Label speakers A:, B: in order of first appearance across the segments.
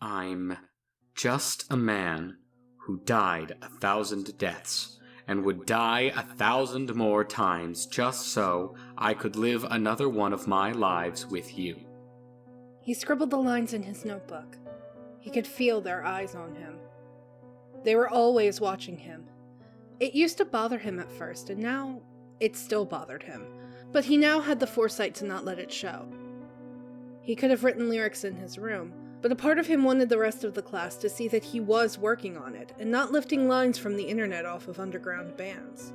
A: I'm just a man who died 1,000 deaths, and would die 1,000 more times just so I could live another one of my lives with you.
B: He scribbled the lines in his notebook. He could feel their eyes on him. They were always watching him. It used to bother him at first, and now it still bothered him. But he now had the foresight to not let it show. He could have written lyrics in his room, but a part of him wanted the rest of the class to see that he was working on it, and not lifting lines from the internet off of underground bands.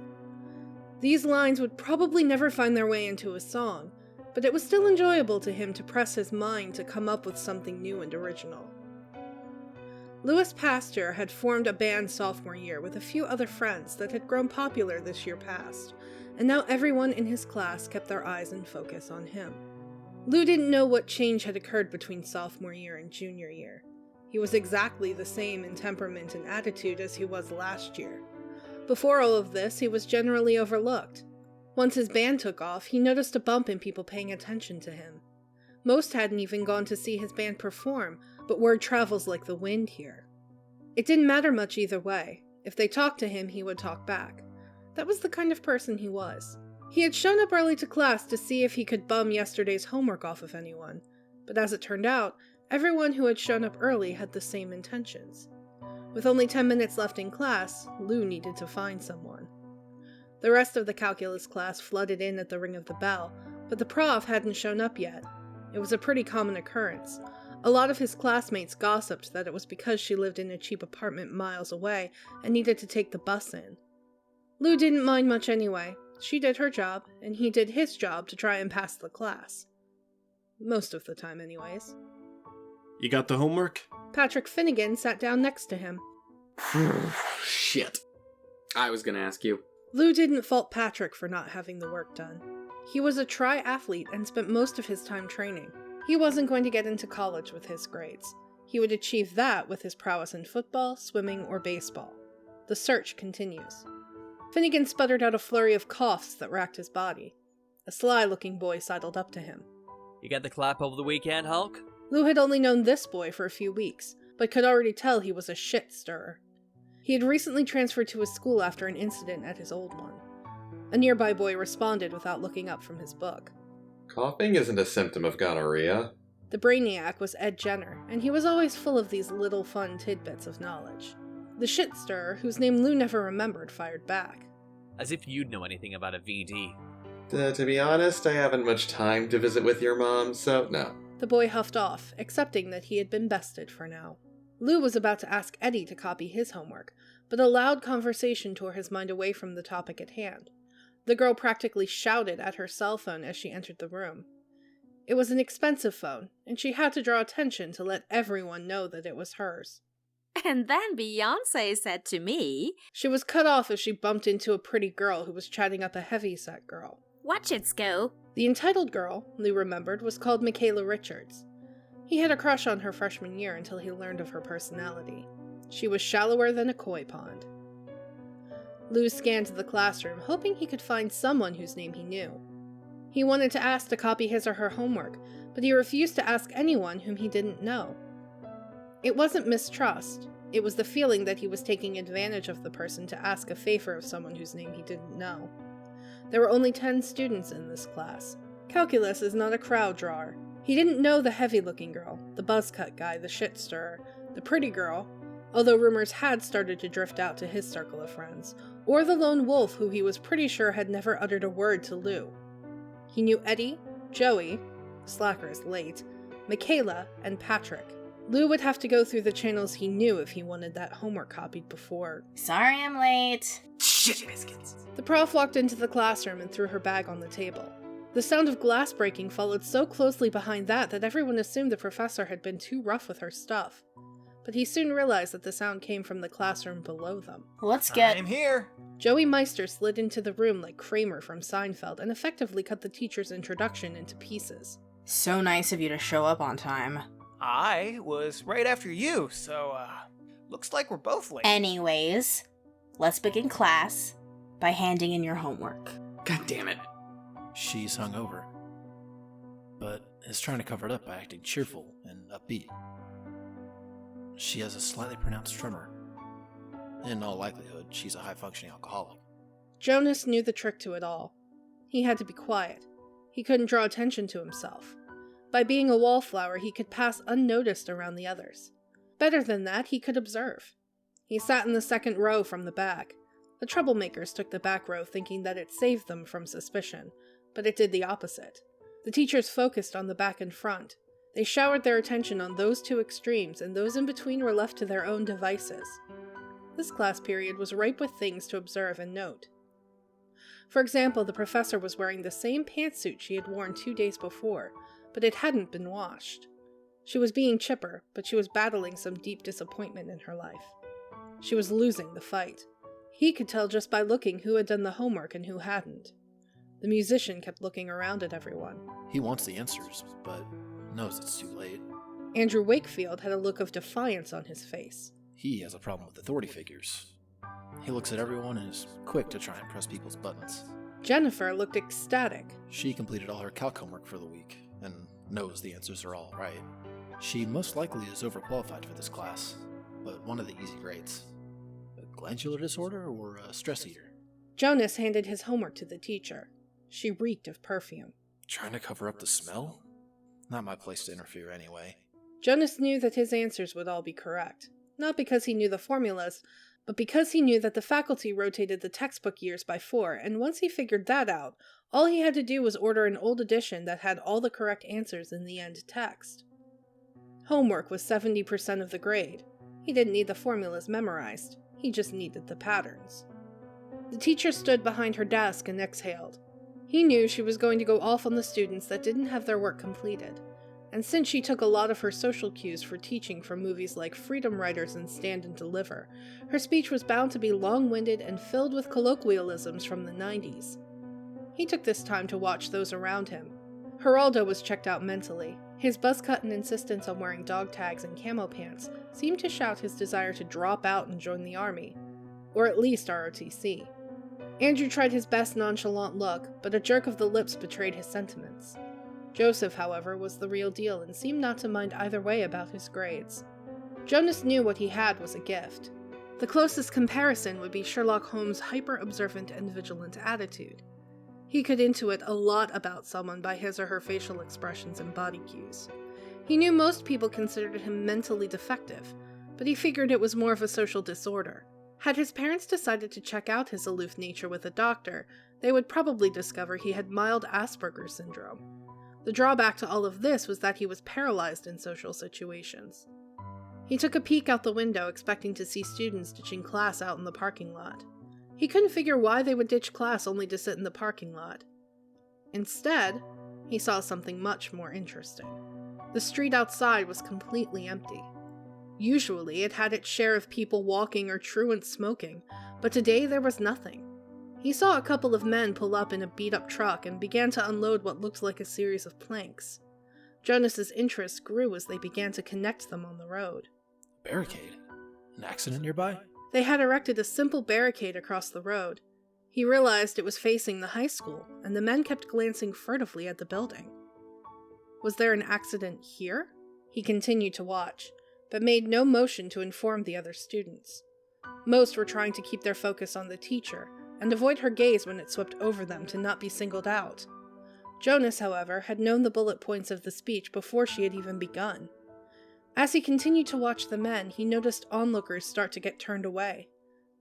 B: These lines would probably never find their way into a song, but it was still enjoyable to him to press his mind to come up with something new and original. Louis Pasteur had formed a band sophomore year with a few other friends that had grown popular this year past, and now everyone in his class kept their eyes and focus on him. Lou didn't know what change had occurred between sophomore year and junior year. He was exactly the same in temperament and attitude as he was last year. Before all of this, he was generally overlooked. Once his band took off, he noticed a bump in people paying attention to him. Most hadn't even gone to see his band perform, but word travels like the wind here. It didn't matter much either way. If they talked to him, he would talk back. That was the kind of person he was. He had shown up early to class to see if he could bum yesterday's homework off of anyone, but as it turned out, everyone who had shown up early had the same intentions. With only 10 minutes left in class, Lou needed to find someone. The rest of the calculus class flooded in at the ring of the bell, but the prof hadn't shown up yet. It was a pretty common occurrence. A lot of his classmates gossiped that it was because she lived in a cheap apartment miles away and needed to take the bus in. Lou didn't mind much anyway. She did her job, and he did his job to try and pass the class. Most of the time, anyways.
C: You got the homework?
B: Patrick Finnegan sat down next to him.
A: Shit. I was gonna ask you.
B: Lou didn't fault Patrick for not having the work done. He was a triathlete and spent most of his time training. He wasn't going to get into college with his grades. He would achieve that with his prowess in football, swimming, or baseball. The search continues. Finnegan sputtered out a flurry of coughs that racked his body. A sly-looking boy sidled up to him.
D: You get the clap over the weekend, Hulk?
B: Lou had only known this boy for a few weeks, but could already tell he was a shit-stirrer. He had recently transferred to his school after an incident at his old one. A nearby boy responded without looking up from his book.
E: Coughing isn't a symptom of gonorrhea.
B: The brainiac was Ed Jenner, and he was always full of these little fun tidbits of knowledge. The shit-stirrer, whose name Lou never remembered, fired back.
D: As if you'd know anything about a VD.
E: To be honest, I haven't much time to visit with your mom, so no.
B: The boy huffed off, accepting that he had been bested for now. Lou was about to ask Eddie to copy his homework, but a loud conversation tore his mind away from the topic at hand. The girl practically shouted at her cell phone as she entered the room. It was an expensive phone, and she had to draw attention to let everyone know that it was hers.
F: And then Beyoncé said to me...
B: She was cut off as she bumped into a pretty girl who was chatting up a heavyset girl.
F: Watch it, Sko.
B: The entitled girl, Lou remembered, was called Michaela Richards. He had a crush on her freshman year until he learned of her personality. She was shallower than a koi pond. Lou scanned the classroom, hoping he could find someone whose name he knew. He wanted to ask to copy his or her homework, but he refused to ask anyone whom he didn't know. It wasn't mistrust. It was the feeling that he was taking advantage of the person to ask a favor of someone whose name he didn't know. There were only 10 students in this class. Calculus is not a crowd drawer. He didn't know the heavy-looking girl, the buzzcut guy, the shit-stirrer, the pretty girl, although rumors had started to drift out to his circle of friends, or the lone wolf who he was pretty sure had never uttered a word to Lou. He knew Eddie, Joey, Slacker is late, Michaela, and Patrick. Lou would have to go through the channels he knew if he wanted that homework copied before.
G: Sorry I'm late.
A: Shit biscuits.
B: The prof walked into the classroom and threw her bag on the table. The sound of glass breaking followed so closely behind that everyone assumed the professor had been too rough with her stuff. But he soon realized that the sound came from the classroom below them.
G: I'm
D: here.
B: Joey Meister slid into the room like Kramer from Seinfeld and effectively cut the teacher's introduction into pieces.
G: So nice of you to show up on time.
H: I was right after you, so, looks like we're both late.
G: Anyways, let's begin class by handing in your homework.
A: God damn it.
C: She's hungover, but is trying to cover it up by acting cheerful and upbeat. She has a slightly pronounced tremor. In all likelihood, she's a high-functioning alcoholic.
B: Jonas knew the trick to it all. He had to be quiet. He couldn't draw attention to himself. By being a wallflower, he could pass unnoticed around the others. Better than that, he could observe. He sat in the second row from the back. The troublemakers took the back row thinking that it saved them from suspicion, but it did the opposite. The teachers focused on the back and front. They showered their attention on those two extremes, and those in between were left to their own devices. This class period was ripe with things to observe and note. For example, the professor was wearing the same pantsuit she had worn 2 days before, but it hadn't been washed. She was being chipper, but she was battling some deep disappointment in her life. She was losing the fight. He could tell just by looking who had done the homework and who hadn't. The musician kept looking around at everyone.
C: He wants the answers, but knows it's too late.
B: Andrew Wakefield had a look of defiance on his face.
C: He has a problem with authority figures. He looks at everyone and is quick to try and press people's buttons.
B: Jennifer looked ecstatic.
C: She completed all her calc homework for the week, and knows the answers are all right. She most likely is overqualified for this class, but one of the easy grades. A glandular disorder or a stress eater?
B: Jonas handed his homework to the teacher. She reeked of perfume.
C: Trying to cover up the smell? Not my place to interfere anyway.
B: Jonas knew that his answers would all be correct. Not because he knew the formulas, but because he knew that the faculty rotated the textbook years by 4, and once he figured that out, all he had to do was order an old edition that had all the correct answers in the end text. Homework was 70% of the grade. He didn't need the formulas memorized. He just needed the patterns. The teacher stood behind her desk and exhaled. He knew she was going to go off on the students that didn't have their work completed. And since she took a lot of her social cues for teaching from movies like Freedom Writers and Stand and Deliver, her speech was bound to be long-winded and filled with colloquialisms from the 90s. He took this time to watch those around him. Geraldo was checked out mentally. His buzz cut and insistence on wearing dog tags and camo pants seemed to shout his desire to drop out and join the army. Or at least ROTC. Andrew tried his best nonchalant look, but a jerk of the lips betrayed his sentiments. Joseph, however, was the real deal and seemed not to mind either way about his grades. Jonas knew what he had was a gift. The closest comparison would be Sherlock Holmes' hyper-observant and vigilant attitude. He could intuit a lot about someone by his or her facial expressions and body cues. He knew most people considered him mentally defective, but he figured it was more of a social disorder. Had his parents decided to check out his aloof nature with a doctor, they would probably discover he had mild Asperger's syndrome. The drawback to all of this was that he was paralyzed in social situations. He took a peek out the window, expecting to see students ditching class out in the parking lot. He couldn't figure why they would ditch class only to sit in the parking lot. Instead, he saw something much more interesting. The street outside was completely empty. Usually, it had its share of people walking or truant smoking, but today there was nothing. He saw a couple of men pull up in a beat-up truck and began to unload what looked like a series of planks. Jonas's interest grew as they began to connect them on the road.
C: Barricade? An accident nearby?
B: They had erected a simple barricade across the road. He realized it was facing the high school, and the men kept glancing furtively at the building. Was there an accident here? He continued to watch, but made no motion to inform the other students. Most were trying to keep their focus on the teacher, and avoid her gaze when it swept over them to not be singled out. Jonas, however, had known the bullet points of the speech before she had even begun. As he continued to watch the men, he noticed onlookers start to get turned away.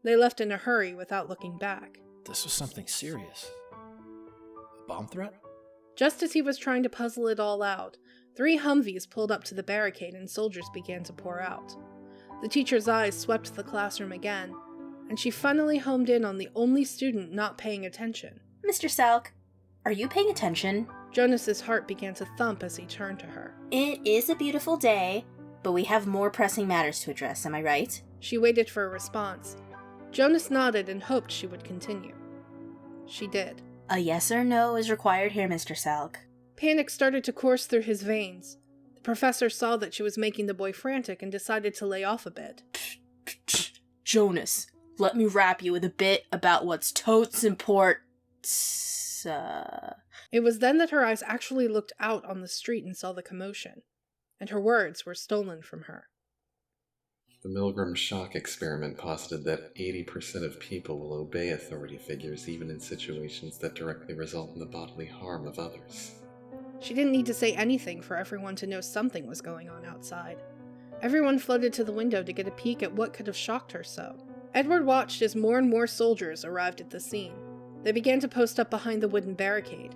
B: They left in a hurry without looking back.
C: This was something serious. A bomb threat?
B: Just as he was trying to puzzle it all out, 3 Humvees pulled up to the barricade and soldiers began to pour out. The teacher's eyes swept the classroom again, and she finally homed in on the only student not paying attention.
G: Mr. Salk, are you paying attention?
B: Jonas's heart began to thump as he turned to her.
G: It is a beautiful day, but we have more pressing matters to address, am I right?
B: She waited for a response. Jonas nodded and hoped she would continue. She did.
G: A yes or no is required here, Mr. Salk.
B: Panic started to course through his veins. The professor saw that she was making the boy frantic and decided to lay off a bit.
G: Jonas, let me rap you with a bit about what's totes important.
B: It was then that her eyes actually looked out on the street and saw the commotion, and her words were stolen from her.
E: The Milgram shock experiment posited that 80% of people will obey authority figures even in situations that directly result in the bodily harm of others.
B: She didn't need to say anything for everyone to know something was going on outside. Everyone floated to the window to get a peek at what could have shocked her so. Edward watched as more and more soldiers arrived at the scene. They began to post up behind the wooden barricade.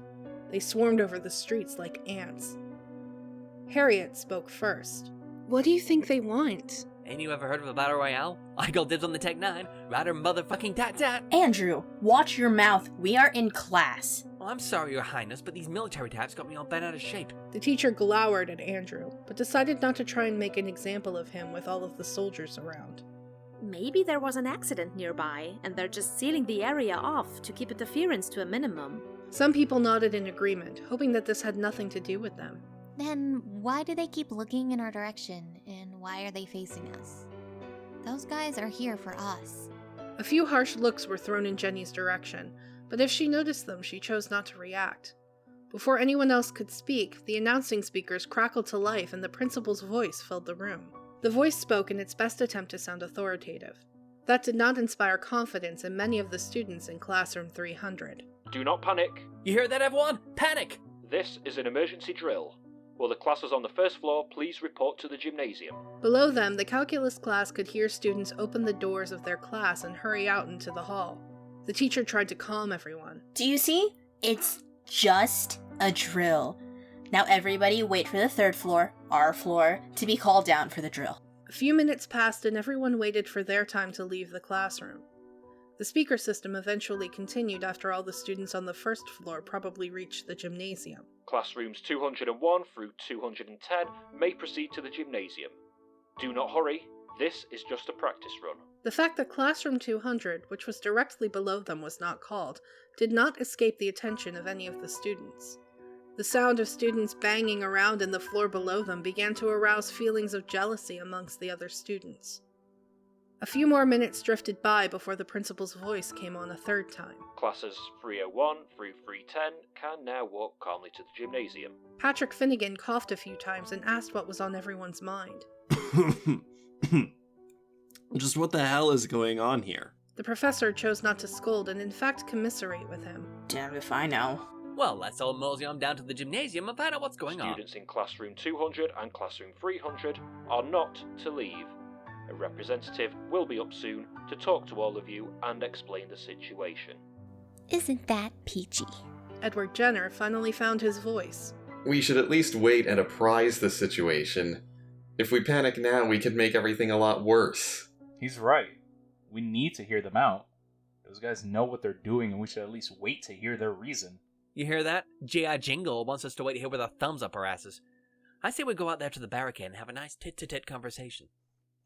B: They swarmed over the streets like ants. Harriet spoke first. What do you think they want?
D: Ain't you ever heard of a battle royale? I got dibs on the Tech 9. Rider motherfucking tat-tat.
G: Andrew, watch your mouth. We are in class.
D: Well, I'm sorry, Your Highness, but these military types got me all bent out of shape.
B: The teacher glowered at Andrew, but decided not to try and make an example of him with all of the soldiers around.
F: Maybe there was an accident nearby, and they're just sealing the area off to keep interference to a minimum.
B: Some people nodded in agreement, hoping that this had nothing to do with them.
I: Then why do they keep looking in our direction, and why are they facing us? Those guys are here for us.
B: A few harsh looks were thrown in Jenny's direction, but if she noticed them, she chose not to react. Before anyone else could speak, the announcing speakers crackled to life and the principal's voice filled the room. The voice spoke in its best attempt to sound authoritative. That did not inspire confidence in many of the students in classroom 300.
J: Do not panic.
D: You hear that, everyone? Panic!
J: This is an emergency drill. Will the classes on the first floor please report to the gymnasium?
B: Below them, the calculus class could hear students open the doors of their class and hurry out into the hall. The teacher tried to calm everyone.
G: Do you see? It's just a drill. Now everybody wait for the third floor, our floor, to be called down for the drill.
B: A few minutes passed and everyone waited for their time to leave the classroom. The speaker system eventually continued after all the students on the first floor probably reached the gymnasium.
J: Classrooms 201 through 210 may proceed to the gymnasium. Do not hurry, this is just a practice run.
B: The fact that classroom 200, which was directly below them, was not called, did not escape the attention of any of the students. The sound of students banging around in the floor below them began to arouse feelings of jealousy amongst the other students. A few more minutes drifted by before the principal's voice came on a third time.
J: Classes 301 through 310 can now walk calmly to the gymnasium.
B: Patrick Finnegan coughed a few times and asked what was on everyone's mind.
K: Just what the hell is going on here?
B: The professor chose not to scold and in fact commiserate with him.
G: Damn if I know.
D: Well, let's all mosey on down to the gymnasium and find out what's going on.
J: Students in classroom 200 and classroom 300 are not to leave. A representative will be up soon to talk to all of you and explain the situation.
I: Isn't that peachy?
B: Edward Jenner finally found his voice.
E: We should at least wait and apprise the situation. If we panic now, we could make everything a lot worse.
L: He's right. We need to hear them out. Those guys know what they're doing and we should at least wait to hear their reason.
D: You hear that? J.I. Jingle wants us to wait here with our thumbs up our asses. I say we go out there to the barricade and have a nice tit-to-tit conversation.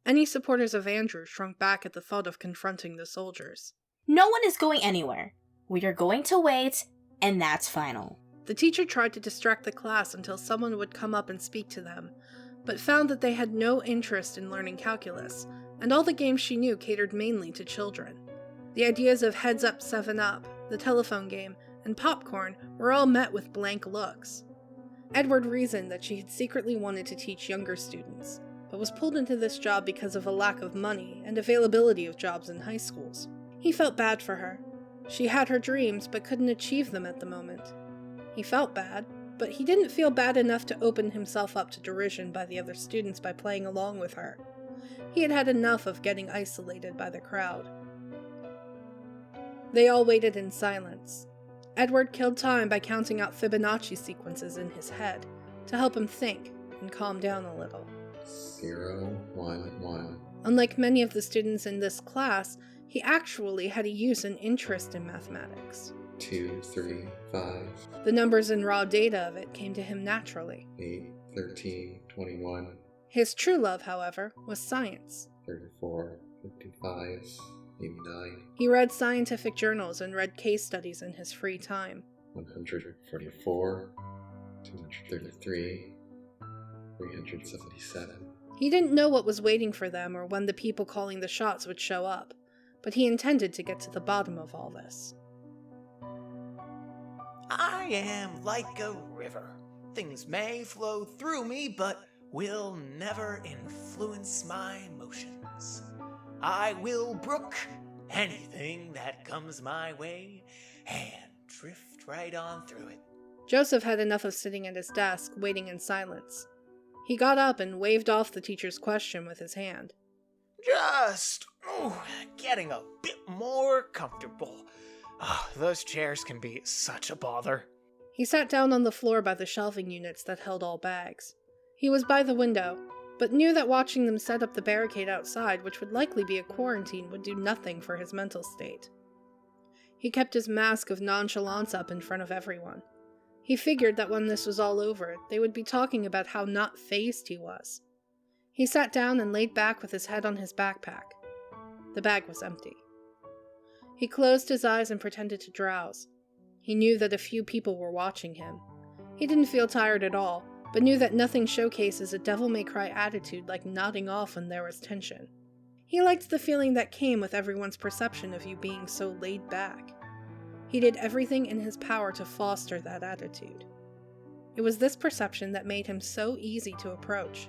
B: Any supporters of Andrew shrunk back at the thought of confronting the soldiers.
G: No one is going anywhere. We are going to wait, and that's final.
B: The teacher tried to distract the class until someone would come up and speak to them, but found that they had no interest in learning calculus, and all the games she knew catered mainly to children. The ideas of Heads Up 7-Up, the telephone game, and popcorn were all met with blank looks. Edward reasoned that she had secretly wanted to teach younger students, but was pulled into this job because of a lack of money and availability of jobs in high schools. He felt bad for her. She had her dreams, but couldn't achieve them at the moment. He felt bad, but he didn't feel bad enough to open himself up to derision by the other students by playing along with her. He had had enough of getting isolated by the crowd. They all waited in silence. Edward killed time by counting out Fibonacci sequences in his head to help him think and calm down a little.
E: 0, 1, 1.
B: Unlike many of the students in this class, he actually had a use and interest in mathematics.
E: 2, 3, 5.
B: The numbers and raw data of it came to him naturally.
E: 8, 13, 21.
B: His true love, however, was science.
E: 34, 55, 89.
B: He read scientific journals and read case studies in his free time.
E: 144, 233, 377.
B: He didn't know what was waiting for them or when the people calling the shots would show up, but he intended to get to the bottom of all this.
H: I am like a river. Things may flow through me, but will never influence my motions. things. I will brook anything that comes my way and drift right on through it.
B: Joseph had enough of sitting at his desk, waiting in silence. He got up and waved off the teacher's question with his hand.
H: Just getting a bit more comfortable. Those chairs can be such a bother.
B: He sat down on the floor by the shelving units that held all bags. He was by the window, but knew that watching them set up the barricade outside, which would likely be a quarantine, would do nothing for his mental state. He kept his mask of nonchalance up in front of everyone. He figured that when this was all over, they would be talking about how not fazed he was. He sat down and laid back with his head on his backpack. The bag was empty. He closed his eyes and pretended to drowse. He knew that a few people were watching him. He didn't feel tired at all, but knew that nothing showcases a devil-may-cry attitude like nodding off when there was tension. He liked the feeling that came with everyone's perception of you being so laid back. He did everything in his power to foster that attitude. It was this perception that made him so easy to approach.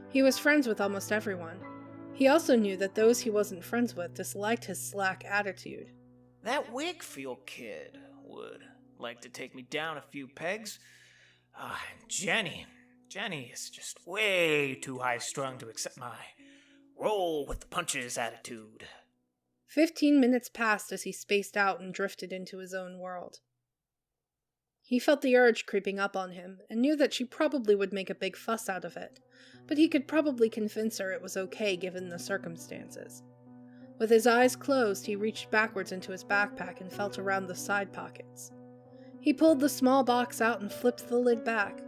B: He was friends with almost everyone. He also knew that those he wasn't friends with disliked his slack attitude.
H: That Wakefield kid would like to take me down a few pegs. Jenny is just way too high-strung to accept my roll with the punches attitude.
B: 15 minutes passed as he spaced out and drifted into his own world. He felt the urge creeping up on him, and knew that she probably would make a big fuss out of it, but he could probably convince her it was okay given the circumstances. With his eyes closed, he reached backwards into his backpack and felt around the side pockets. He pulled the small box out and flipped the lid back.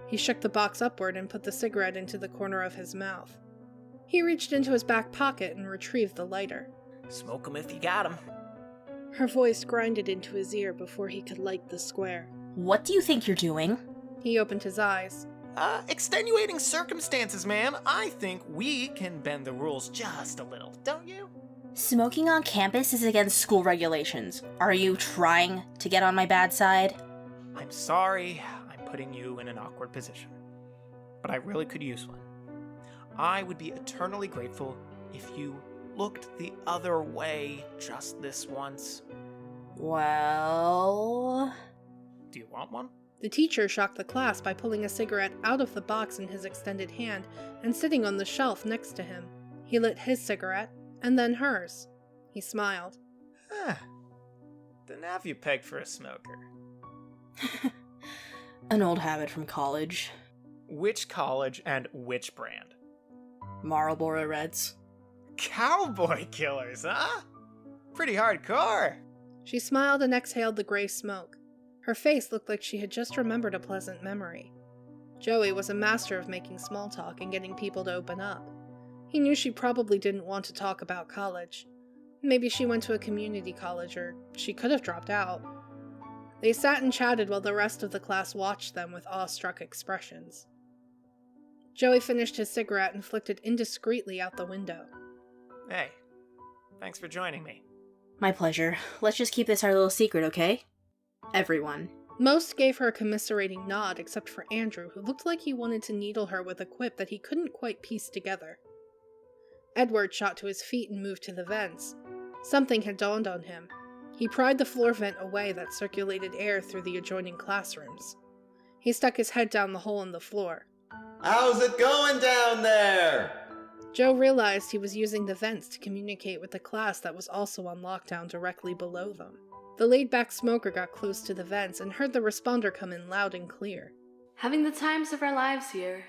B: He shook the box upward and put the cigarette into the corner of his mouth. He reached into his back pocket and retrieved the lighter.
H: Smoke 'em if you got 'em.
B: Her voice grinded into his ear before he could light the square.
G: What do you think you're doing?
B: He opened his eyes.
H: Extenuating circumstances, ma'am. I think we can bend the rules just a little, don't you?
G: Smoking on campus is against school regulations. Are you trying to get on my bad side?
H: I'm sorry I'm putting you in an awkward position, but I really could use one. I would be eternally grateful if you looked the other way just this once.
G: Well...
H: Do you want one?
B: The teacher shocked the class by pulling a cigarette out of the box in his extended hand and sitting on the shelf next to him. He lit his cigarette, and then hers. He smiled.
H: Didn't have you pegged for a smoker.
G: An old habit from college.
H: Which college and which brand?
G: Marlboro Reds.
H: Cowboy killers, huh? Pretty hardcore.
B: She smiled and exhaled the gray smoke. Her face looked like she had just remembered a pleasant memory. Joey was a master of making small talk and getting people to open up. He knew she probably didn't want to talk about college. Maybe she went to a community college, or she could have dropped out. They sat and chatted while the rest of the class watched them with awestruck expressions. Joey finished his cigarette and flicked it indiscreetly out the window.
H: Hey, thanks for joining me.
G: My pleasure. Let's just keep this our little secret, okay? Everyone.
B: Most gave her a commiserating nod except for Andrew, who looked like he wanted to needle her with a quip that he couldn't quite piece together. Edward shot to his feet and moved to the vents. Something had dawned on him. He pried the floor vent away that circulated air through the adjoining classrooms. He stuck his head down the hole in the floor.
M: How's it going down there?
B: Joe realized he was using the vents to communicate with the class that was also on lockdown directly below them. The laid-back smoker got close to the vents and heard the responder come in loud and clear.
N: Having the times of our lives here.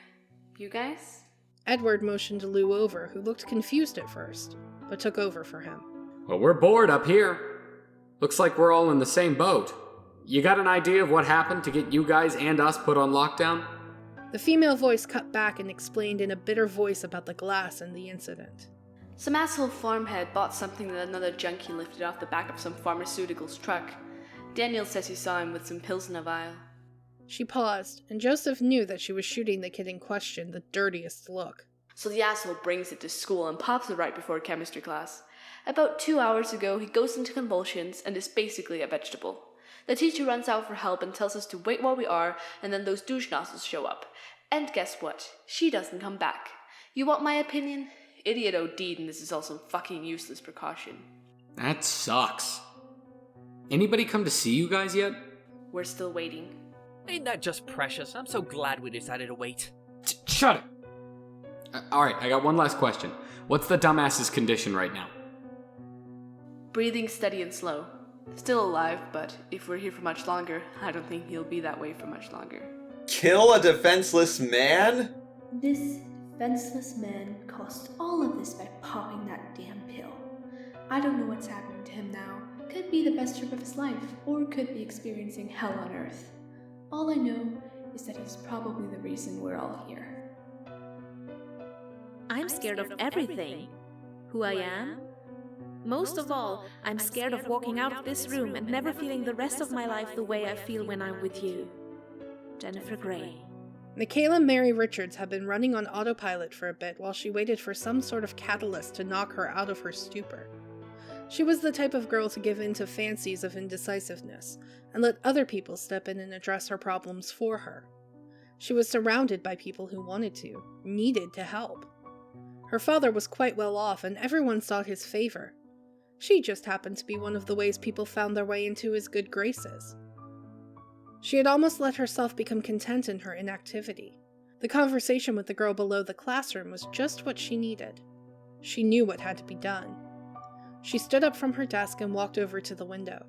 N: You guys?
B: Edward motioned Lou over, who looked confused at first, but took over for him.
A: Well, we're bored up here. Looks like we're all in the same boat. You got an idea of what happened to get you guys and us put on lockdown?
B: The female voice cut back and explained in a bitter voice about the glass and the incident.
N: Some asshole farmhead bought something that another junkie lifted off the back of some pharmaceuticals truck. Daniel says he saw him with some pills in a vial.
B: She paused, and Joseph knew that she was shooting the kid in question the dirtiest look.
N: So the asshole brings it to school and pops it right before chemistry class. About 2 hours ago, he goes into convulsions and is basically a vegetable. The teacher runs out for help and tells us to wait while we are, and then those douche nozzles show up. And guess what? She doesn't come back. You want my opinion? Idiot OD'd and this is all some fucking useless precaution.
A: That sucks. Anybody come to see you guys yet?
N: We're still waiting.
D: Ain't that just precious? I'm so glad we decided to wait.
A: Shut it! Alright, I got one last question. What's the dumbass's condition right now?
N: Breathing steady and slow. Still alive, but if we're here for much longer, I don't think he'll be that way for much longer.
M: Kill a defenseless man?
O: This defenseless man caused all of this by popping that damn pill. I don't know what's happening to him now. Could be the best trip of his life, or could be experiencing hell on earth. All I know is that he's probably the reason we're all here.
F: I'm scared of everything. Who I am? Most of all, I'm scared of walking out of this room and never feeling the rest of my life the way I feel when I'm with you. Jennifer Grey.
B: Michaela Mary Richards had been running on autopilot for a bit while she waited for some sort of catalyst to knock her out of her stupor. She was the type of girl to give in to fancies of indecisiveness and let other people step in and address her problems for her. She was surrounded by people who wanted to, needed to help. Her father was quite well off and everyone sought his favor. She just happened to be one of the ways people found their way into his good graces. She had almost let herself become content in her inactivity. The conversation with the girl below the classroom was just what she needed. She knew what had to be done. She stood up from her desk and walked over to the window.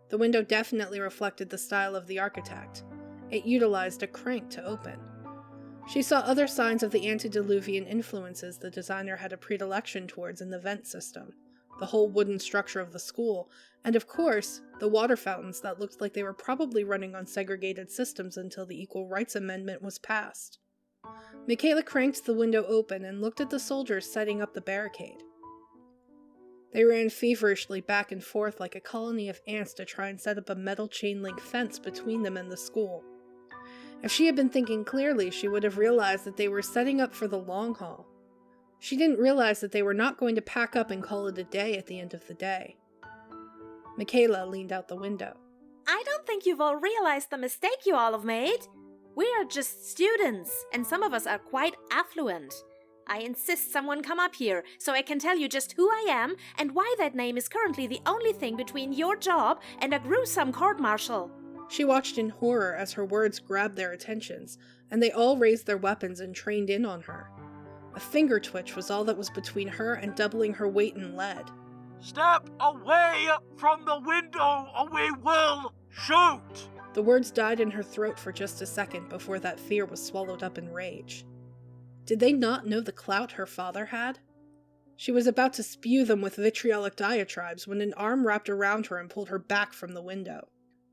B: The window definitely reflected the style of the architect. It utilized a crank to open. She saw other signs of the antediluvian influences the designer had a predilection towards in the vent system, the whole wooden structure of the school, and of course, the water fountains that looked like they were probably running on segregated systems until the Equal Rights Amendment was passed. Michaela cranked the window open and looked at the soldiers setting up the barricade. They ran feverishly back and forth like a colony of ants to try and set up a metal chain-link fence between them and the school. If she had been thinking clearly, she would have realized that they were setting up for the long haul. She didn't realize that they were not going to pack up and call it a day at the end of the day. Michaela leaned out the window.
F: I don't think you've all realized the mistake you all have made. We are just students, and some of us are quite affluent. I insist someone come up here so I can tell you just who I am and why that name is currently the only thing between your job and a gruesome court-martial.
B: She watched in horror as her words grabbed their attentions, and they all raised their weapons and trained in on her. A finger twitch was all that was between her and doubling her weight in lead.
P: Step away from the window or we will shoot!
B: The words died in her throat for just a second before that fear was swallowed up in rage. Did they not know the clout her father had? She was about to spew them with vitriolic diatribes when an arm wrapped around her and pulled her back from the window.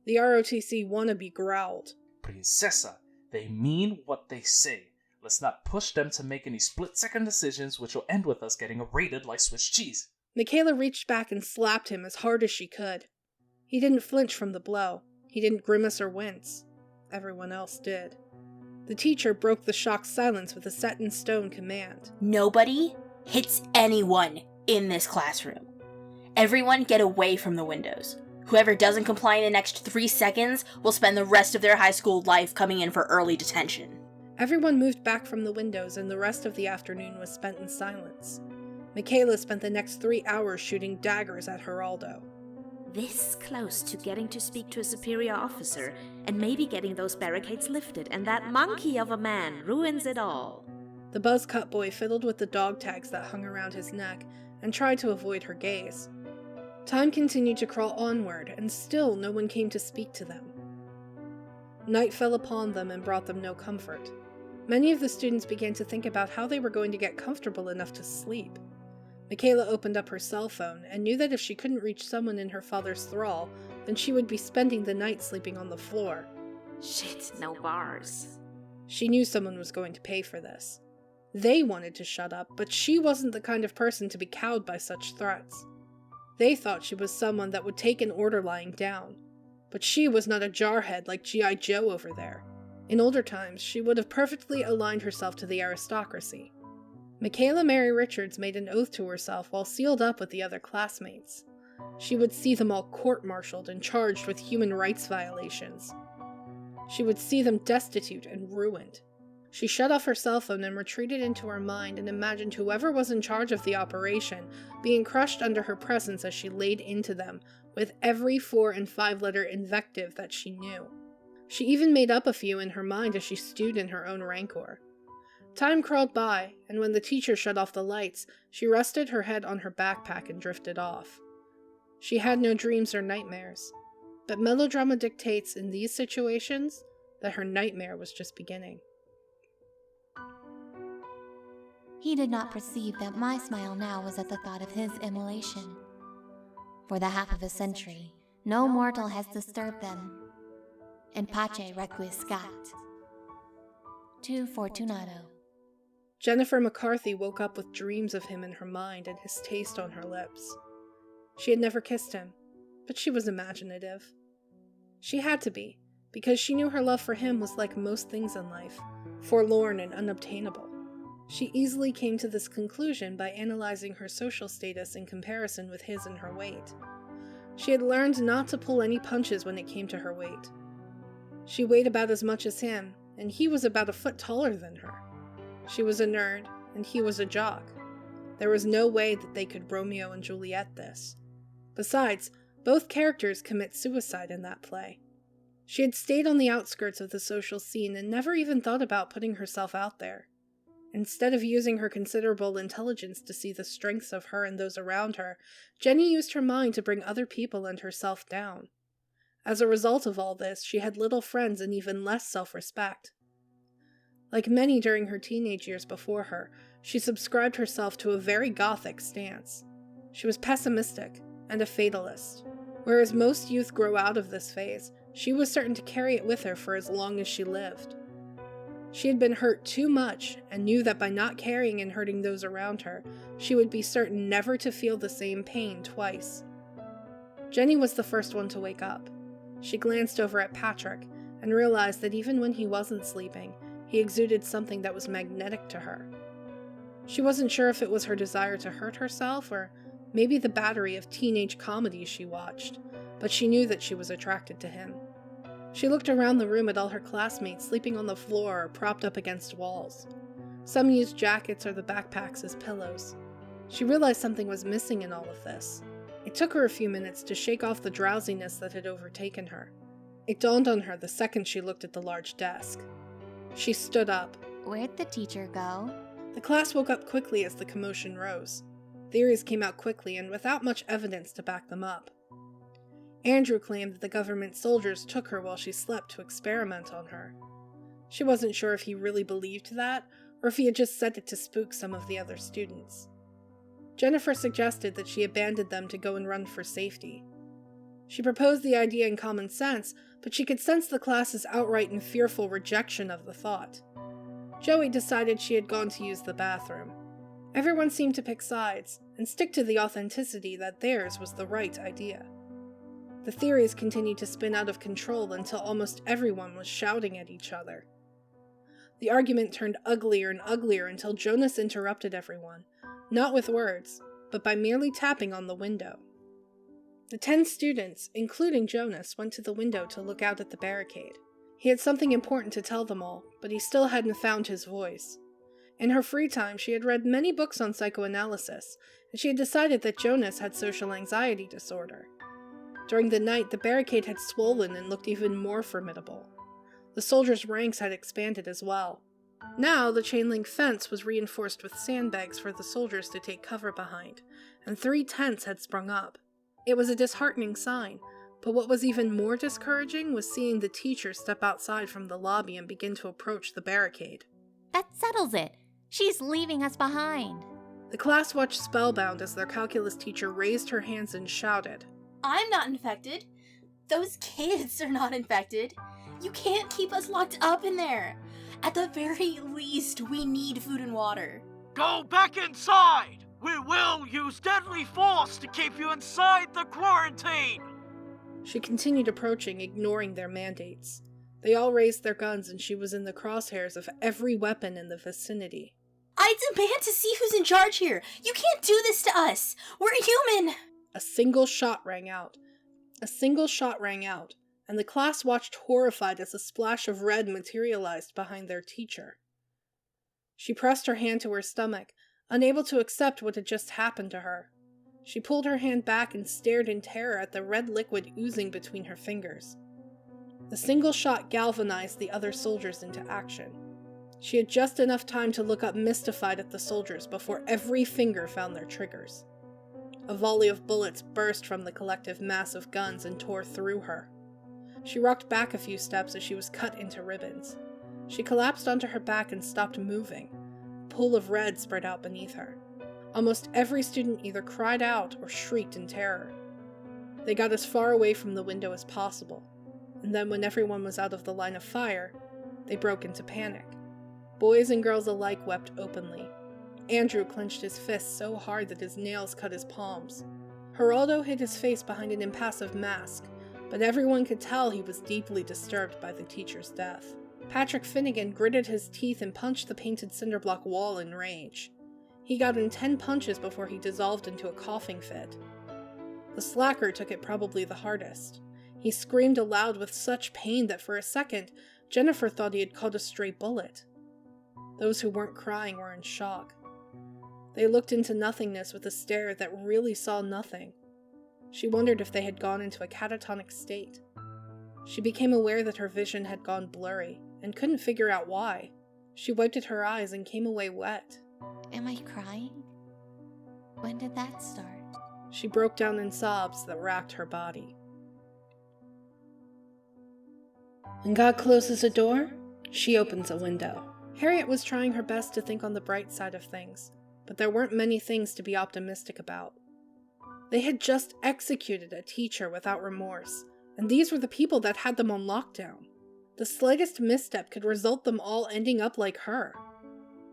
B: The ROTC wannabe growled.
L: Princessa, they mean what they say. Let's not push them to make any split-second decisions which will end with us getting raided like Swiss cheese.
B: Michaela reached back and slapped him as hard as she could. He didn't flinch from the blow. He didn't grimace or wince. Everyone else did. The teacher broke the shocked silence with a set-in-stone command.
G: Nobody hits anyone in this classroom. Everyone get away from the windows. Whoever doesn't comply in the next 3 seconds will spend the rest of their high school life coming in for early detention.
B: Everyone moved back from the windows and the rest of the afternoon was spent in silence. Michaela spent the next 3 hours shooting daggers at Geraldo.
F: This close to getting to speak to a superior officer and maybe getting those barricades lifted, and that monkey of a man ruins it all.
B: The buzz-cut boy fiddled with the dog tags that hung around his neck and tried to avoid her gaze. Time continued to crawl onward, and still no one came to speak to them. Night fell upon them and brought them no comfort. Many of the students began to think about how they were going to get comfortable enough to sleep. Michaela opened up her cell phone and knew that if she couldn't reach someone in her father's thrall, then she would be spending the night sleeping on the floor.
F: Shit, no bars.
B: She knew someone was going to pay for this. They wanted to shut up, but she wasn't the kind of person to be cowed by such threats. They thought she was someone that would take an order lying down, but she was not a jarhead like G.I. Joe over there. In older times, she would have perfectly aligned herself to the aristocracy. Michaela Mary Richards made an oath to herself while sealed up with the other classmates. She would see them all court-martialed and charged with human rights violations. She would see them destitute and ruined. She shut off her cell phone and retreated into her mind and imagined whoever was in charge of the operation being crushed under her presence as she laid into them with every 4- and 5-letter invective that she knew. She even made up a few in her mind as she stewed in her own rancor. Time crawled by, and when the teacher shut off the lights, she rested her head on her backpack and drifted off. She had no dreams or nightmares, but melodrama dictates in these situations that her nightmare was just beginning.
I: He did not perceive that my smile now was at the thought of his immolation. For the half of a century, no mortal has disturbed them. In pace requiescat. Tu fortunato.
B: Jennifer McCarthy woke up with dreams of him in her mind and his taste on her lips. She had never kissed him, but she was imaginative. She had to be, because she knew her love for him was like most things in life, forlorn and unobtainable. She easily came to this conclusion by analyzing her social status in comparison with his and her weight. She had learned not to pull any punches when it came to her weight. She weighed about as much as him, and he was about a foot taller than her. She was a nerd, and he was a jock. There was no way that they could Romeo and Juliet this. Besides, both characters commit suicide in that play. She had stayed on the outskirts of the social scene and never even thought about putting herself out there. Instead of using her considerable intelligence to see the strengths of her and those around her, Jenny used her mind to bring other people and herself down. As a result of all this, she had little friends and even less self-respect. Like many during her teenage years before her, she subscribed herself to a very gothic stance. She was pessimistic and a fatalist. Whereas most youth grow out of this phase, she was certain to carry it with her for as long as she lived. She had been hurt too much and knew that by not caring and hurting those around her, she would be certain never to feel the same pain twice. Jenny was the first one to wake up. She glanced over at Patrick and realized that even when he wasn't sleeping, he exuded something that was magnetic to her. She wasn't sure if it was her desire to hurt herself or maybe the battery of teenage comedies she watched, but she knew that she was attracted to him. She looked around the room at all her classmates sleeping on the floor or propped up against walls. Some used jackets or the backpacks as pillows. She realized something was missing in all of this. It took her a few minutes to shake off the drowsiness that had overtaken her. It dawned on her the second she looked at the large desk. She stood up.
I: Where'd the teacher go?
B: The class woke up quickly as the commotion rose. Theories came out quickly and without much evidence to back them up. Andrew claimed that the government soldiers took her while she slept to experiment on her. She wasn't sure if he really believed that, or if he had just said it to spook some of the other students. Jennifer suggested that she abandon them to go and run for safety. She proposed the idea in common sense, but she could sense the class's outright and fearful rejection of the thought. Joey decided she had gone to use the bathroom. Everyone seemed to pick sides, and stick to the authenticity that theirs was the right idea. The theories continued to spin out of control until almost everyone was shouting at each other. The argument turned uglier and uglier until Jonas interrupted everyone, not with words, but by merely tapping on the window. The 10 students, including Jonas, went to the window to look out at the barricade. He had something important to tell them all, but he still hadn't found his voice. In her free time, she had read many books on psychoanalysis, and she had decided that Jonas had social anxiety disorder. During the night, the barricade had swollen and looked even more formidable. The soldiers' ranks had expanded as well. Now, the chain-link fence was reinforced with sandbags for the soldiers to take cover behind, and 3 tents had sprung up. It was a disheartening sign, but what was even more discouraging was seeing the teacher step outside from the lobby and begin to approach the barricade.
I: That settles it. She's leaving us behind.
B: The class watched spellbound as their calculus teacher raised her hands and shouted,
G: I'm not infected. Those kids are not infected. You can't keep us locked up in there. At the very least, we need food and water.
P: Go back inside! We will use deadly force to keep you inside the quarantine!
B: She continued approaching, ignoring their mandates. They all raised their guns and she was in the crosshairs of every weapon in the vicinity.
G: I demand to see who's in charge here! You can't do this to us! We're human!
B: A single shot rang out, and the class watched horrified as a splash of red materialized behind their teacher. She pressed her hand to her stomach, unable to accept what had just happened to her. She pulled her hand back and stared in terror at the red liquid oozing between her fingers. The single shot galvanized the other soldiers into action. She had just enough time to look up mystified at the soldiers before every finger found their triggers. A volley of bullets burst from the collective mass of guns and tore through her. She rocked back a few steps as she was cut into ribbons. She collapsed onto her back and stopped moving. A pool of red spread out beneath her. Almost every student either cried out or shrieked in terror. They got as far away from the window as possible, and then when everyone was out of the line of fire, they broke into panic. Boys and girls alike wept openly. Andrew clenched his fists so hard that his nails cut his palms. Geraldo hid his face behind an impassive mask, but everyone could tell he was deeply disturbed by the teacher's death. Patrick Finnegan gritted his teeth and punched the painted cinderblock wall in rage. He got in 10 punches before he dissolved into a coughing fit. The slacker took it probably the hardest. He screamed aloud with such pain that for a second, Jennifer thought he had caught a stray bullet. Those who weren't crying were in shock. They looked into nothingness with a stare that really saw nothing. She wondered if they had gone into a catatonic state. She became aware that her vision had gone blurry, and couldn't figure out why. She wiped at her eyes and came away wet.
I: Am I crying? When did that start?
B: She broke down in sobs that racked her body. When God closes a door, she opens a window. Harriet was trying her best to think on the bright side of things, but there weren't many things to be optimistic about. They had just executed a teacher without remorse, and these were the people that had them on lockdown. The slightest misstep could result them all ending up like her.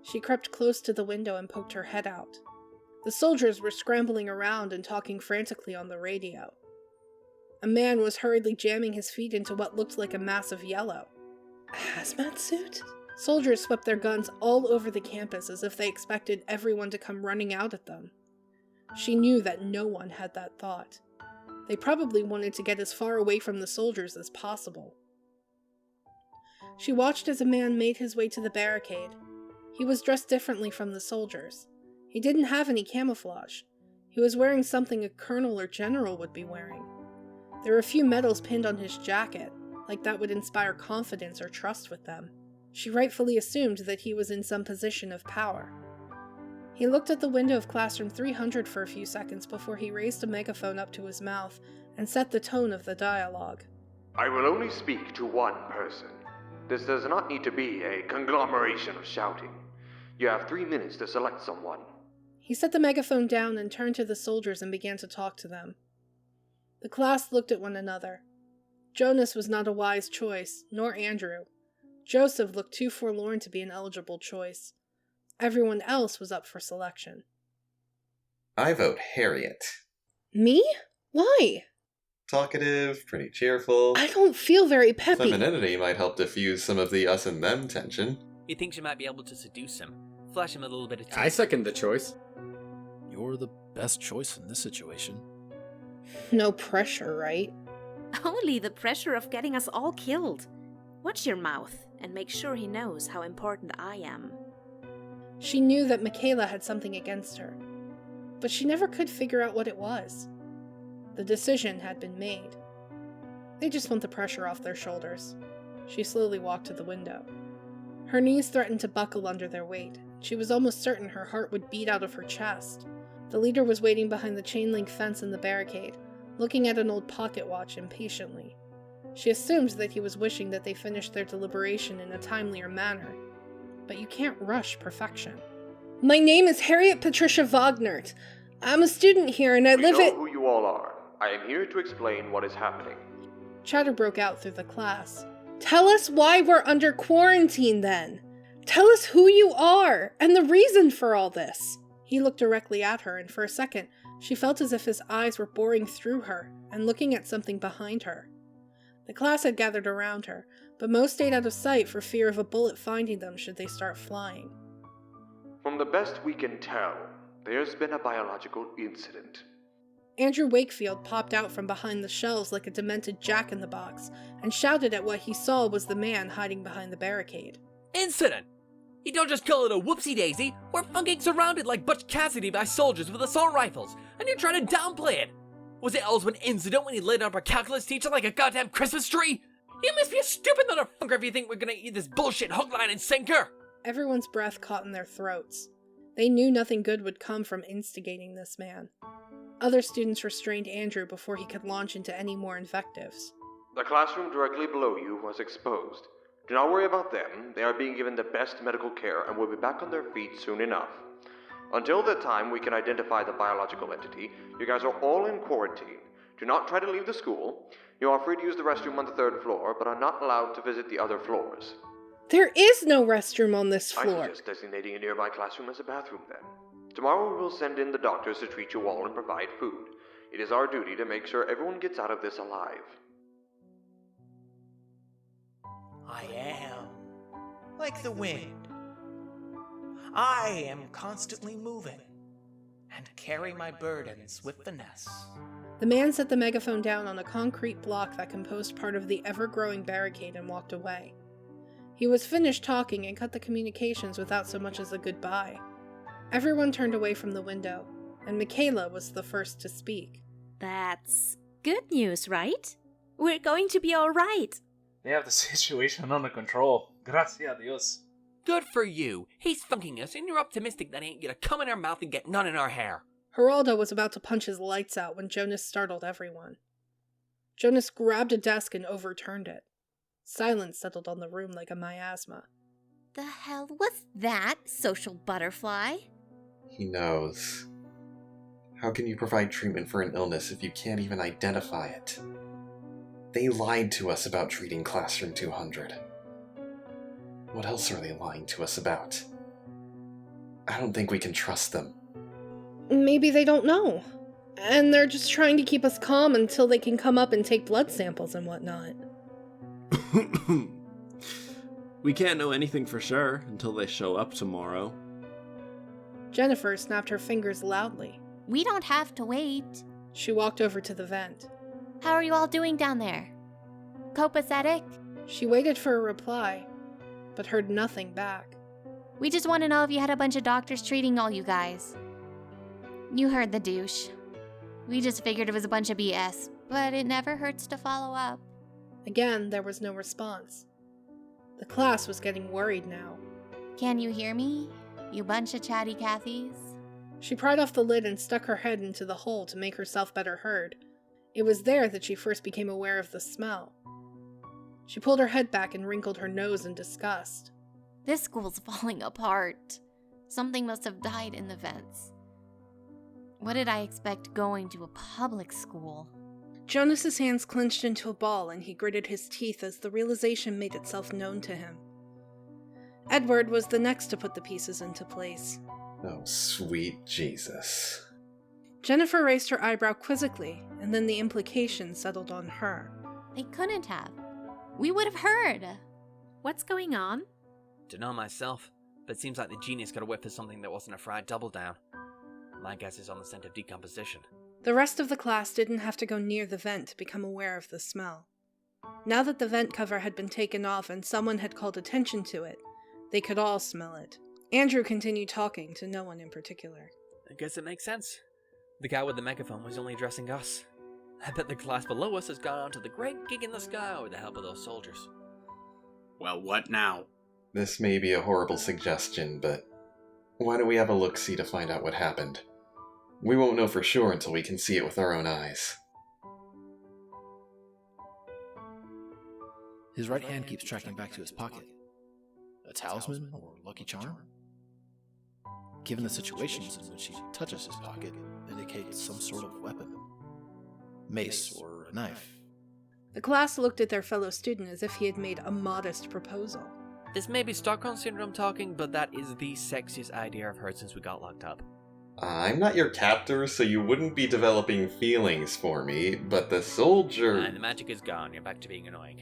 B: She crept close to the window and poked her head out. The soldiers were scrambling around and talking frantically on the radio. A man was hurriedly jamming his feet into what looked like a mass of yellow. A hazmat suit? Soldiers swept their guns all over the campus as if they expected everyone to come running out at them. She knew that no one had that thought. They probably wanted to get as far away from the soldiers as possible. She watched as a man made his way to the barricade. He was dressed differently from the soldiers. He didn't have any camouflage. He was wearing something a colonel or general would be wearing. There were a few medals pinned on his jacket, like that would inspire confidence or trust with them. She rightfully assumed that he was in some position of power. He looked at the window of classroom 300 for a few seconds before he raised a megaphone up to his mouth and set the tone of the dialogue.
Q: I will only speak to one person. This does not need to be a conglomeration of shouting. You have 3 minutes to select someone.
B: He set the megaphone down and turned to the soldiers and began to talk to them. The class looked at one another. Jonas was not a wise choice, nor Andrew. Joseph looked too forlorn to be an eligible choice. Everyone else was up for selection.
E: I vote Harriet.
B: Me? Why?
E: Talkative, pretty cheerful.
B: I don't feel very peppy.
E: Femininity might help diffuse some of the us and them tension.
D: He thinks you might be able to seduce him. Flash him a little bit of
A: I second the choice.
C: You're the best choice in this situation.
B: No pressure, right?
F: Only the pressure of getting us all killed. Watch your mouth, and make sure he knows how important I am.
B: She knew that Michaela had something against her, but she never could figure out what it was. The decision had been made. They just want the pressure off their shoulders. She slowly walked to the window. Her knees threatened to buckle under their weight. She was almost certain her heart would beat out of her chest. The leader was waiting behind the chain-link fence in the barricade, looking at an old pocket watch impatiently. She assumed that he was wishing that they finished their deliberation in a timelier manner. But you can't rush perfection. My name is Harriet Patricia Wagnert. I'm a student here and I live
Q: We know who you all are. I am here to explain what is happening.
B: Chatter broke out through the class. Tell us why we're under quarantine then. Tell us who you are and the reason for all this. He looked directly at her, and for a second, she felt as if his eyes were boring through her and looking at something behind her. The class had gathered around her, but most stayed out of sight for fear of a bullet finding them should they start flying.
Q: From the best we can tell, there's been a biological incident.
B: Andrew Wakefield popped out from behind the shelves like a demented jack-in-the-box and shouted at what he saw was the man hiding behind the barricade.
D: Incident! You don't just call it a whoopsie-daisy. We're fucking surrounded like Butch Cassidy by soldiers with assault rifles, and you're trying to downplay it. Was it always an incident when you lit up our calculus teacher like a goddamn Christmas tree? You must be a stupid motherfucker if you think we're gonna eat this bullshit hook, line, and sinker!
B: Everyone's breath caught in their throats. They knew nothing good would come from instigating this man. Other students restrained Andrew before he could launch into any more invectives.
Q: The classroom directly below you was exposed. Do not worry about them. They are being given the best medical care and will be back on their feet soon enough. Until that time, we can identify the biological entity. You guys are all in quarantine. Do not try to leave the school. You are free to use the restroom on the 3rd floor, but are not allowed to visit the other floors.
B: There is no restroom on this
Q: I
B: floor.
Q: suggest designating a nearby classroom as a bathroom then. Tomorrow we will send in the doctors to treat you all and provide food. It is our duty to make sure everyone gets out of this alive.
H: I am like the wind. I am constantly moving and carry my burdens with finesse.
B: The man set the megaphone down on a concrete block that composed part of the ever-growing barricade and walked away. He was finished talking and cut the communications without so much as a goodbye. Everyone turned away from the window, and Michaela was the first to speak.
F: That's good news, right? We're going to be alright.
L: They have the situation under control. Gracias a Dios.
D: Good for you. He's funking us, and you're optimistic that he ain't gonna come in our mouth and get none in our hair.
B: Geraldo was about to punch his lights out when Jonas startled everyone. Jonas grabbed a desk and overturned it. Silence settled on the room like a miasma.
I: The hell was that, social butterfly?
E: He knows. How can you provide treatment for an illness if you can't even identify it? They lied to us about treating Classroom 200. What else are they lying to us about? I don't think we can trust them.
B: Maybe they don't know. And they're just trying to keep us calm until they can come up and take blood samples and whatnot.
K: We can't know anything for sure until they show up tomorrow.
B: Jennifer snapped her fingers loudly.
I: We don't have to wait.
B: She walked over to the vent.
I: How are you all doing down there? Copacetic?
B: She waited for a reply, but heard nothing back.
I: We just want to know if you had a bunch of doctors treating all you guys. You heard the douche. We just figured it was a bunch of BS, but it never hurts to follow up.
B: Again, there was no response. The class was getting worried now.
I: Can you hear me, you bunch of chatty Cathys?
B: She pried off the lid and stuck her head into the hole to make herself better heard. It was there that she first became aware of the smell. She pulled her head back and wrinkled her nose in disgust.
I: This school's falling apart. Something must have died in the vents. What did I expect going to a public school?
B: Jonas's hands clenched into a ball and he gritted his teeth as the realization made itself known to him. Edward was the next to put the pieces into place.
E: Oh, sweet Jesus.
B: Jennifer raised her eyebrow quizzically, and then the implication settled on her.
I: They couldn't have. We would have heard.
F: What's going on?
D: Dunno myself, but it seems like the genius got a whiff of something that wasn't a fried double down. My guess is on the scent of decomposition.
B: The rest of the class didn't have to go near the vent to become aware of the smell. Now that the vent cover had been taken off and someone had called attention to it, they could all smell it. Andrew continued talking to no one in particular.
D: I guess it makes sense. The guy with the megaphone was only addressing us. I bet the class below us has gone on to the great gig in the sky with the help of those soldiers.
A: Well, what now?
E: This may be a horrible suggestion, but why don't we have a look-see to find out what happened? We won't know for sure until we can see it with our own eyes.
C: His right hand keeps tracking back to his pocket. A talisman or lucky charm? Given the situations in which he touches his pocket, indicates some sort of weapon. Mace or a knife.
B: The class looked at their fellow student as if he had made a modest proposal.
D: This may be Stockholm Syndrome talking, but that is the sexiest idea I've heard since we got locked up.
E: I'm not your captor, so you wouldn't be developing feelings for me, but the soldier...
D: And the magic is gone, you're back to being annoying.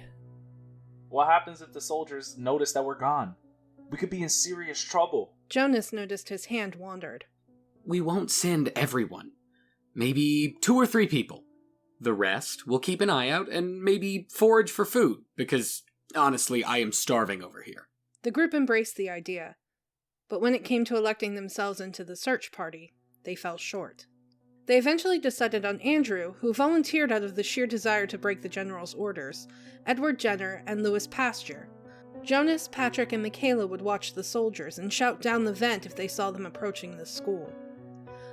L: What happens if the soldiers notice that we're gone? We could be in serious trouble.
B: Jonas noticed his hand wandered.
A: We won't send everyone. Maybe 2 or 3 people. The rest will keep an eye out and maybe forage for food, because honestly, I am starving over here.
B: The group embraced the idea. but when it came to electing themselves into the search party, they fell short. They eventually decided on Andrew, who volunteered out of the sheer desire to break the General's orders, Edward Jenner, and Louis Pasteur. Jonas, Patrick, and Michaela would watch the soldiers and shout down the vent if they saw them approaching the school.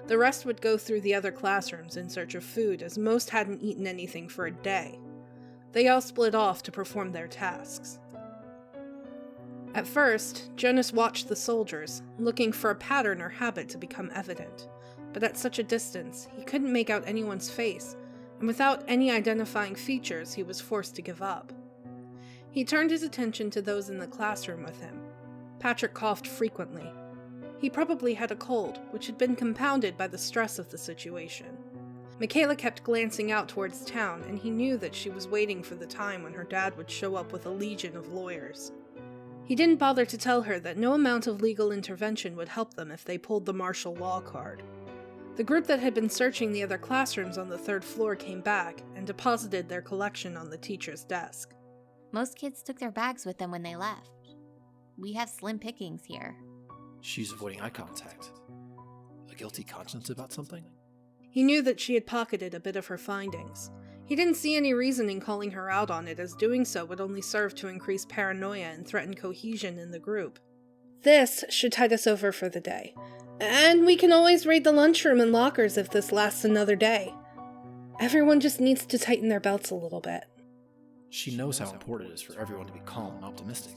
B: The rest would go through the other classrooms in search of food, as most hadn't eaten anything for a day. They all split off to perform their tasks. At first, Jonas watched the soldiers, looking for a pattern or habit to become evident, but at such a distance, he couldn't make out anyone's face, and without any identifying features, he was forced to give up. He turned his attention to those in the classroom with him. Patrick coughed frequently. He probably had a cold, which had been compounded by the stress of the situation. Michaela kept glancing out towards town, and he knew that she was waiting for the time when her dad would show up with a legion of lawyers. He didn't bother to tell her that no amount of legal intervention would help them if they pulled the martial law card. The group that had been searching the other classrooms on the 3rd floor came back and deposited their collection on the teacher's desk.
I: Most kids took their bags with them when they left. We have slim pickings here.
C: She's avoiding eye contact. A guilty conscience about something?
B: He knew that she had pocketed a bit of her findings. He didn't see any reason in calling her out on it, as doing so would only serve to increase paranoia and threaten cohesion in the group. This should tide us over for the day. And we can always raid the lunchroom and lockers if this lasts another day. Everyone just needs to tighten their belts a little bit.
C: She knows how important it is for everyone to be calm and optimistic.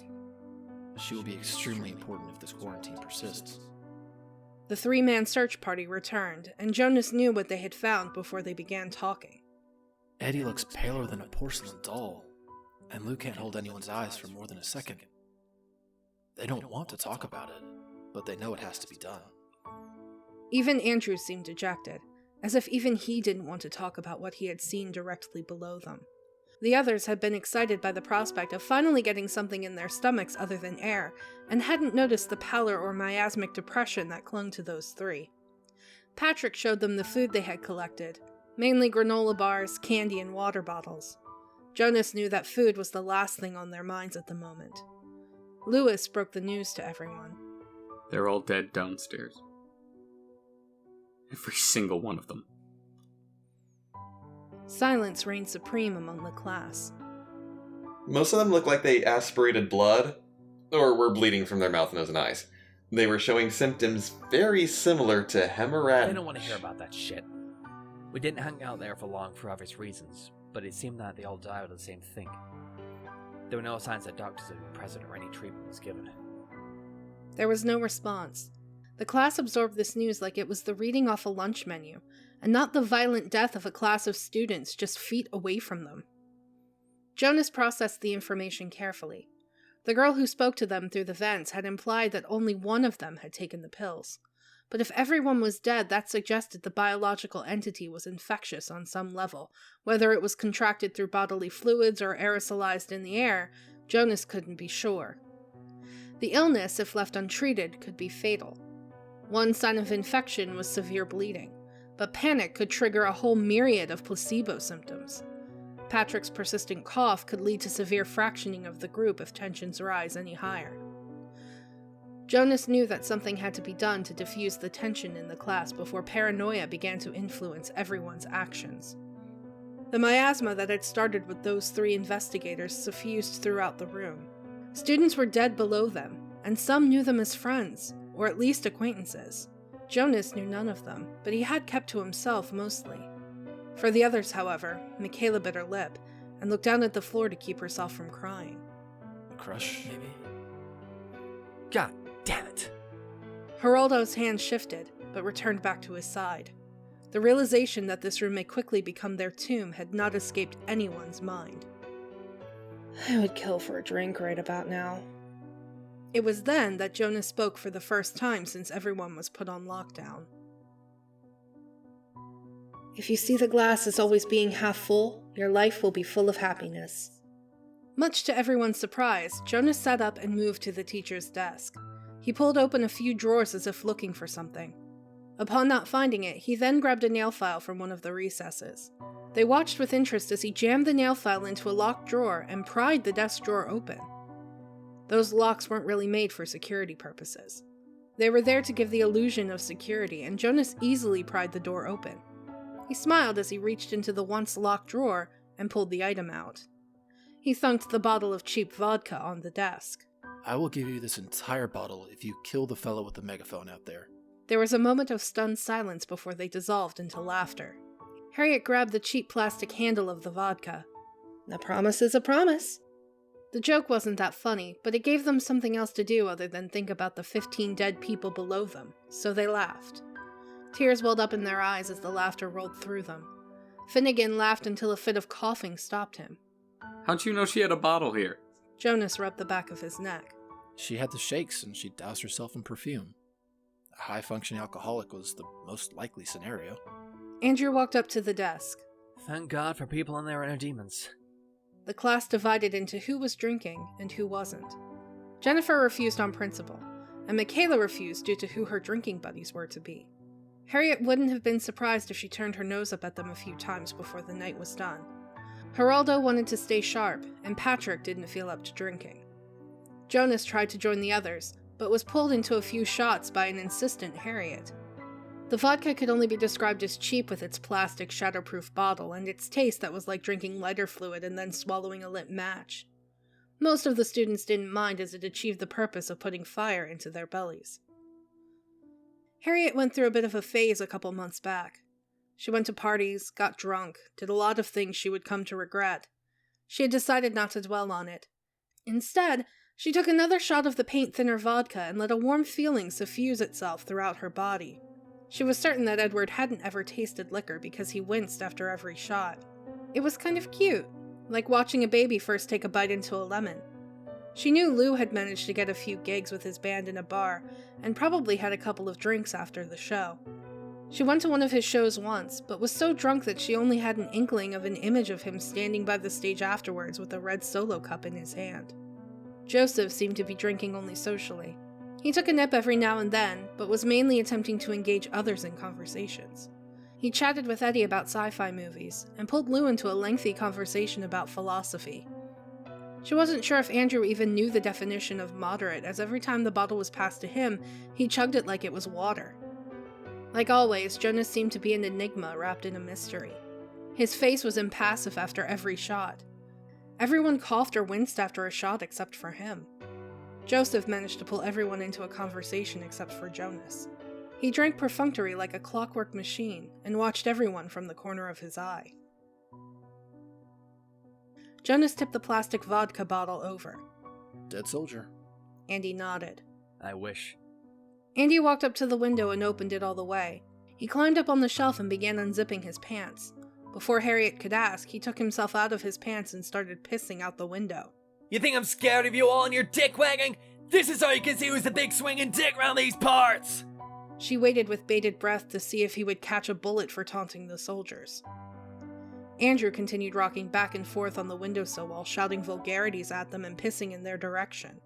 C: She will be extremely important if this quarantine persists.
B: The 3-man search party returned, and Jonas knew what they had found before they began talking.
C: Eddie looks paler than a porcelain doll, and Lou can't hold anyone's eyes for more than a second. They don't want to talk about it, but they know it has to be done.
B: Even Andrew seemed dejected, as if even he didn't want to talk about what he had seen directly below them. The others had been excited by the prospect of finally getting something in their stomachs other than air, and hadn't noticed the pallor or miasmic depression that clung to those 3. Patrick showed them the food they had collected, mainly granola bars, candy, and water bottles. Jonas knew that food was the last thing on their minds at the moment. Louis broke the news to everyone.
A: They're all dead downstairs. Every single one of them.
B: Silence reigned supreme among the class.
E: Most of them looked like they aspirated blood, or were bleeding from their mouth, nose, and eyes. They were showing symptoms very similar to hemorrhage.
D: I don't want to hear about that shit. We didn't hang out there for long for obvious reasons, but it seemed that they all died of the same thing. There were no signs that doctors had been present or any treatment was given.
B: There was no response. The class absorbed this news like it was the reading off a lunch menu, and not the violent death of a class of students just feet away from them. Jonas processed the information carefully. The girl who spoke to them through the vents had implied that only one of them had taken the pills. But if everyone was dead, that suggested the biological entity was infectious on some level. Whether it was contracted through bodily fluids or aerosolized in the air, Jonas couldn't be sure. The illness, if left untreated, could be fatal. One sign of infection was severe bleeding, but panic could trigger a whole myriad of placebo symptoms. Patrick's persistent cough could lead to severe fractioning of the group if tensions rise any higher. Jonas knew that something had to be done to diffuse the tension in the class before paranoia began to influence everyone's actions. The miasma that had started with those 3 investigators suffused throughout the room. Students were dead below them, and some knew them as friends, or at least acquaintances. Jonas knew none of them, but he had kept to himself mostly. For the others, however, Michaela bit her lip and looked down at the floor to keep herself from crying.
C: A crush, maybe?
D: God damn it!
B: Geraldo's hand shifted, but returned back to his side. The realization that this room may quickly become their tomb had not escaped anyone's mind. I would kill for a drink right about now. It was then that Jonas spoke for the first time since everyone was put on lockdown. If you see the glass as always being half full, your life will be full of happiness. Much to everyone's surprise, Jonas sat up and moved to the teacher's desk. He pulled open a few drawers as if looking for something. Upon not finding it, he then grabbed a nail file from one of the recesses. They watched with interest as he jammed the nail file into a locked drawer and pried the desk drawer open. Those locks weren't really made for security purposes. They were there to give the illusion of security, and Jonas easily pried the door open. He smiled as he reached into the once locked drawer and pulled the item out. He thunked the bottle of cheap vodka on the desk.
C: I will give you this entire bottle if you kill the fellow with the megaphone out there.
B: There was a moment of stunned silence before they dissolved into laughter. Harriet grabbed the cheap plastic handle of the vodka. A promise is a promise. The joke wasn't that funny, but it gave them something else to do other than think about the 15 dead people below them, so they laughed. Tears welled up in their eyes as the laughter rolled through them. Finnegan laughed until a fit of coughing stopped him.
A: How'd you know she had a bottle here?
B: Jonas rubbed the back of his neck.
C: She had the shakes and she doused herself in perfume. A high-functioning alcoholic was the most likely scenario.
B: Andrew walked up to the desk.
D: Thank God for people and their inner demons.
B: The class divided into who was drinking and who wasn't. Jennifer refused on principle, and Michaela refused due to who her drinking buddies were to be. Harriet wouldn't have been surprised if she turned her nose up at them a few times before the night was done. Geraldo wanted to stay sharp, and Patrick didn't feel up to drinking. Jonas tried to join the others, but was pulled into a few shots by an insistent Harriet. The vodka could only be described as cheap with its plastic shatterproof bottle and its taste that was like drinking lighter fluid and then swallowing a lit match. Most of the students didn't mind as it achieved the purpose of putting fire into their bellies. Harriet went through a bit of a phase a couple months back. She went to parties, got drunk, did a lot of things she would come to regret. She had decided not to dwell on it. Instead, she took another shot of the paint thinner vodka and let a warm feeling suffuse itself throughout her body. She was certain that Edward hadn't ever tasted liquor because he winced after every shot. It was kind of cute, like watching a baby first take a bite into a lemon. She knew Lou had managed to get a few gigs with his band in a bar, and probably had a couple of drinks after the show. She went to one of his shows once, but was so drunk that she only had an inkling of an image of him standing by the stage afterwards with a red solo cup in his hand. Joseph seemed to be drinking only socially. He took a nip every now and then, but was mainly attempting to engage others in conversations. He chatted with Eddie about sci-fi movies, and pulled Lou into a lengthy conversation about philosophy. She wasn't sure if Andrew even knew the definition of moderate, as every time the bottle was passed to him, he chugged it like it was water. Like always, Jonas seemed to be an enigma wrapped in a mystery. His face was impassive after every shot. Everyone coughed or winced after a shot except for him. Joseph managed to pull everyone into a conversation except for Jonas. He drank perfunctory like a clockwork machine and watched everyone from the corner of his eye. Jonas tipped the plastic vodka bottle over.
C: Dead soldier.
B: Andy nodded.
D: I wish.
B: Andy walked up to the window and opened it all the way. He climbed up on the shelf and began unzipping his pants. Before Harriet could ask, he took himself out of his pants and started pissing out the window.
D: You think I'm scared of you all and your dick wagging? This is how you can see who's the big swinging dick around these parts!
B: She waited with bated breath to see if he would catch a bullet for taunting the soldiers. Andrew continued rocking back and forth on the windowsill while shouting vulgarities at them and pissing in their direction.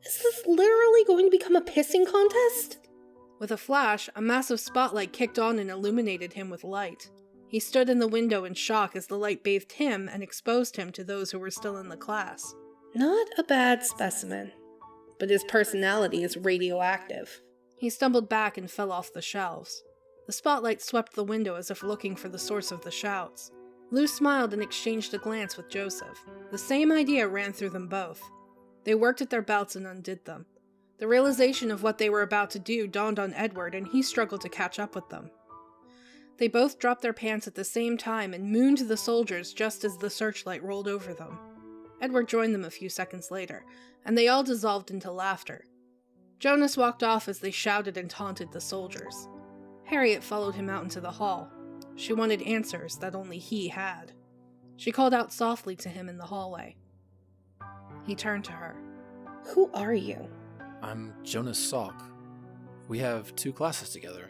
R: Is this literally going to become a pissing contest?
B: With a flash, a massive spotlight kicked on and illuminated him with light. He stood in the window in shock as the light bathed him and exposed him to those who were still in the class.
R: Not a bad specimen, but his personality is radioactive.
B: He stumbled back and fell off the shelves. The spotlight swept the window as if looking for the source of the shouts. Lou smiled and exchanged a glance with Joseph. The same idea ran through them both. They worked at their belts and undid them. The realization of what they were about to do dawned on Edward, and he struggled to catch up with them. They both dropped their pants at the same time and mooned the soldiers just as the searchlight rolled over them. Edward joined them a few seconds later, and they all dissolved into laughter. Jonas walked off as they shouted and taunted the soldiers. Harriet followed him out into the hall. She wanted answers that only he had. She called out softly to him in the hallway. He turned to her.
R: Who are you?
C: I'm Jonas Salk. We have 2 classes together.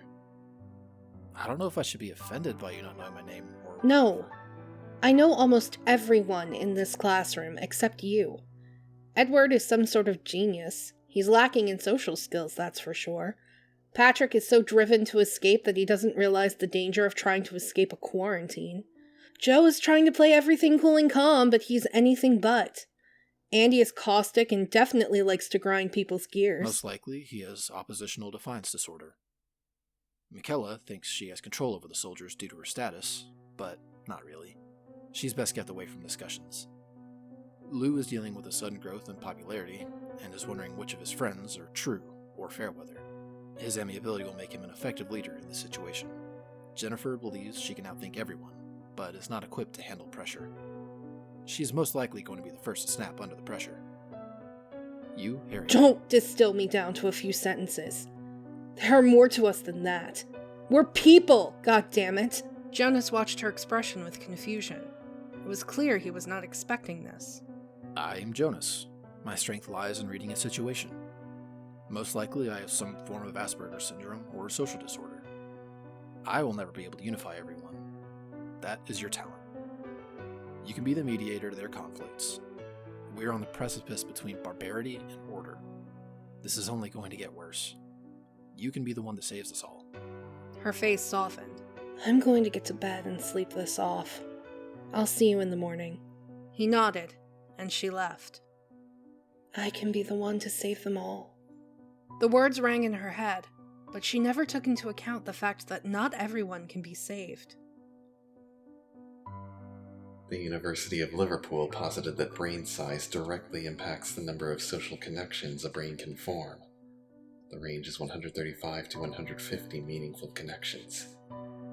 C: I don't know if I should be offended by you not knowing my name or...
R: No. I know almost everyone in this classroom except you. Edward is some sort of genius. He's lacking in social skills, that's for sure. Patrick is so driven to escape that he doesn't realize the danger of trying to escape a quarantine. Joe is trying to play everything cool and calm, but he's anything but. Andy is caustic and definitely likes to grind people's gears.
C: Most likely, he has oppositional defiance disorder. Michaela thinks she has control over the soldiers due to her status, but not really. She's best kept away from discussions. Lou is dealing with a sudden growth in popularity, and is wondering which of his friends are true or fairweather. His amiability will make him an effective leader in this situation. Jennifer believes she can outthink everyone, but is not equipped to handle pressure. She is most likely going to be the first to snap under the pressure. You, Harriet.
R: Don't distill me down to a few sentences. There are more to us than that. We're people, goddammit!
B: Jonas watched her expression with confusion. It was clear he was not expecting this.
C: I am Jonas. My strength lies in reading a situation. Most likely I have some form of Asperger's syndrome or social disorder. I will never be able to unify everyone. That is your talent. You can be the mediator to their conflicts. We are on the precipice between barbarity and order. This is only going to get worse. You can be the one that saves us all.
B: Her face softened.
R: I'm going to get to bed and sleep this off. I'll see you in the morning.
B: He nodded, and she left.
R: I can be the one to save them all.
B: The words rang in her head, but she never took into account the fact that not everyone can be saved.
E: The University of Liverpool posited that brain size directly impacts the number of social connections a brain can form. The range is 135 to 150 meaningful connections.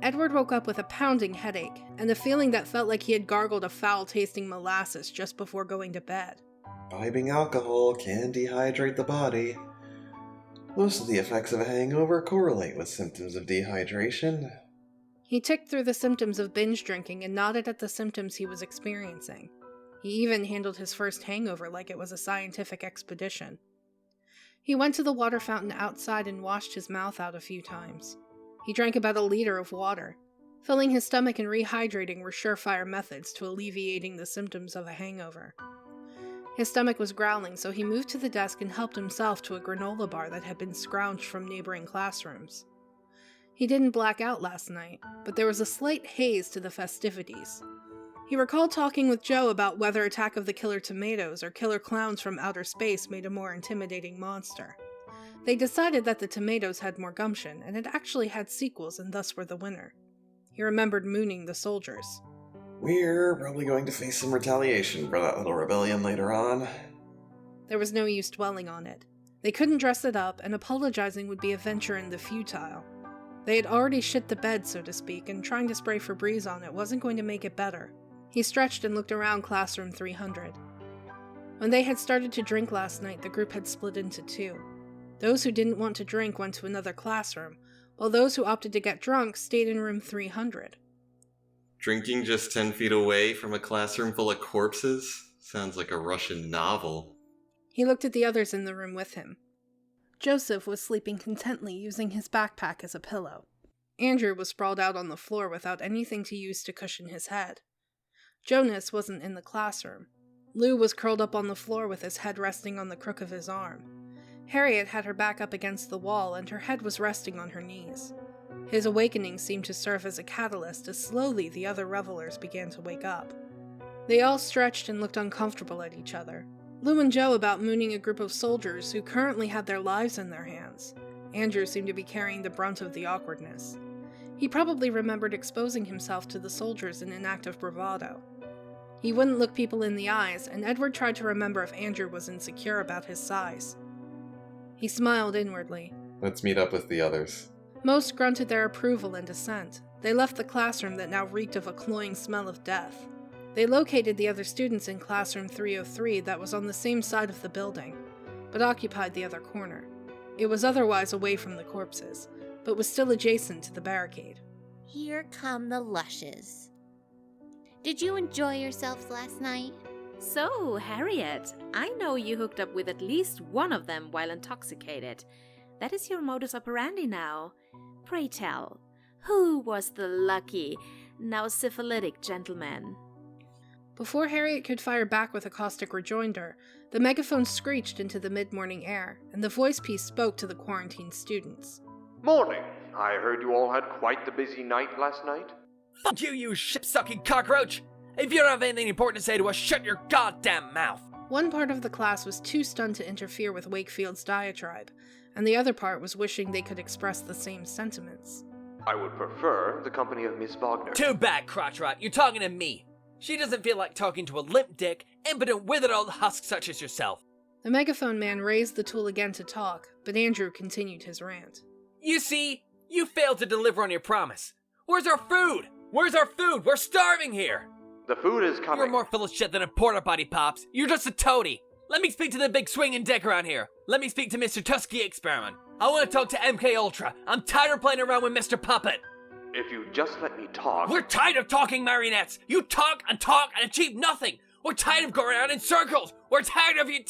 B: Edward woke up with a pounding headache, and a feeling that felt like he had gargled a foul-tasting molasses just before going to bed.
E: Imbibing alcohol can dehydrate the body. Most of the effects of a hangover correlate with symptoms of dehydration.
B: He ticked through the symptoms of binge drinking and nodded at the symptoms he was experiencing. He even handled his first hangover like it was a scientific expedition. He went to the water fountain outside and washed his mouth out a few times. He drank about 1 liter of water. Filling his stomach and rehydrating were surefire methods to alleviating the symptoms of a hangover. His stomach was growling, so he moved to the desk and helped himself to a granola bar that had been scrounged from neighboring classrooms. He didn't black out last night, but there was a slight haze to the festivities. He recalled talking with Joe about whether Attack of the Killer Tomatoes or Killer Clowns from Outer Space made a more intimidating monster. They decided that the tomatoes had more gumption, and had actually had sequels and thus were the winner. He remembered mooning the soldiers.
E: We're probably going to face some retaliation for that little rebellion later on.
B: There was no use dwelling on it. They couldn't dress it up, and apologizing would be a venture in the futile. They had already shit the bed, so to speak, and trying to spray Febreze on it wasn't going to make it better. He stretched and looked around Classroom 300. When they had started to drink last night, the group had split into 2. Those who didn't want to drink went to another classroom, while those who opted to get drunk stayed in room 300.
E: Drinking just 10 feet away from a classroom full of corpses? Sounds like a Russian novel.
B: He looked at the others in the room with him. Joseph was sleeping contently using his backpack as a pillow. Andrew was sprawled out on the floor without anything to use to cushion his head. Jonas wasn't in the classroom. Lou was curled up on the floor with his head resting on the crook of his arm. Harriet had her back up against the wall and her head was resting on her knees. His awakening seemed to serve as a catalyst as slowly the other revelers began to wake up. They all stretched and looked uncomfortable at each other. Lou and Joe about mooning a group of soldiers who currently had their lives in their hands. Andrew seemed to be carrying the brunt of the awkwardness. He probably remembered exposing himself to the soldiers in an act of bravado. He wouldn't look people in the eyes, and Edward tried to remember if Andrew was insecure about his size. He smiled inwardly.
E: Let's meet up with the others.
B: Most grunted their approval and assent. They left the classroom that now reeked of a cloying smell of death. They located the other students in classroom 303 that was on the same side of the building, but occupied the other corner. It was otherwise away from the corpses, but was still adjacent to the barricade.
I: Here come the lushes. Did you enjoy yourselves last night?
F: So, Harriet, I know you hooked up with at least one of them while intoxicated. That is your modus operandi now. Pray tell, who was the lucky, now syphilitic gentleman?
B: Before Harriet could fire back with a caustic rejoinder, the megaphone screeched into the mid-morning air, and the voice piece spoke to the quarantined students.
Q: Morning. I heard you all had quite the busy night last night.
D: Fuck you, you shit-sucking cockroach! If you don't have anything important to say to us, shut your goddamn mouth!
B: One part of the class was too stunned to interfere with Wakefield's diatribe, and the other part was wishing they could express the same sentiments.
Q: I would prefer the company of Miss Wagner.
D: Too bad, crotch rot. You're talking to me. She doesn't feel like talking to a limp dick, impotent, withered old husk such as yourself.
B: The megaphone man raised the tool again to talk, but Andrew continued his rant.
D: You see, you failed to deliver on your promise. Where's our food? Where's our food? We're starving here.
Q: The food is coming.
D: You're more full of shit than a porta potty, Pops. You're just a toady. Let me speak to the big swinging dick around here. Let me speak to Mr. Tusky Experiment. I want to talk to MK Ultra. I'm tired of playing around with Mr. Puppet.
Q: If you just let me talk...
D: We're tired of talking marionettes. You talk and achieve nothing. We're tired of going around in circles. We're tired of you...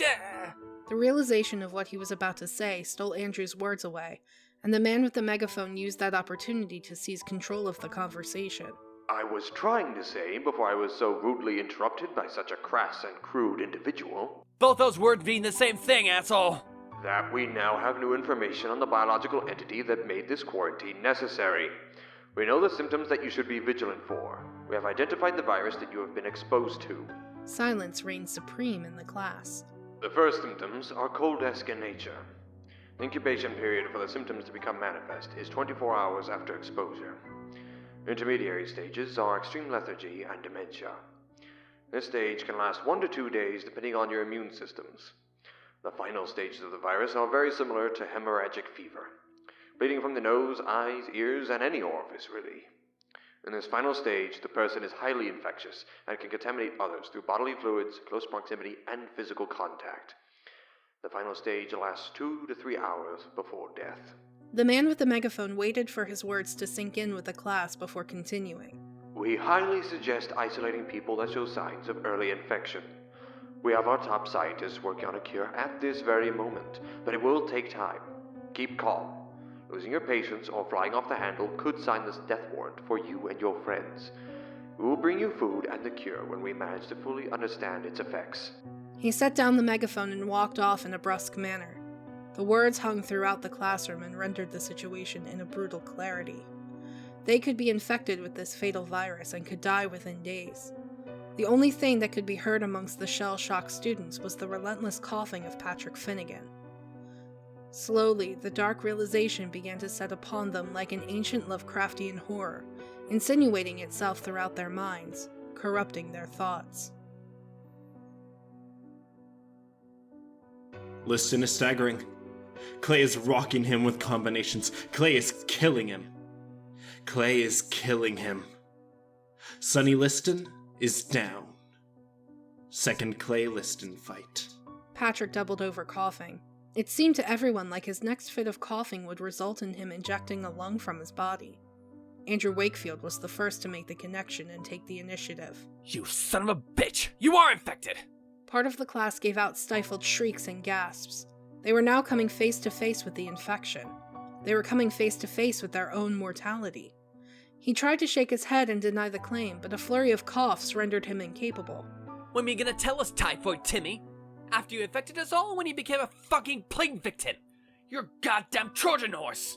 B: The realization of what he was about to say stole Andrew's words away, and the man with the megaphone used that opportunity to seize control of the conversation.
Q: I was trying to say before I was so rudely interrupted by such a crass and crude individual.
D: Both those words mean the same thing, asshole.
Q: That we now have new information on the biological entity that made this quarantine necessary. We know the symptoms that you should be vigilant for. We have identified the virus that you have been exposed to.
B: Silence reigned supreme in the class.
Q: The first symptoms are cold-esque in nature. The incubation period for the symptoms to become manifest is 24 hours after exposure. Intermediary stages are extreme lethargy and dementia. This stage can last 1 to 2 days depending on your immune systems. The final stages of the virus are very similar to hemorrhagic fever. Bleeding from the nose, eyes, ears, and any orifice, really. In this final stage, the person is highly infectious and can contaminate others through bodily fluids, close proximity, and physical contact. The final stage lasts 2 to 3 hours before death.
B: The man with the megaphone waited for his words to sink in with the class before continuing.
Q: We highly suggest isolating people that show signs of early infection. We have our top scientists working on a cure at this very moment, but it will take time. Keep calm. Losing your patience or flying off the handle could sign this death warrant for you and your friends. We will bring you food and the cure when we manage to fully understand its effects.
B: He set down the megaphone and walked off in a brusque manner. The words hung throughout the classroom and rendered the situation in a brutal clarity. They could be infected with this fatal virus and could die within days. The only thing that could be heard amongst the shell-shocked students was the relentless coughing of Patrick Finnegan. Slowly, the dark realization began to set upon them like an ancient Lovecraftian horror, insinuating itself throughout their minds, corrupting their thoughts.
K: Liston is staggering. Clay is rocking him with combinations. Clay is killing him. Clay is killing him. Sonny Liston is down. Second Clay Liston fight.
B: Patrick doubled over coughing. It seemed to everyone like his next fit of coughing would result in him injecting a lung from his body. Andrew Wakefield was the first to make the connection and take the initiative.
D: You son of a bitch! You are infected!
B: Part of the class gave out stifled shrieks and gasps. They were now coming face to face with the infection. They were coming face to face with their own mortality. He tried to shake his head and deny the claim, but a flurry of coughs rendered him incapable.
D: When were you gonna tell us, Typhoid Timmy? After you infected us all, when you became a fucking plague victim? You're a goddamn Trojan horse!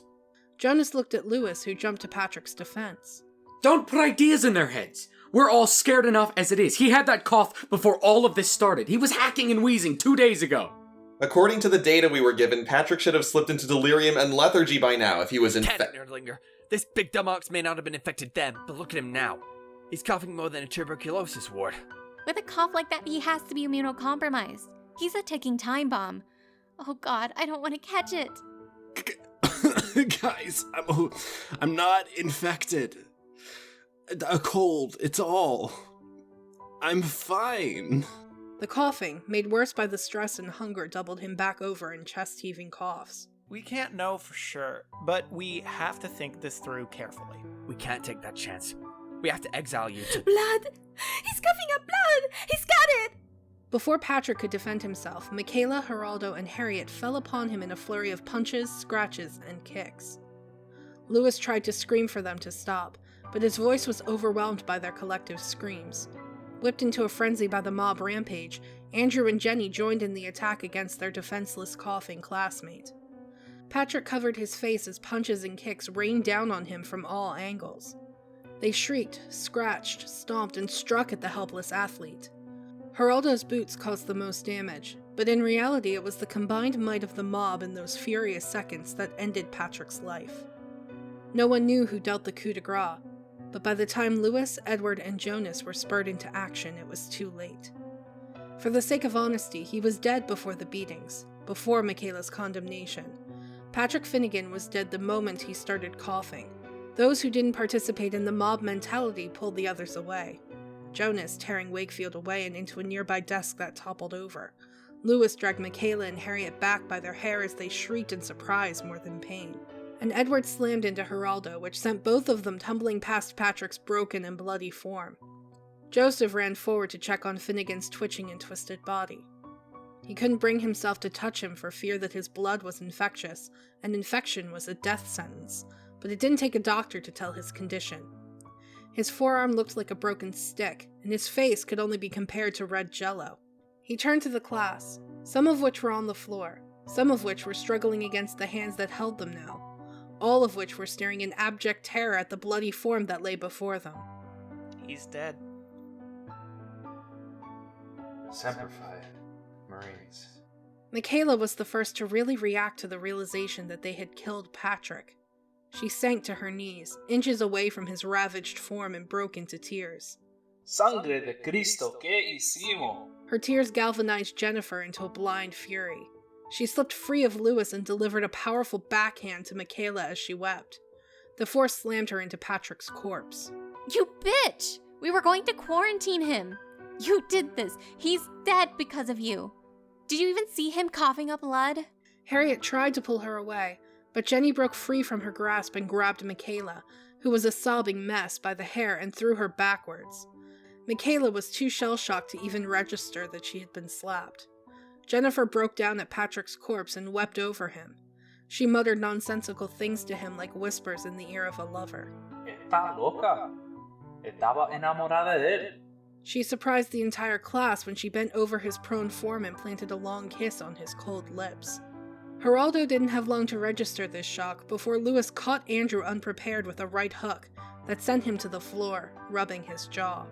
B: Jonas looked at Lewis, who jumped to Patrick's defense.
A: Don't put ideas in their heads! We're all scared enough as it is. He had that cough before all of this started. He was hacking and wheezing 2 days ago.
M: According to the data we were given, Patrick should have slipped into delirium and lethargy by now if he was infected.
D: Nerdlinger. This big dumb ox may not have been infected then, but look at him now. He's coughing more than a tuberculosis ward.
I: With a cough like that, he has to be immunocompromised. He's a ticking time bomb. Oh god, I don't want to catch it.
K: Guys, I'm not infected. A cold, it's all. I'm fine.
B: The coughing, made worse by the stress and hunger, doubled him back over in chest-heaving coughs.
H: We can't know for sure, but we have to think this through carefully.
D: We can't take that chance. We have to exile you to...
F: Blood! He's coughing up blood! He's got it!
B: Before Patrick could defend himself, Michaela, Geraldo, and Harriet fell upon him in a flurry of punches, scratches, and kicks. Lewis tried to scream for them to stop, but his voice was overwhelmed by their collective screams. Whipped into a frenzy by the mob rampage, Andrew and Jenny joined in the attack against their defenseless, coughing classmate. Patrick covered his face as punches and kicks rained down on him from all angles. They shrieked, scratched, stomped, and struck at the helpless athlete. Geraldo's boots caused the most damage, but in reality it was the combined might of the mob in those furious seconds that ended Patrick's life. No one knew who dealt the coup de grace, but by the time Louis, Edward, and Jonas were spurred into action, it was too late. For the sake of honesty, he was dead before the beatings, before Michaela's condemnation. Patrick Finnegan was dead the moment he started coughing. Those who didn't participate in the mob mentality pulled the others away. Jonas tearing Wakefield away and into a nearby desk that toppled over. Louis dragged Michaela and Harriet back by their hair as they shrieked in surprise more than pain. And Edward slammed into Geraldo, which sent both of them tumbling past Patrick's broken and bloody form. Joseph ran forward to check on Finnegan's twitching and twisted body. He couldn't bring himself to touch him for fear that his blood was infectious, and infection was a death sentence, but it didn't take a doctor to tell his condition. His forearm looked like a broken stick, and his face could only be compared to red jello. He turned to the class, some of which were on the floor, some of which were struggling against the hands that held them now, all of which were staring in abject terror at the bloody form that lay before them.
H: He's dead.
L: Semper Fi, Marines.
B: Michaela was the first to really react to the realization that they had killed Patrick. She sank to her knees, inches away from his ravaged form, and broke into tears.
L: Sangre de Cristo, ¿qué hicimos?
B: Her tears galvanized Jennifer into a blind fury. She slipped free of Louis and delivered a powerful backhand to Michaela as she wept. The force slammed her into Patrick's corpse.
I: You bitch! We were going to quarantine him. You did this. He's dead because of you. Did you even see him coughing up blood?
B: Harriet tried to pull her away, but Jenny broke free from her grasp and grabbed Michaela, who was a sobbing mess, by the hair and threw her backwards. Michaela was too shell-shocked to even register that she had been slapped. Jennifer broke down at Patrick's corpse and wept over him. She muttered nonsensical things to him like whispers in the ear of a lover.
L: Está loca. Estaba enamorada de él.
B: She surprised the entire class when she bent over his prone form and planted a long kiss on his cold lips. Geraldo didn't have long to register this shock before Louis caught Andrew unprepared with a right hook that sent him to the floor, rubbing his jaw.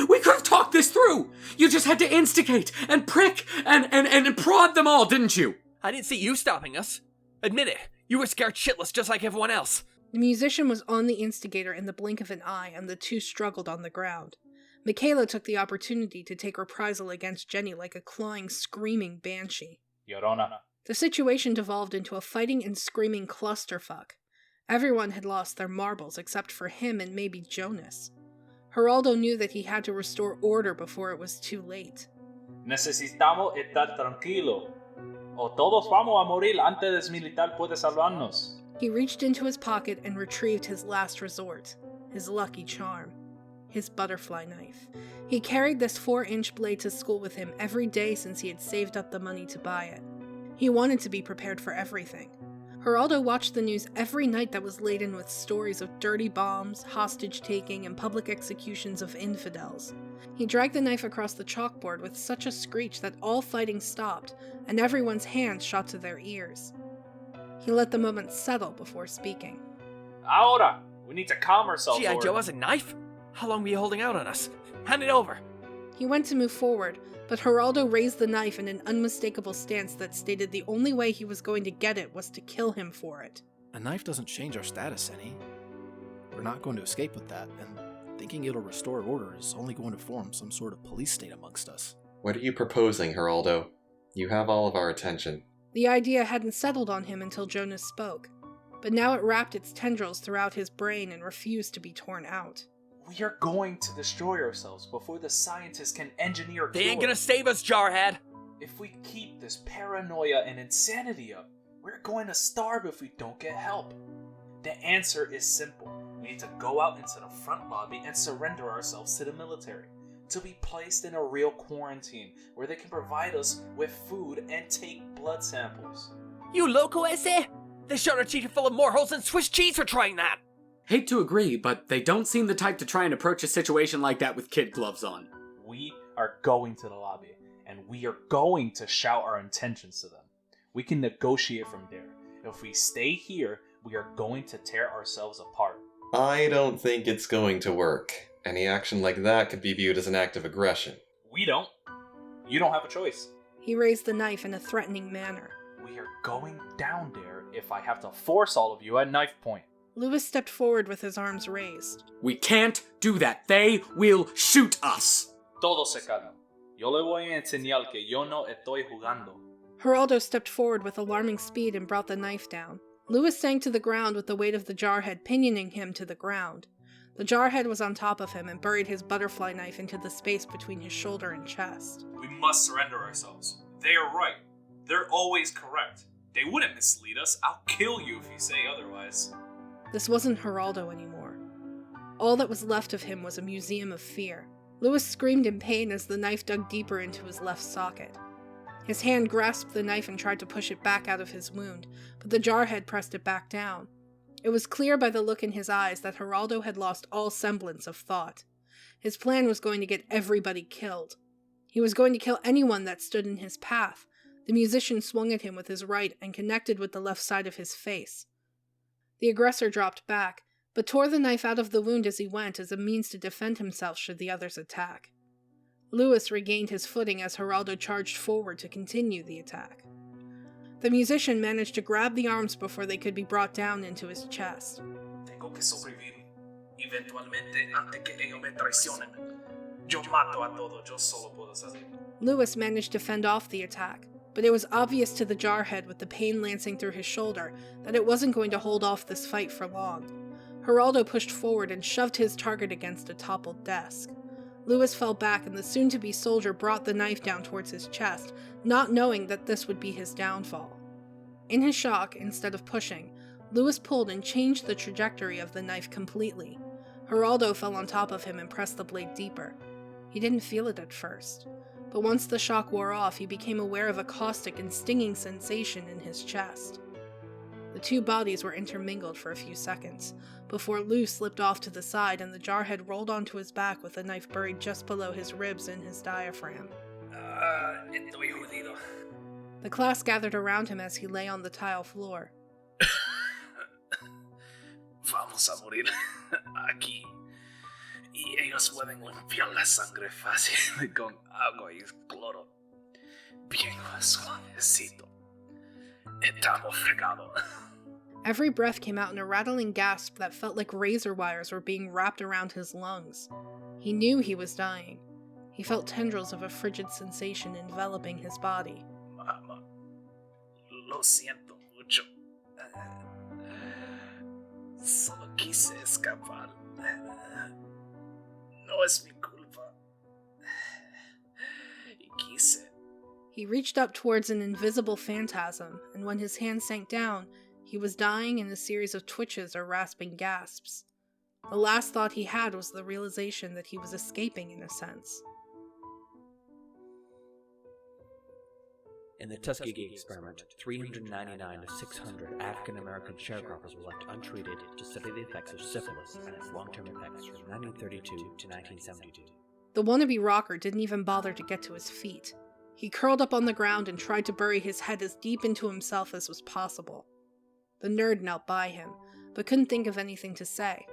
A: We could have talked this through! You just had to instigate and prick and prod them all, didn't you?
D: I didn't see you stopping us. Admit it, you were scared shitless just like everyone else.
B: The musician was on the instigator in the blink of an eye, and the two struggled on the ground. Michaela took the opportunity to take reprisal against Jenny like a clawing, screaming banshee.
L: Llorona.
B: The situation devolved into a fighting and screaming clusterfuck. Everyone had lost their marbles except for him and maybe Jonas. Geraldo knew that he had to restore order before it was too late.
L: Necesitamos estar tranquilo. O todos vamos a morir antes del militar puede salvarnos.
B: He reached into his pocket and retrieved his last resort, his lucky charm, his butterfly knife. He carried this 4-inch blade to school with him every day since he had saved up the money to buy it. He wanted to be prepared for everything. Geraldo watched the news every night that was laden with stories of dirty bombs, hostage-taking, and public executions of infidels. He dragged the knife across the chalkboard with such a screech that all fighting stopped, and everyone's hands shot to their ears. He let the moment settle before speaking.
L: Ahora! We need to calm ourselves,
D: G.I.
L: Lord.
D: Joe has a knife? How long were you holding out on us? Hand it over!
B: He went to move forward, but Geraldo raised the knife in an unmistakable stance that stated the only way he was going to get it was to kill him for it.
C: A knife doesn't change our status any. We're not going to escape with that, and thinking it'll restore order is only going to form some sort of police state amongst us.
E: What are you proposing, Geraldo? You have all of our attention.
B: The idea hadn't settled on him until Jonas spoke, but now it wrapped its tendrils throughout his brain and refused to be torn out.
L: We are going to destroy ourselves before the scientists can engineer a
D: They
L: cure.
D: ain't gonna save us, Jarhead!
L: If we keep this paranoia and insanity up, we're going to starve if we don't get help. The answer is simple. We need to go out into the front lobby and surrender ourselves to the military, to be placed in a real quarantine where they can provide us with food and take blood samples.
D: You loco ese? They shot our teacher full of more holes than Swiss cheese for trying that!
A: Hate to agree, but they don't seem the type to try and approach a situation like that with kid gloves on.
L: We are going to the lobby, and we are going to shout our intentions to them. We can negotiate from there. If we stay here, we are going to tear ourselves apart.
E: I don't think it's going to work. Any action like that could be viewed as an act of aggression.
L: We don't. You don't have a choice.
B: He raised the knife in a threatening manner.
L: We are going down there if I have to force all of you at knife point.
B: Lewis stepped forward with his arms raised.
A: We can't do that. They will shoot us.
L: Todos se calman. Yo le voy a enseñar que yo no estoy jugando.
B: Geraldo stepped forward with alarming speed and brought the knife down. Lewis sank to the ground with the weight of the jarhead pinioning him to the ground. The jarhead was on top of him and buried his butterfly knife into the space between his shoulder and chest.
L: We must surrender ourselves. They are right. They're always correct. They wouldn't mislead us. I'll kill you if you say otherwise.
B: This wasn't Geraldo anymore. All that was left of him was a museum of fear. Lewis screamed in pain as the knife dug deeper into his left socket. His hand grasped the knife and tried to push it back out of his wound, but the jarhead pressed it back down. It was clear by the look in his eyes that Geraldo had lost all semblance of thought. His plan was going to get everybody killed. He was going to kill anyone that stood in his path. The musician swung at him with his right and connected with the left side of his face. The aggressor dropped back, but tore the knife out of the wound as he went as a means to defend himself should the others attack. Lewis regained his footing as Geraldo charged forward to continue the attack. The musician managed to grab the arms before they could be brought down into his chest.
L: Tengo que sobrevivir. Eventualmente, antes que ellos me traicionen. Yo mato a todos. Yo solo puedo hacer.
B: Lewis managed to fend off the attack, but it was obvious to the jarhead with the pain lancing through his shoulder that it wasn't going to hold off this fight for long. Geraldo pushed forward and shoved his target against a toppled desk. Lewis fell back and the soon-to-be soldier brought the knife down towards his chest, not knowing that this would be his downfall. In his shock, instead of pushing, Lewis pulled and changed the trajectory of the knife completely. Geraldo fell on top of him and pressed the blade deeper. He didn't feel it at first, but once the shock wore off, he became aware of a caustic and stinging sensation in his chest. The two bodies were intermingled for a few seconds, before Lou slipped off to the side and the jarhead rolled onto his back with the knife buried just below his ribs and his diaphragm.
L: Estoy jodido.
B: The class gathered around him as he lay on the tile floor.
L: Vamos a morir aquí. Y ellos pueden limpiar la sangre fácil con agua y cloro. Bien suavecito. Estamos fregados.
B: Every breath came out in a rattling gasp that felt like razor wires were being wrapped around his lungs. He knew he was dying. He felt tendrils of a frigid sensation enveloping his body.
L: Mama, lo siento mucho. Solo quise escapar. No es mi culpa. Y quise.
B: He reached up towards an invisible phantasm, and when his hand sank down, he was dying in a series of twitches or rasping gasps. The last thought he had was the realization that he was escaping in a sense.
D: In the Tuskegee experiment, 399 of 600 African American sharecroppers were left untreated to study the effects of syphilis and its long-term effects from 1932 to 1972.
B: The wannabe rocker didn't even bother to get to his feet. He curled up on the ground and tried to bury his head as deep into himself as was possible. The nerd knelt by him, but couldn't think of anything to say.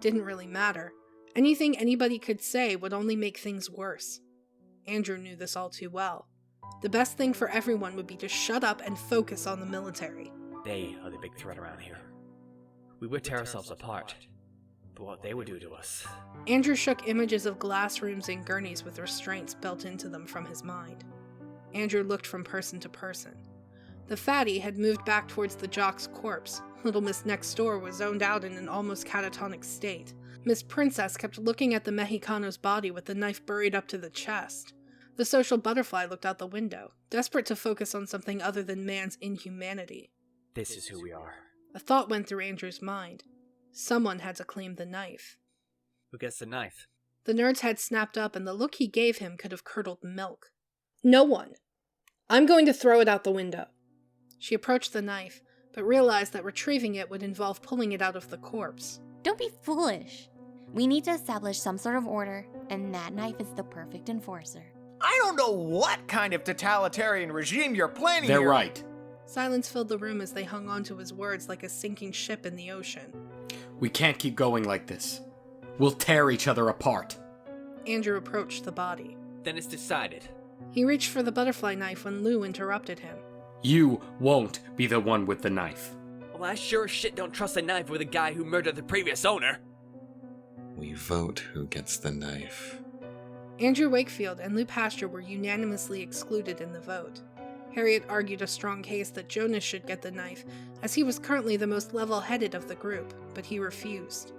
B: Didn't really matter. Anything anybody could say would only make things worse. Andrew knew this all too well. The best thing for everyone would be to shut up and focus on the military.
D: They are the big threat around here. We would tear ourselves apart, but what they would do to us...
B: Andrew shook images of glass rooms and gurneys with restraints built into them from his mind. Andrew looked from person to person. The fatty had moved back towards the jock's corpse. Little Miss Next Door was zoned out in an almost catatonic state. Miss Princess kept looking at the Mexicano's body with the knife buried up to the chest. The social butterfly looked out the window, desperate to focus on something other than man's inhumanity.
D: This is who we are.
B: A thought went through Andrew's mind. Someone had to claim the knife.
D: Who gets the knife?
B: The nerd's head snapped up, and the look he gave him could have curdled milk. No one. I'm going to throw it out the window. She approached the knife, but realized that retrieving it would involve pulling it out of the corpse.
I: Don't be foolish. We need to establish some sort of order, and that knife is the perfect enforcer.
S: I don't know what kind of totalitarian regime you're planning
A: They're
S: here.
A: right.
B: Silence filled the room as they hung on to his words like a sinking ship in the ocean.
A: We can't keep going like this. We'll tear each other apart.
B: Andrew approached the body.
D: Then it's decided.
B: He reached for the butterfly knife when Lou interrupted him.
A: You won't be the one with the knife.
D: Well, I sure as shit don't trust a knife with a guy who murdered the previous owner.
E: We vote who gets the knife.
B: Andrew Wakefield and Lou Pasture were unanimously excluded in the vote. Harriet argued a strong case that Jonas should get the knife, as he was currently the most level-headed of the group, but he refused.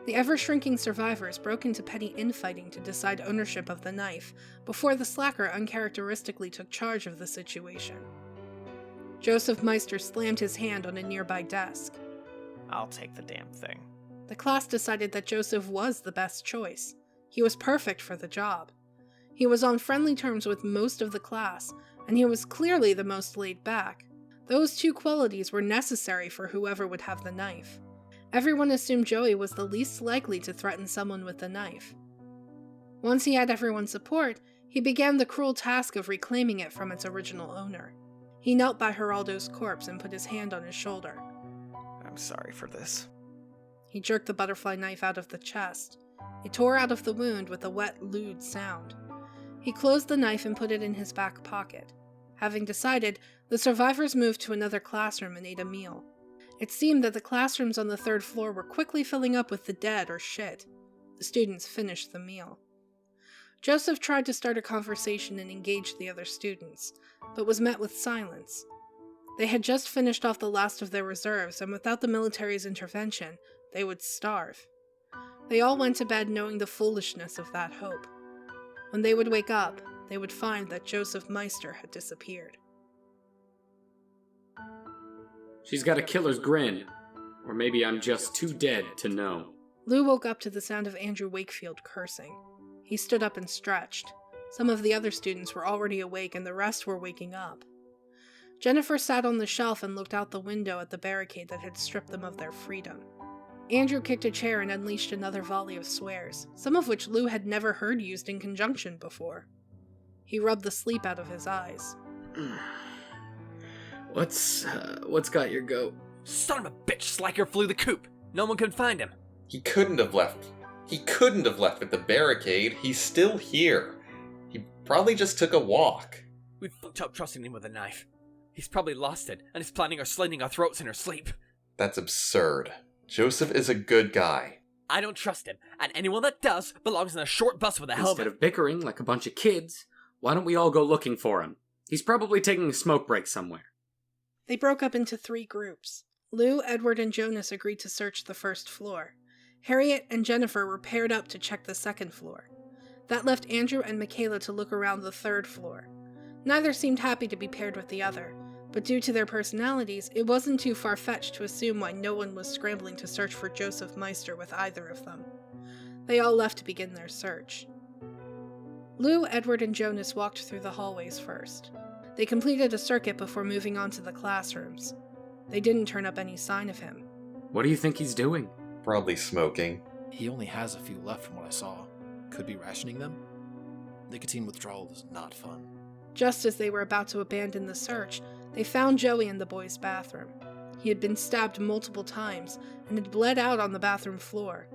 B: The ever-shrinking survivors broke into petty infighting to decide ownership of the knife, before the slacker uncharacteristically took charge of the situation. Joseph Meister slammed his hand on a nearby desk.
S: I'll take the damn thing.
B: The class decided that Joseph was the best choice. He was perfect for the job. He was on friendly terms with most of the class, and he was clearly the most laid back. Those two qualities were necessary for whoever would have the knife. Everyone assumed Joey was the least likely to threaten someone with the knife. Once he had everyone's support, he began the cruel task of reclaiming it from its original owner. He knelt by Geraldo's corpse and put his hand on his shoulder.
S: I'm sorry for this.
B: He jerked the butterfly knife out of the chest. It tore out of the wound with a wet, lewd sound. He closed the knife and put it in his back pocket. Having decided, the survivors moved to another classroom and ate a meal. It seemed that the classrooms on the 3rd floor were quickly filling up with the dead or shit. The students finished the meal. Joseph tried to start a conversation and engage the other students, but was met with silence. They had just finished off the last of their reserves, and without the military's intervention, they would starve. They all went to bed knowing the foolishness of that hope. When they would wake up, they would find that Joseph Meister had disappeared.
A: She's got a killer's grin. Or maybe I'm just too dead to know.
B: Lou woke up to the sound of Andrew Wakefield cursing. He stood up and stretched. Some of the other students were already awake and the rest were waking up. Jennifer sat on the shelf and looked out the window at the barricade that had stripped them of their freedom. Andrew kicked a chair and unleashed another volley of swears, some of which Lou had never heard used in conjunction before. He rubbed the sleep out of his eyes.
A: What's got your goat?
D: Son of a bitch, Slacker flew the coop. No one could find him.
M: He couldn't have left. He couldn't have left at the barricade. He's still here. He probably just took a walk.
D: We fucked up trusting him with a knife. He's probably lost it, and is planning on slitting our throats in her sleep.
M: That's absurd. Joseph is a good guy.
D: I don't trust him, and anyone that does belongs in a short bus with a helmet.
A: Instead of bickering like a bunch of kids, why don't we all go looking for him? He's probably taking a smoke break somewhere.
B: They broke up into 3 groups. Lou, Edward, and Jonas agreed to search the 1st floor. Harriet and Jennifer were paired up to check the 2nd floor. That left Andrew and Michaela to look around the 3rd floor. Neither seemed happy to be paired with the other, but due to their personalities, it wasn't too far-fetched to assume why no one was scrambling to search for Joseph Meister with either of them. They all left to begin their search. Lou, Edward, and Jonas walked through the hallways first. They completed a circuit before moving on to the classrooms. They didn't turn up any sign of him.
A: What do you think he's doing?
E: Probably smoking.
C: He only has a few left from what I saw. Could be rationing them? Nicotine withdrawal is not fun.
B: Just as they were about to abandon the search, they found Joey in the boys' bathroom. He had been stabbed multiple times and had bled out on the bathroom floor.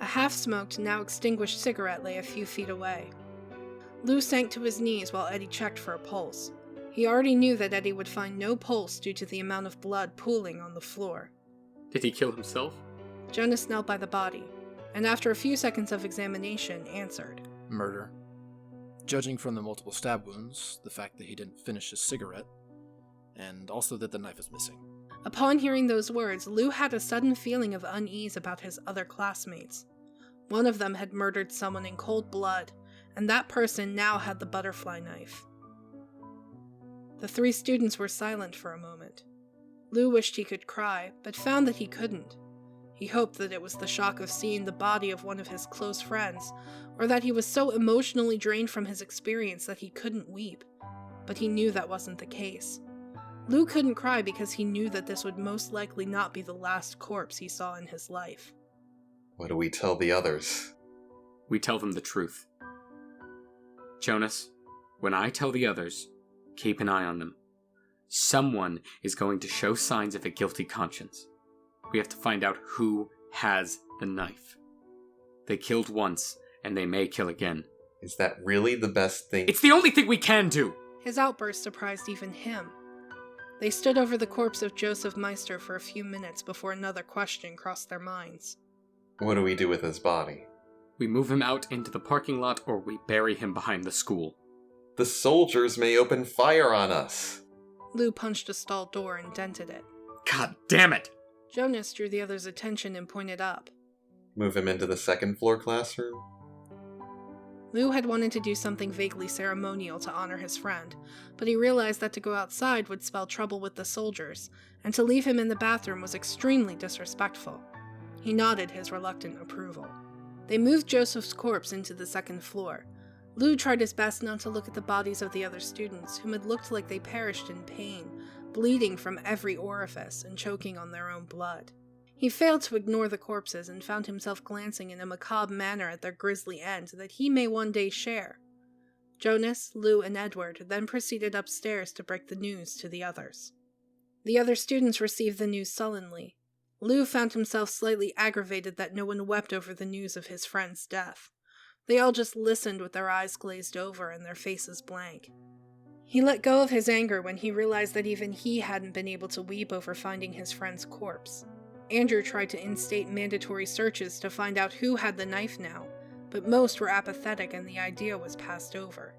B: A half-smoked, now extinguished cigarette lay a few feet away. Lou sank to his knees while Eddie checked for a pulse. He already knew that Eddie would find no pulse due to the amount of blood pooling on the floor.
A: Did he kill himself?
B: Jonas knelt by the body, and after a few seconds of examination, answered.
C: Murder. Judging from the multiple stab wounds, the fact that he didn't finish his cigarette, and also that the knife is missing.
B: Upon hearing those words, Lou had a sudden feeling of unease about his other classmates. One of them had murdered someone in cold blood, and that person now had the butterfly knife. The 3 students were silent for a moment. Lou wished he could cry, but found that he couldn't. He hoped that it was the shock of seeing the body of one of his close friends, or that he was so emotionally drained from his experience that he couldn't weep, but he knew that wasn't the case. Lou couldn't cry because he knew that this would most likely not be the last corpse he saw in his life.
E: What do we tell the others?
A: We tell them the truth. Jonas, when I tell the others, keep an eye on them. Someone is going to show signs of a guilty conscience. We have to find out who has the knife. They killed once, and they may kill again.
E: Is that really the best thing?
A: It's the only thing we can do!
B: His outburst surprised even him. They stood over the corpse of Joseph Meister for a few minutes before another question crossed their minds.
E: What do we do with his body?
A: We move him out into the parking lot or we bury him behind the school.
E: The soldiers may open fire on us.
B: Lou punched a stall door and dented it.
A: God damn it!
B: Jonas drew the other's attention and pointed up.
E: Move him into the second floor classroom?
B: Lou had wanted to do something vaguely ceremonial to honor his friend, but he realized that to go outside would spell trouble with the soldiers, and to leave him in the bathroom was extremely disrespectful. He nodded his reluctant approval. They moved Joseph's corpse into the second floor. Lou tried his best not to look at the bodies of the other students, whom had looked like they perished in pain, bleeding from every orifice and choking on their own blood. He failed to ignore the corpses and found himself glancing in a macabre manner at their grisly end that he may one day share. Jonas, Lou, and Edward then proceeded upstairs to break the news to the others. The other students received the news sullenly. Lou found himself slightly aggravated that no one wept over the news of his friend's death. They all just listened with their eyes glazed over and their faces blank. He let go of his anger when he realized that even he hadn't been able to weep over finding his friend's corpse. Andrew tried to instate mandatory searches to find out who had the knife now, but most were apathetic and the idea was passed over.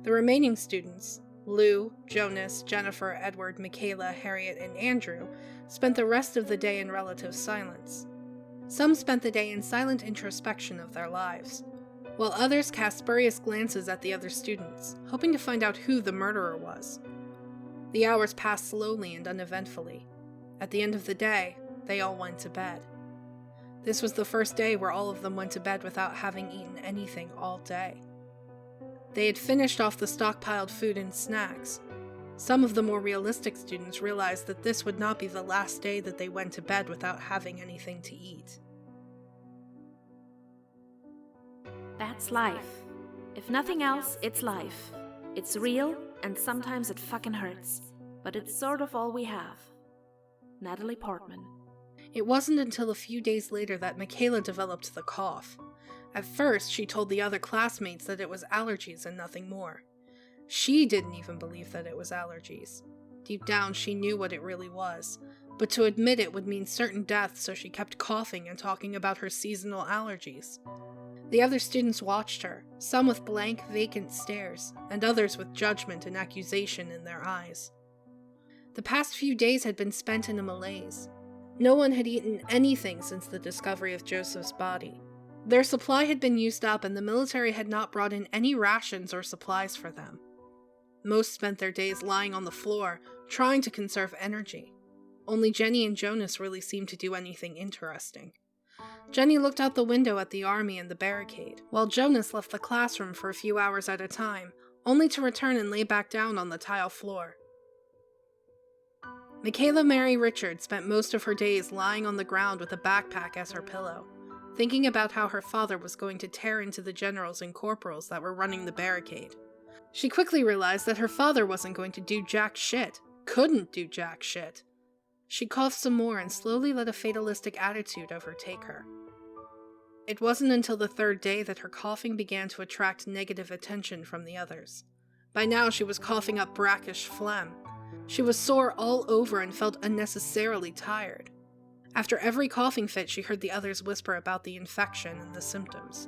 B: The remaining students, Lou, Jonas, Jennifer, Edward, Michaela, Harriet, and Andrew, spent the rest of the day in relative silence. Some spent the day in silent introspection of their lives, while others cast spurious glances at the other students, hoping to find out who the murderer was. The hours passed slowly and uneventfully. At the end of the day, they all went to bed. This was the first day where all of them went to bed without having eaten anything all day. They had finished off the stockpiled food and snacks. Some of the more realistic students realized that this would not be the last day that they went to bed without having anything to eat.
F: That's life. If nothing else, it's life. It's real, and sometimes it fucking hurts. But it's sort of all we have. Natalie Portman.
B: It wasn't until a few days later that Michaela developed the cough. At first, she told the other classmates that it was allergies and nothing more. She didn't even believe that it was allergies. Deep down, she knew what it really was, but to admit it would mean certain death, so she kept coughing and talking about her seasonal allergies. The other students watched her, some with blank, vacant stares, and others with judgment and accusation in their eyes. The past few days had been spent in a malaise. No one had eaten anything since the discovery of Joseph's body. Their supply had been used up and the military had not brought in any rations or supplies for them. Most spent their days lying on the floor, trying to conserve energy. Only Jenny and Jonas really seemed to do anything interesting. Jenny looked out the window at the army and the barricade, while Jonas left the classroom for a few hours at a time, only to return and lay back down on the tile floor. Michaela Mary Richards spent most of her days lying on the ground with a backpack as her pillow, thinking about how her father was going to tear into the generals and corporals that were running the barricade. She quickly realized that her father wasn't going to do jack shit, couldn't do jack shit. She coughed some more and slowly let a fatalistic attitude overtake her. It wasn't until the third day that her coughing began to attract negative attention from the others. By now she was coughing up brackish phlegm. She was sore all over and felt unnecessarily tired. After every coughing fit, she heard the others whisper about the infection and the symptoms.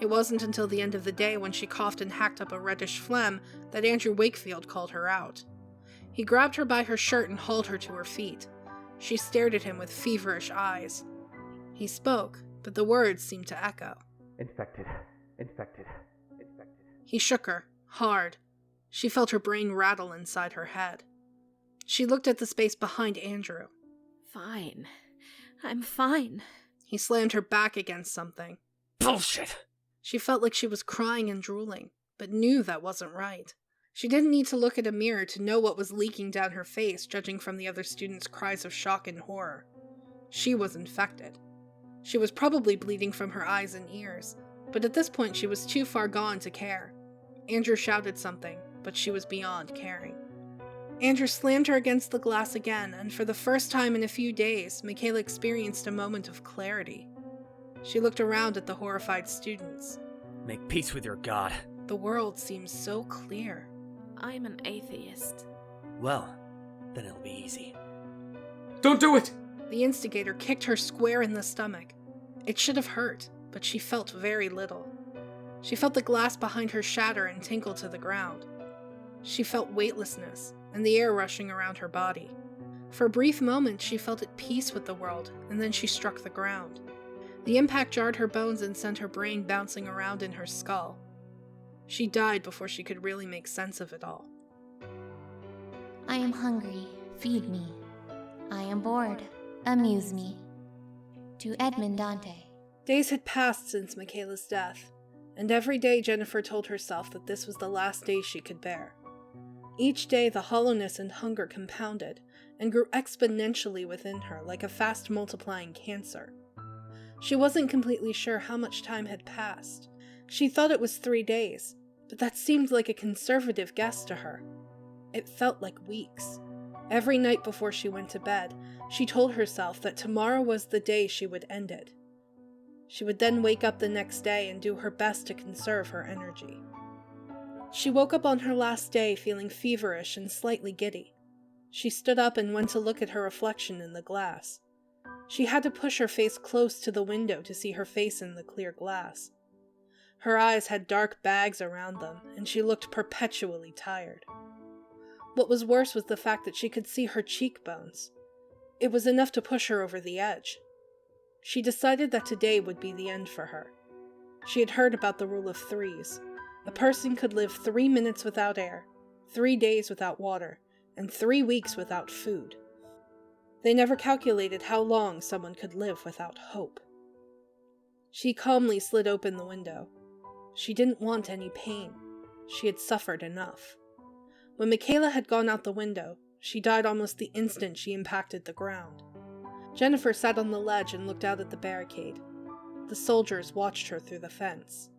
B: It wasn't until the end of the day when she coughed and hacked up a reddish phlegm that Andrew Wakefield called her out. He grabbed her by her shirt and hauled her to her feet. She stared at him with feverish eyes. He spoke, but the words seemed to echo.
D: Infected. Infected. Infected.
B: He shook her, hard. She felt her brain rattle inside her head. She looked at the space behind Andrew.
F: Fine. I'm fine.
B: He slammed her back against something.
D: Bullshit!
B: She felt like she was crying and drooling, but knew that wasn't right. She didn't need to look at a mirror to know what was leaking down her face, judging from the other students' cries of shock and horror. She was infected. She was probably bleeding from her eyes and ears, but at this point she was too far gone to care. Andrew shouted something, but she was beyond caring. Andrew slammed her against the glass again, and for the first time in a few days, Michaela experienced a moment of clarity. She looked around at the horrified students.
D: Make peace with your god.
B: The world seems so clear.
F: I'm an atheist.
D: Well, then it'll be easy.
A: Don't do it!
B: The instigator kicked her square in the stomach. It should have hurt, but she felt very little. She felt the glass behind her shatter and tinkle to the ground. She felt weightlessness and the air rushing around her body. For a brief moment, she felt at peace with the world, and then she struck the ground. The impact jarred her bones and sent her brain bouncing around in her skull. She died before she could really make sense of it all.
I: I am hungry. Feed me. I am bored. Amuse me. To Edmund Dante.
B: Days had passed since Michaela's death, and every day Jennifer told herself that this was the last day she could bear. Each day the hollowness and hunger compounded and grew exponentially within her like a fast-multiplying cancer. She wasn't completely sure how much time had passed. She thought it was 3 days, but that seemed like a conservative guess to her. It felt like weeks. Every night before she went to bed, she told herself that tomorrow was the day she would end it. She would then wake up the next day and do her best to conserve her energy. She woke up on her last day feeling feverish and slightly giddy. She stood up and went to look at her reflection in the glass. She had to push her face close to the window to see her face in the clear glass. Her eyes had dark bags around them, and she looked perpetually tired. What was worse was the fact that she could see her cheekbones. It was enough to push her over the edge. She decided that today would be the end for her. She had heard about the rule of threes. A person could live 3 minutes without air, 3 days without water, and 3 weeks without food. They never calculated how long someone could live without hope. She calmly slid open the window. She didn't want any pain. She had suffered enough. When Michaela had gone out the window, she died almost the instant she impacted the ground. Jennifer sat on the ledge and looked out at the barricade. The soldiers watched her through the fence.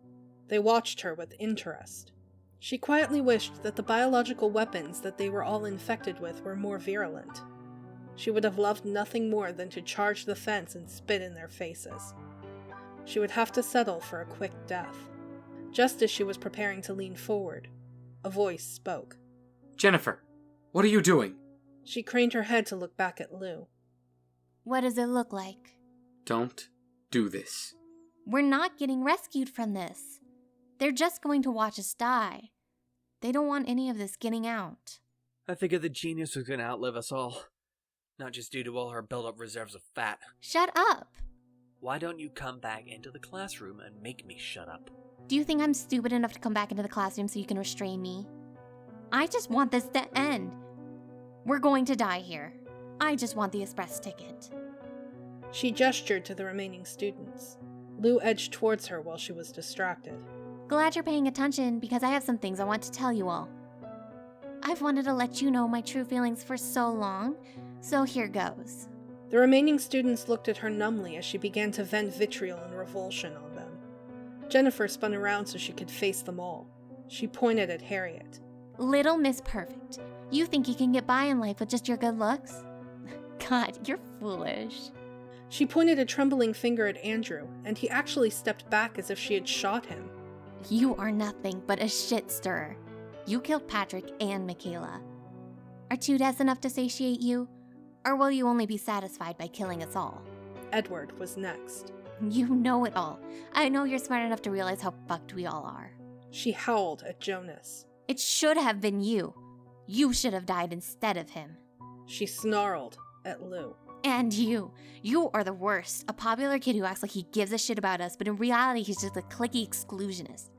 B: They watched her with interest. She quietly wished that the biological weapons that they were all infected with were more virulent. She would have loved nothing more than to charge the fence and spit in their faces. She would have to settle for a quick death. Just as she was preparing to lean forward, a voice spoke.
A: Jennifer, what are you doing?
B: She craned her head to look back at Lou.
I: What does it look like?
A: Don't do this.
I: We're not getting rescued from this. They're just going to watch us die. They don't want any of this getting out.
D: I figured the genius was going to outlive us all. Not just due to all her built-up reserves of fat.
I: Shut up!
D: Why don't you come back into the classroom and make me shut up?
I: Do you think I'm stupid enough to come back into the classroom so you can restrain me? I just want this to end. We're going to die here. I just want the express ticket.
B: She gestured to the remaining students. Lou edged towards her while she was distracted.
I: Glad you're paying attention because I have some things I want to tell you all. I've wanted to let you know my true feelings for so long, so here goes.
B: The remaining students looked at her numbly as she began to vent vitriol and revulsion on them. Jennifer spun around so she could face them all. She pointed at Harriet.
I: Little Miss Perfect, you think you can get by in life with just your good looks? God, you're foolish.
B: She pointed a trembling finger at Andrew, and he actually stepped back as if she had shot him.
I: You are nothing but a shit stirrer. You killed Patrick and Michaela. Are 2 deaths enough to satiate you? Or will you only be satisfied by killing us all?
B: Edward was next.
I: You know it all. I know you're smart enough to realize how fucked we all are.
B: She howled at Jonas.
I: It should have been you. You should have died instead of him.
B: She snarled at Lou.
I: And you. You are the worst. A popular kid who acts like he gives a shit about us, but in reality he's just a cliquey exclusionist.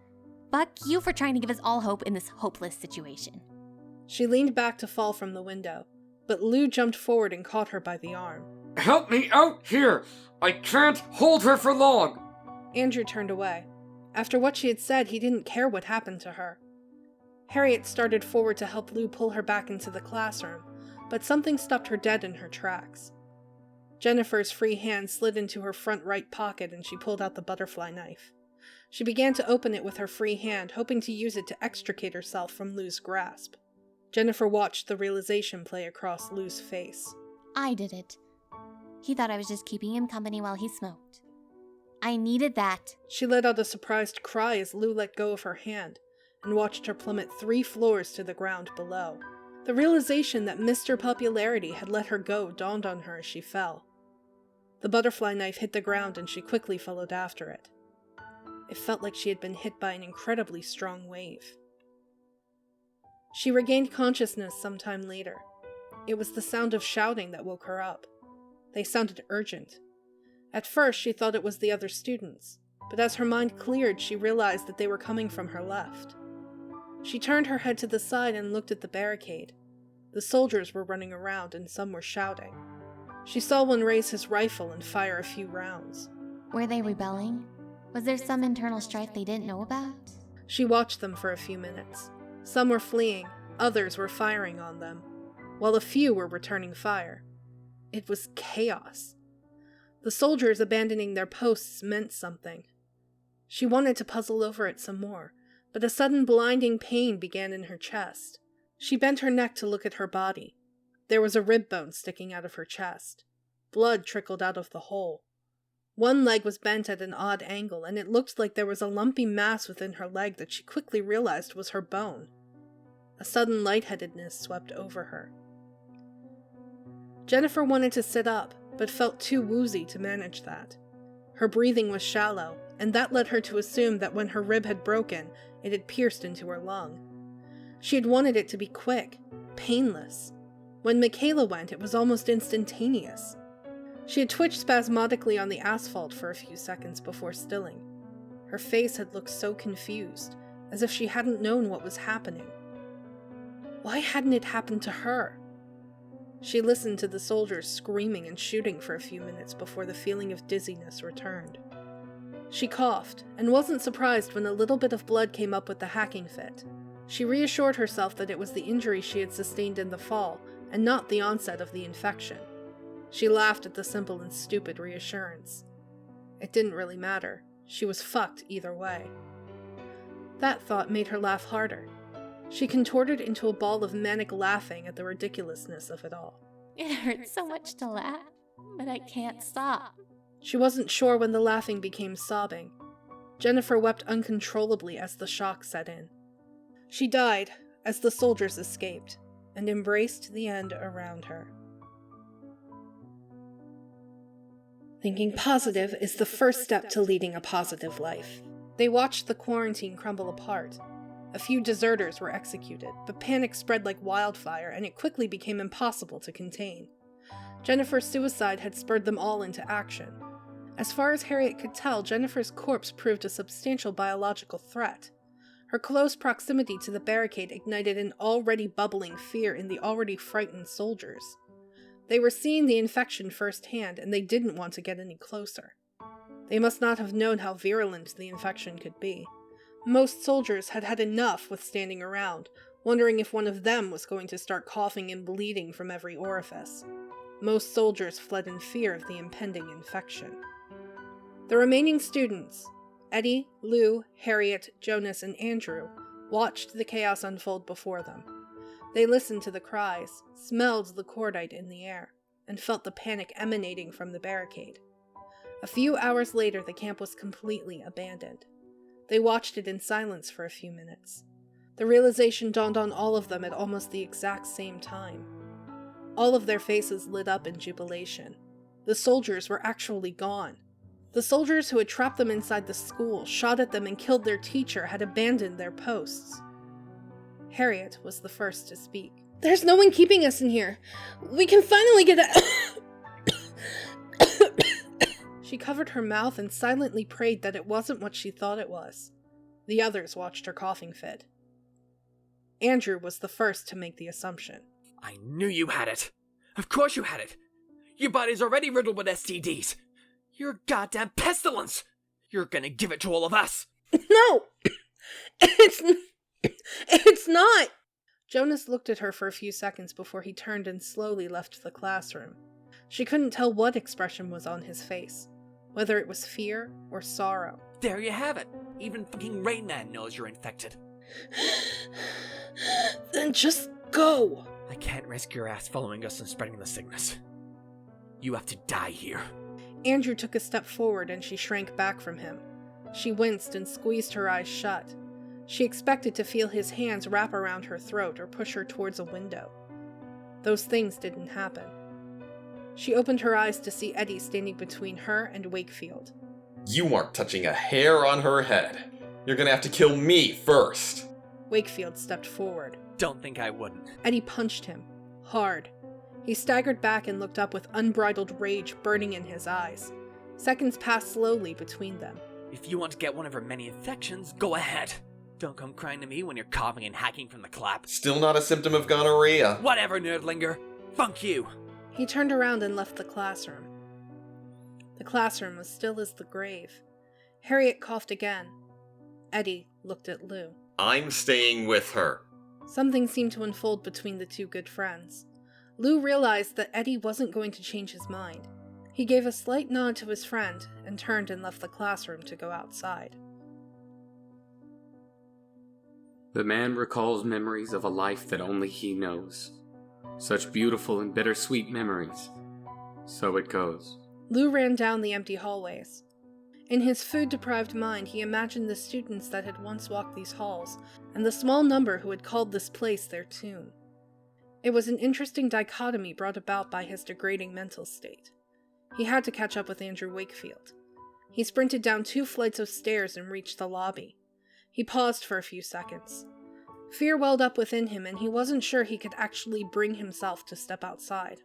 I: Fuck you for trying to give us all hope in this hopeless situation.
B: She leaned back to fall from the window, but Lou jumped forward and caught her by the arm.
A: Help me out here! I can't hold her for long!
B: Andrew turned away. After what she had said, he didn't care what happened to her. Harriet started forward to help Lou pull her back into the classroom, but something stopped her dead in her tracks. Jennifer's free hand slid into her front right pocket and she pulled out the butterfly knife. She began to open it with her free hand, hoping to use it to extricate herself from Lou's grasp. Jennifer watched the realization play across Lou's face.
I: I did it. He thought I was just keeping him company while he smoked. I needed that.
B: She let out a surprised cry as Lou let go of her hand and watched her plummet 3 floors to the ground below. The realization that Mr. Popularity had let her go dawned on her as she fell. The butterfly knife hit the ground and she quickly followed after it. It felt like she had been hit by an incredibly strong wave. She regained consciousness sometime later. It was the sound of shouting that woke her up. They sounded urgent. At first, she thought it was the other students, but as her mind cleared, she realized that they were coming from her left. She turned her head to the side and looked at the barricade. The soldiers were running around and some were shouting. She saw one raise his rifle and fire a few rounds.
I: Were they rebelling? Was there some internal strife they didn't know about?
B: She watched them for a few minutes. Some were fleeing, others were firing on them, while a few were returning fire. It was chaos. The soldiers abandoning their posts meant something. She wanted to puzzle over it some more, but a sudden blinding pain began in her chest. She bent her neck to look at her body. There was a rib bone sticking out of her chest. Blood trickled out of the hole. One leg was bent at an odd angle, and it looked like there was a lumpy mass within her leg that she quickly realized was her bone. A sudden lightheadedness swept over her. Jennifer wanted to sit up, but felt too woozy to manage that. Her breathing was shallow, and that led her to assume that when her rib had broken, it had pierced into her lung. She had wanted it to be quick, painless. When Michaela went, it was almost instantaneous. She had twitched spasmodically on the asphalt for a few seconds before stilling. Her face had looked so confused, as if she hadn't known what was happening. Why hadn't it happened to her? She listened to the soldiers screaming and shooting for a few minutes before the feeling of dizziness returned. She coughed, and wasn't surprised when a little bit of blood came up with the hacking fit. She reassured herself that it was the injury she had sustained in the fall, and not the onset of the infection. She laughed at the simple and stupid reassurance. It didn't really matter. She was fucked either way. That thought made her laugh harder. She contorted into a ball of manic laughing at the ridiculousness of it all.
I: It hurts so much to laugh, but I can't stop.
B: She wasn't sure when the laughing became sobbing. Jennifer wept uncontrollably as the shock set in. She died as the soldiers escaped, and embraced the end around her. Thinking positive is the first step to leading a positive life. They watched the quarantine crumble apart. A few deserters were executed, but panic spread like wildfire, and it quickly became impossible to contain. Jennifer's suicide had spurred them all into action. As far as Harriet could tell, Jennifer's corpse proved a substantial biological threat. Her close proximity to the barricade ignited an already bubbling fear in the already frightened soldiers. They were seeing the infection firsthand, and they didn't want to get any closer. They must not have known how virulent the infection could be. Most soldiers had had enough with standing around, wondering if one of them was going to start coughing and bleeding from every orifice. Most soldiers fled in fear of the impending infection. The remaining students, Eddie, Lou, Harriet, Jonas, and Andrew, watched the chaos unfold before them. They listened to the cries, smelled the cordite in the air, and felt the panic emanating from the barricade. A few hours later, the camp was completely abandoned. They watched it in silence for a few minutes. The realization dawned on all of them at almost the exact same time. All of their faces lit up in jubilation. The soldiers were actually gone. The soldiers who had trapped them inside the school, shot at them, and killed their teacher had abandoned their posts. Harriet was the first to speak. "There's no one keeping us in here. We can finally get out." She covered her mouth and silently prayed that it wasn't what she thought it was. The others watched her coughing fit. Andrew was the first to make the assumption.
D: I knew you had it. Of course you had it. Your body's already riddled with STDs. You're a goddamn pestilence. You're gonna give it to all of us.
B: No! It's not! Jonas looked at her for a few seconds before he turned and slowly left the classroom. She couldn't tell what expression was on his face, whether it was fear or sorrow.
D: There you have it. Even fucking Rain Man knows you're infected.
B: Then just go!
D: I can't risk your ass following us and spreading the sickness. You have to die here.
B: Andrew took a step forward and she shrank back from him. She winced and squeezed her eyes shut. She expected to feel his hands wrap around her throat or push her towards a window. Those things didn't happen. She opened her eyes to see Eddie standing between her and Wakefield.
M: You aren't touching a hair on her head. You're gonna have to kill me first.
B: Wakefield stepped forward.
D: Don't think I wouldn't.
B: Eddie punched him. Hard. He staggered back and looked up with unbridled rage burning in his eyes. Seconds passed slowly between them.
D: If you want to get one of her many infections, go ahead. Don't come crying to me when you're coughing and hacking from the clap.
M: Still not a symptom of gonorrhea.
D: Whatever, nerdlinger. Funk you.
B: He turned around and left the classroom. The classroom was still as the grave. Harriet coughed again. Eddie looked at Lou.
M: I'm staying with her.
B: Something seemed to unfold between the two good friends. Lou realized that Eddie wasn't going to change his mind. He gave a slight nod to his friend and turned and left the classroom to go outside.
A: The man recalls memories of a life that only he knows. Such beautiful and bittersweet memories. So it goes.
B: Lou ran down the empty hallways. In his food-deprived mind, he imagined the students that had once walked these halls, and the small number who had called this place their tomb. It was an interesting dichotomy brought about by his degrading mental state. He had to catch up with Andrew Wakefield. He sprinted down 2 flights of stairs and reached the lobby. He paused for a few seconds. Fear welled up within him, and he wasn't sure he could actually bring himself to step outside.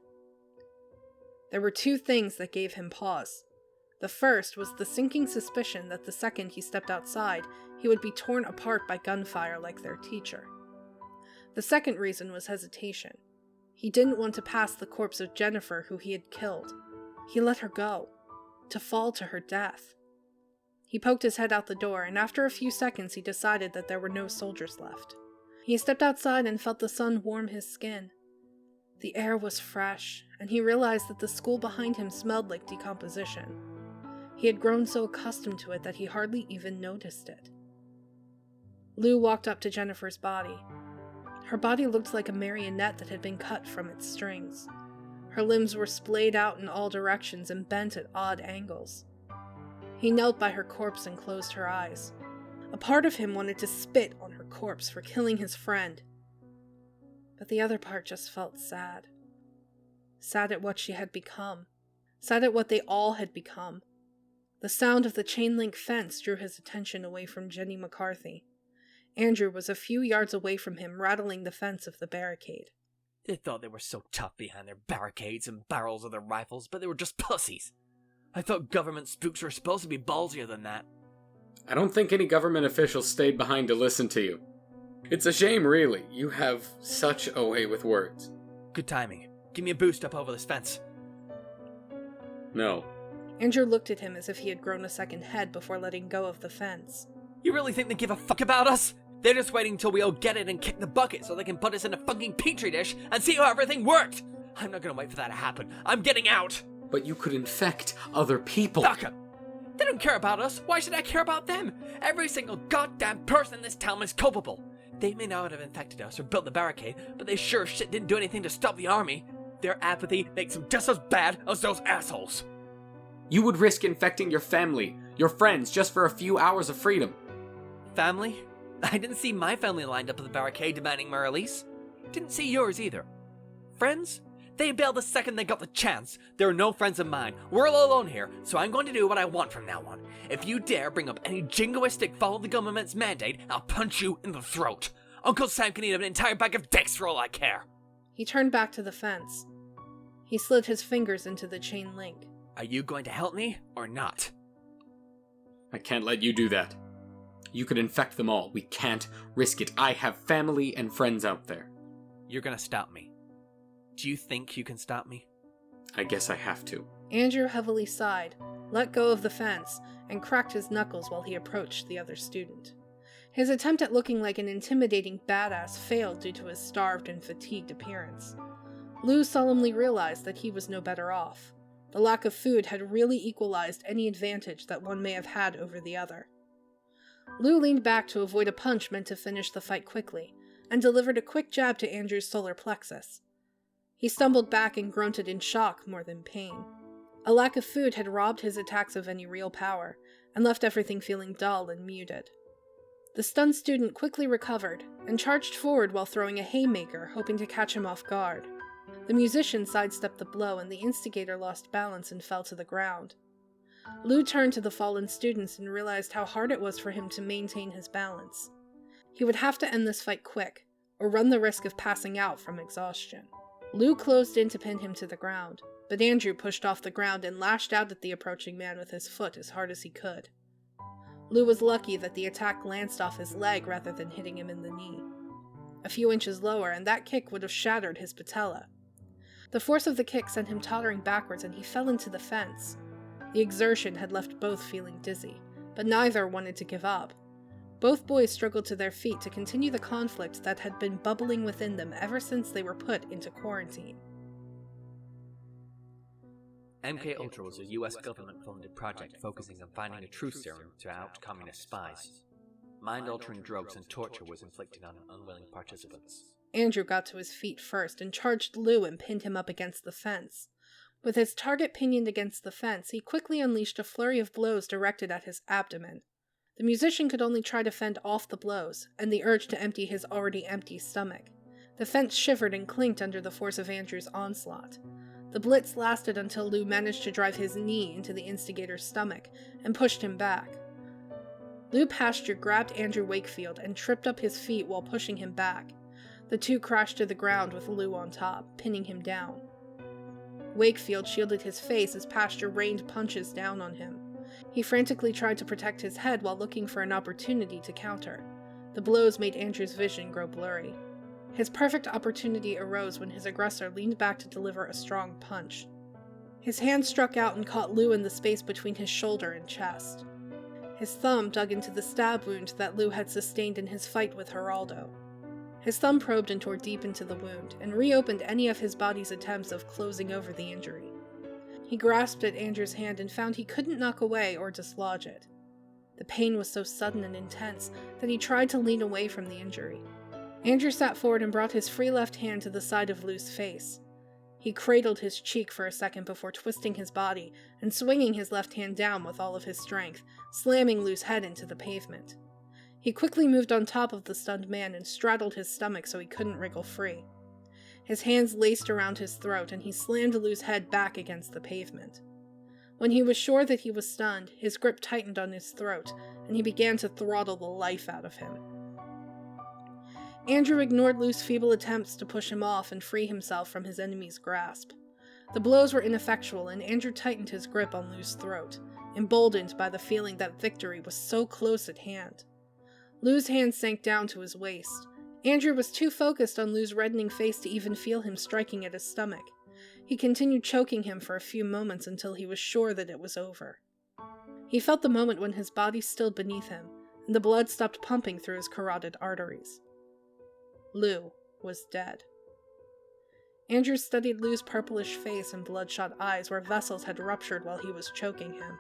B: There were 2 things that gave him pause. The first was the sinking suspicion that the second he stepped outside, he would be torn apart by gunfire like their teacher. The second reason was hesitation. He didn't want to pass the corpse of Jennifer, who he had killed. He let her go, to fall to her death. He poked his head out the door, and after a few seconds he decided that there were no soldiers left. He stepped outside and felt the sun warm his skin. The air was fresh, and he realized that the school behind him smelled like decomposition. He had grown so accustomed to it that he hardly even noticed it. Lou walked up to Jennifer's body. Her body looked like a marionette that had been cut from its strings. Her limbs were splayed out in all directions and bent at odd angles. He knelt by her corpse and closed her eyes. A part of him wanted to spit on her corpse for killing his friend. But the other part just felt sad. Sad at what she had become. Sad at what they all had become. The sound of the chain-link fence drew his attention away from Jenny McCarthy. Andrew was a few yards away from him, rattling the fence of the barricade.
D: They thought they were so tough behind their barricades and barrels of their rifles, but they were just pussies. I thought government spooks were supposed to be ballsier than that.
A: I don't think any government officials stayed behind to listen to you. It's a shame, really. You have such a way with words.
D: Good timing. Give me a boost up over this fence.
A: No.
B: Andrew looked at him as if he had grown a second head before letting go of the fence.
D: You really think they give a fuck about us? They're just waiting until we all get it and kick the bucket so they can put us in a fucking petri dish and see how everything worked! I'm not gonna wait for that to happen. I'm getting out!
A: But you could infect other people.
D: Fuck 'em! They don't care about us. Why should I care about them? Every single goddamn person in this town is culpable. They may not have infected us or built the barricade, but they sure shit didn't do anything to stop the army. Their apathy makes them just as bad as those assholes.
A: You would risk infecting your family, your friends, just for a few hours of freedom.
D: Family? I didn't see my family lined up at the barricade demanding my release. Didn't see yours either. Friends? They bailed the second they got the chance. There are no friends of mine. We're all alone here, so I'm going to do what I want from now on. If you dare bring up any jingoistic follow the government's mandate, I'll punch you in the throat. Uncle Sam can eat an entire bag of dicks for all I care.
B: He turned back to the fence. He slid his fingers into the chain link.
D: Are you going to help me or not?
A: I can't let you do that. You could infect them all. We can't risk it. I have family and friends out there.
D: You're gonna stop me. Do you think you can stop me?
A: I guess I have to.
B: Andrew heavily sighed, let go of the fence, and cracked his knuckles while he approached the other student. His attempt at looking like an intimidating badass failed due to his starved and fatigued appearance. Lou solemnly realized that he was no better off. The lack of food had really equalized any advantage that one may have had over the other. Lou leaned back to avoid a punch meant to finish the fight quickly, and delivered a quick jab to Andrew's solar plexus. He stumbled back and grunted in shock more than pain. A lack of food had robbed his attacks of any real power, and left everything feeling dull and muted. The stunned student quickly recovered, and charged forward while throwing a haymaker, hoping to catch him off guard. The musician sidestepped the blow, and the instigator lost balance and fell to the ground. Lu turned to the fallen students and realized how hard it was for him to maintain his balance. He would have to end this fight quick, or run the risk of passing out from exhaustion. Lu closed in to pin him to the ground, but Andrew pushed off the ground and lashed out at the approaching man with his foot as hard as he could. Lu was lucky that the attack glanced off his leg rather than hitting him in the knee. A few inches lower, and that kick would have shattered his patella. The force of the kick sent him tottering backwards, and he fell into the fence. The exertion had left both feeling dizzy, but neither wanted to give up. Both boys struggled to their feet to continue the conflict that had been bubbling within them ever since they were put into quarantine.
D: MK Ultra was a US government-funded project focusing on finding a truth serum to out communist spies. Mind-altering drugs and torture was inflicted on unwilling participants.
B: Andrew got to his feet first and charged Lu and pinned him up against the fence. With his target pinioned against the fence, he quickly unleashed a flurry of blows directed at his abdomen. The musician could only try to fend off the blows, and the urge to empty his already empty stomach. The fence shivered and clinked under the force of Andrew's onslaught. The blitz lasted until Lu managed to drive his knee into the instigator's stomach and pushed him back. Lu Pasture grabbed Andrew Wakefield and tripped up his feet while pushing him back. The two crashed to the ground with Lu on top, pinning him down. Wakefield shielded his face as Pasture rained punches down on him. He frantically tried to protect his head while looking for an opportunity to counter. The blows made Andrew's vision grow blurry. His perfect opportunity arose when his aggressor leaned back to deliver a strong punch. His hand struck out and caught Lu in the space between his shoulder and chest. His thumb dug into the stab wound that Lu had sustained in his fight with Geraldo. His thumb probed and tore deep into the wound, and reopened any of his body's attempts of closing over the injury. He grasped at Andrew's hand and found he couldn't knock away or dislodge it. The pain was so sudden and intense that he tried to lean away from the injury. Andrew sat forward and brought his free left hand to the side of Lu's face. He cradled his cheek for a second before twisting his body and swinging his left hand down with all of his strength, slamming Lu's head into the pavement. He quickly moved on top of the stunned man and straddled his stomach so he couldn't wriggle free. His hands laced around his throat, and he slammed Lu's head back against the pavement. When he was sure that he was stunned, his grip tightened on his throat, and he began to throttle the life out of him. Andrew ignored Lu's feeble attempts to push him off and free himself from his enemy's grasp. The blows were ineffectual, and Andrew tightened his grip on Lu's throat, emboldened by the feeling that victory was so close at hand. Lu's hand sank down to his waist. Andrew was too focused on Lu's reddening face to even feel him striking at his stomach. He continued choking him for a few moments until he was sure that it was over. He felt the moment when his body stilled beneath him, and the blood stopped pumping through his carotid arteries. Lu was dead. Andrew studied Lu's purplish face and bloodshot eyes where vessels had ruptured while he was choking him.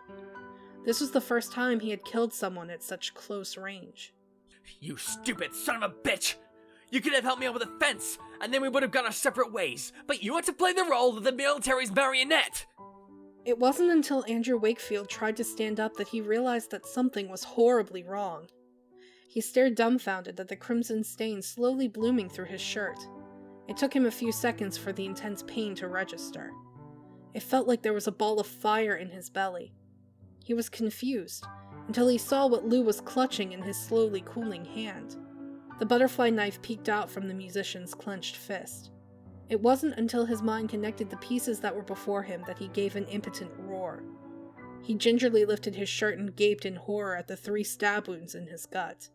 B: This was the first time he had killed someone at such close range.
D: You stupid son of a bitch! You could have helped me out with a fence, and then we would have gone our separate ways, but you had to play the role of the military's marionette!
B: It wasn't until Andrew Wakefield tried to stand up that he realized that something was horribly wrong. He stared dumbfounded at the crimson stain slowly blooming through his shirt. It took him a few seconds for the intense pain to register. It felt like there was a ball of fire in his belly. He was confused, until he saw what Lu was clutching in his slowly cooling hand. The butterfly knife peeked out from the musician's clenched fist. It wasn't until his mind connected the pieces that were before him that he gave an impotent roar. He gingerly lifted his shirt and gaped in horror at the 3 stab wounds in his gut.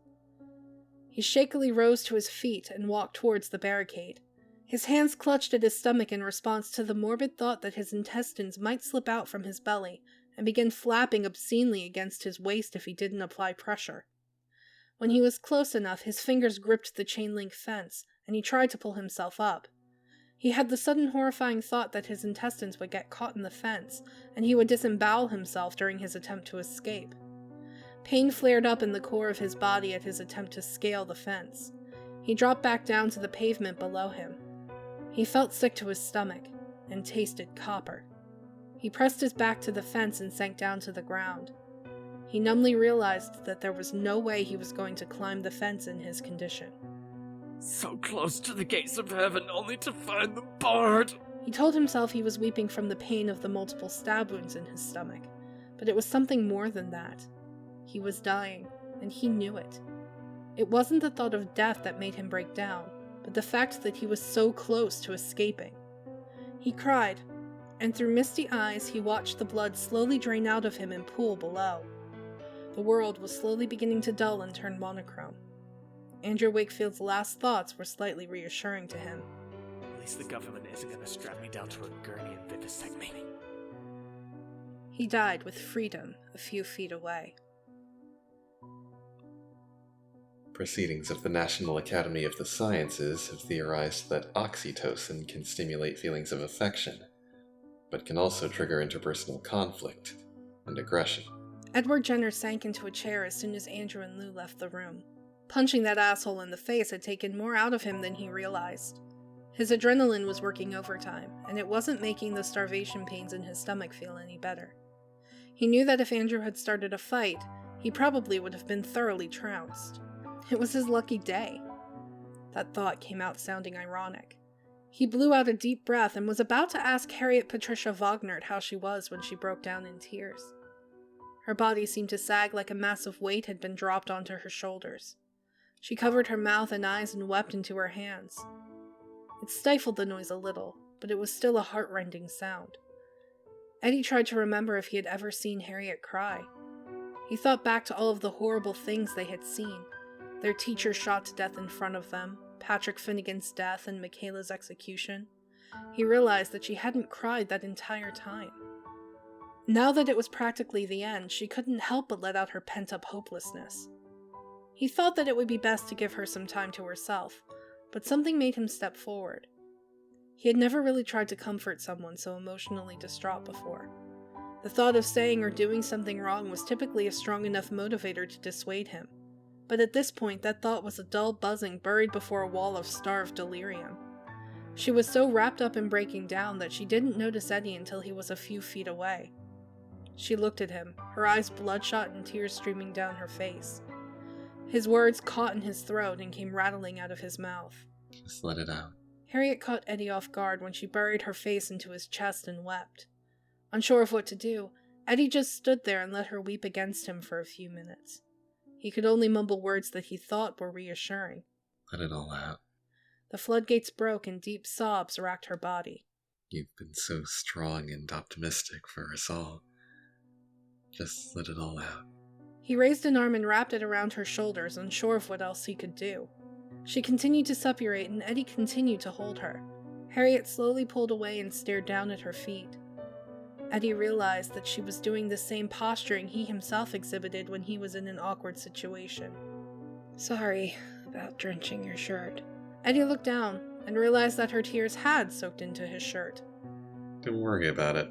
B: He shakily rose to his feet and walked towards the barricade. His hands clutched at his stomach in response to the morbid thought that his intestines might slip out from his belly and begin flapping obscenely against his waist if he didn't apply pressure. When he was close enough, his fingers gripped the chain-link fence, and he tried to pull himself up. He had the sudden horrifying thought that his intestines would get caught in the fence, and he would disembowel himself during his attempt to escape. Pain flared up in the core of his body at his attempt to scale the fence. He dropped back down to the pavement below him. He felt sick to his stomach, and tasted copper. He pressed his back to the fence and sank down to the ground. He numbly realized that there was no way he was going to climb the fence in his condition.
D: So close to the gates of heaven, only to find them barred.
B: He told himself he was weeping from the pain of the multiple stab wounds in his stomach, but it was something more than that. He was dying, and he knew it. It wasn't the thought of death that made him break down, but the fact that he was so close to escaping. He cried, and through misty eyes he watched the blood slowly drain out of him and pool below. The world was slowly beginning to dull and turn monochrome. Andrew Wakefield's last thoughts were slightly reassuring to him.
P: At least the government isn't going to strap me down to a gurney and vivisect me.
B: He died with freedom a few feet away.
E: Proceedings of the National Academy of the Sciences have theorized that oxytocin can stimulate feelings of affection, but can also trigger interpersonal conflict and aggression.
B: Edward Jenner sank into a chair as soon as Andrew and Lou left the room. Punching that asshole in the face had taken more out of him than he realized. His adrenaline was working overtime, and it wasn't making the starvation pains in his stomach feel any better. He knew that if Andrew had started a fight, he probably would have been thoroughly trounced. It was his lucky day. That thought came out sounding ironic. He blew out a deep breath and was about to ask Harriet Patricia Wagnert how she was when she broke down in tears. Her body seemed to sag like a massive weight had been dropped onto her shoulders. She covered her mouth and eyes and wept into her hands. It stifled the noise a little, but it was still a heart-rending sound. Eddie tried to remember if he had ever seen Harriet cry. He thought back to all of the horrible things they had seen. Their teacher shot to death in front of them, Patrick Finnegan's death, and Michaela's execution. He realized that she hadn't cried that entire time. Now that it was practically the end, she couldn't help but let out her pent-up hopelessness. He thought that it would be best to give her some time to herself, but something made him step forward. He had never really tried to comfort someone so emotionally distraught before. The thought of saying or doing something wrong was typically a strong enough motivator to dissuade him, but at this point that thought was a dull buzzing buried before a wall of starved delirium. She was so wrapped up in breaking down that she didn't notice Eddie until he was a few feet away. She looked at him, her eyes bloodshot and tears streaming down her face. His words caught in his throat and came rattling out of his mouth.
E: Just let it out.
B: Harriet caught Eddie off guard when she buried her face into his chest and wept. Unsure of what to do, Eddie just stood there and let her weep against him for a few minutes. He could only mumble words that he thought were reassuring.
E: Let it all out.
B: The floodgates broke and deep sobs racked her body.
E: You've been so strong and optimistic for us all. Just let it all out.
B: He raised an arm and wrapped it around her shoulders, unsure of what else he could do. She continued to suppurate, and Eddie continued to hold her. Harriet slowly pulled away and stared down at her feet. Eddie realized that she was doing the same posturing he himself exhibited when he was in an awkward situation. Sorry about drenching your shirt. Eddie looked down and realized that her tears had soaked into his shirt.
E: Don't worry about it.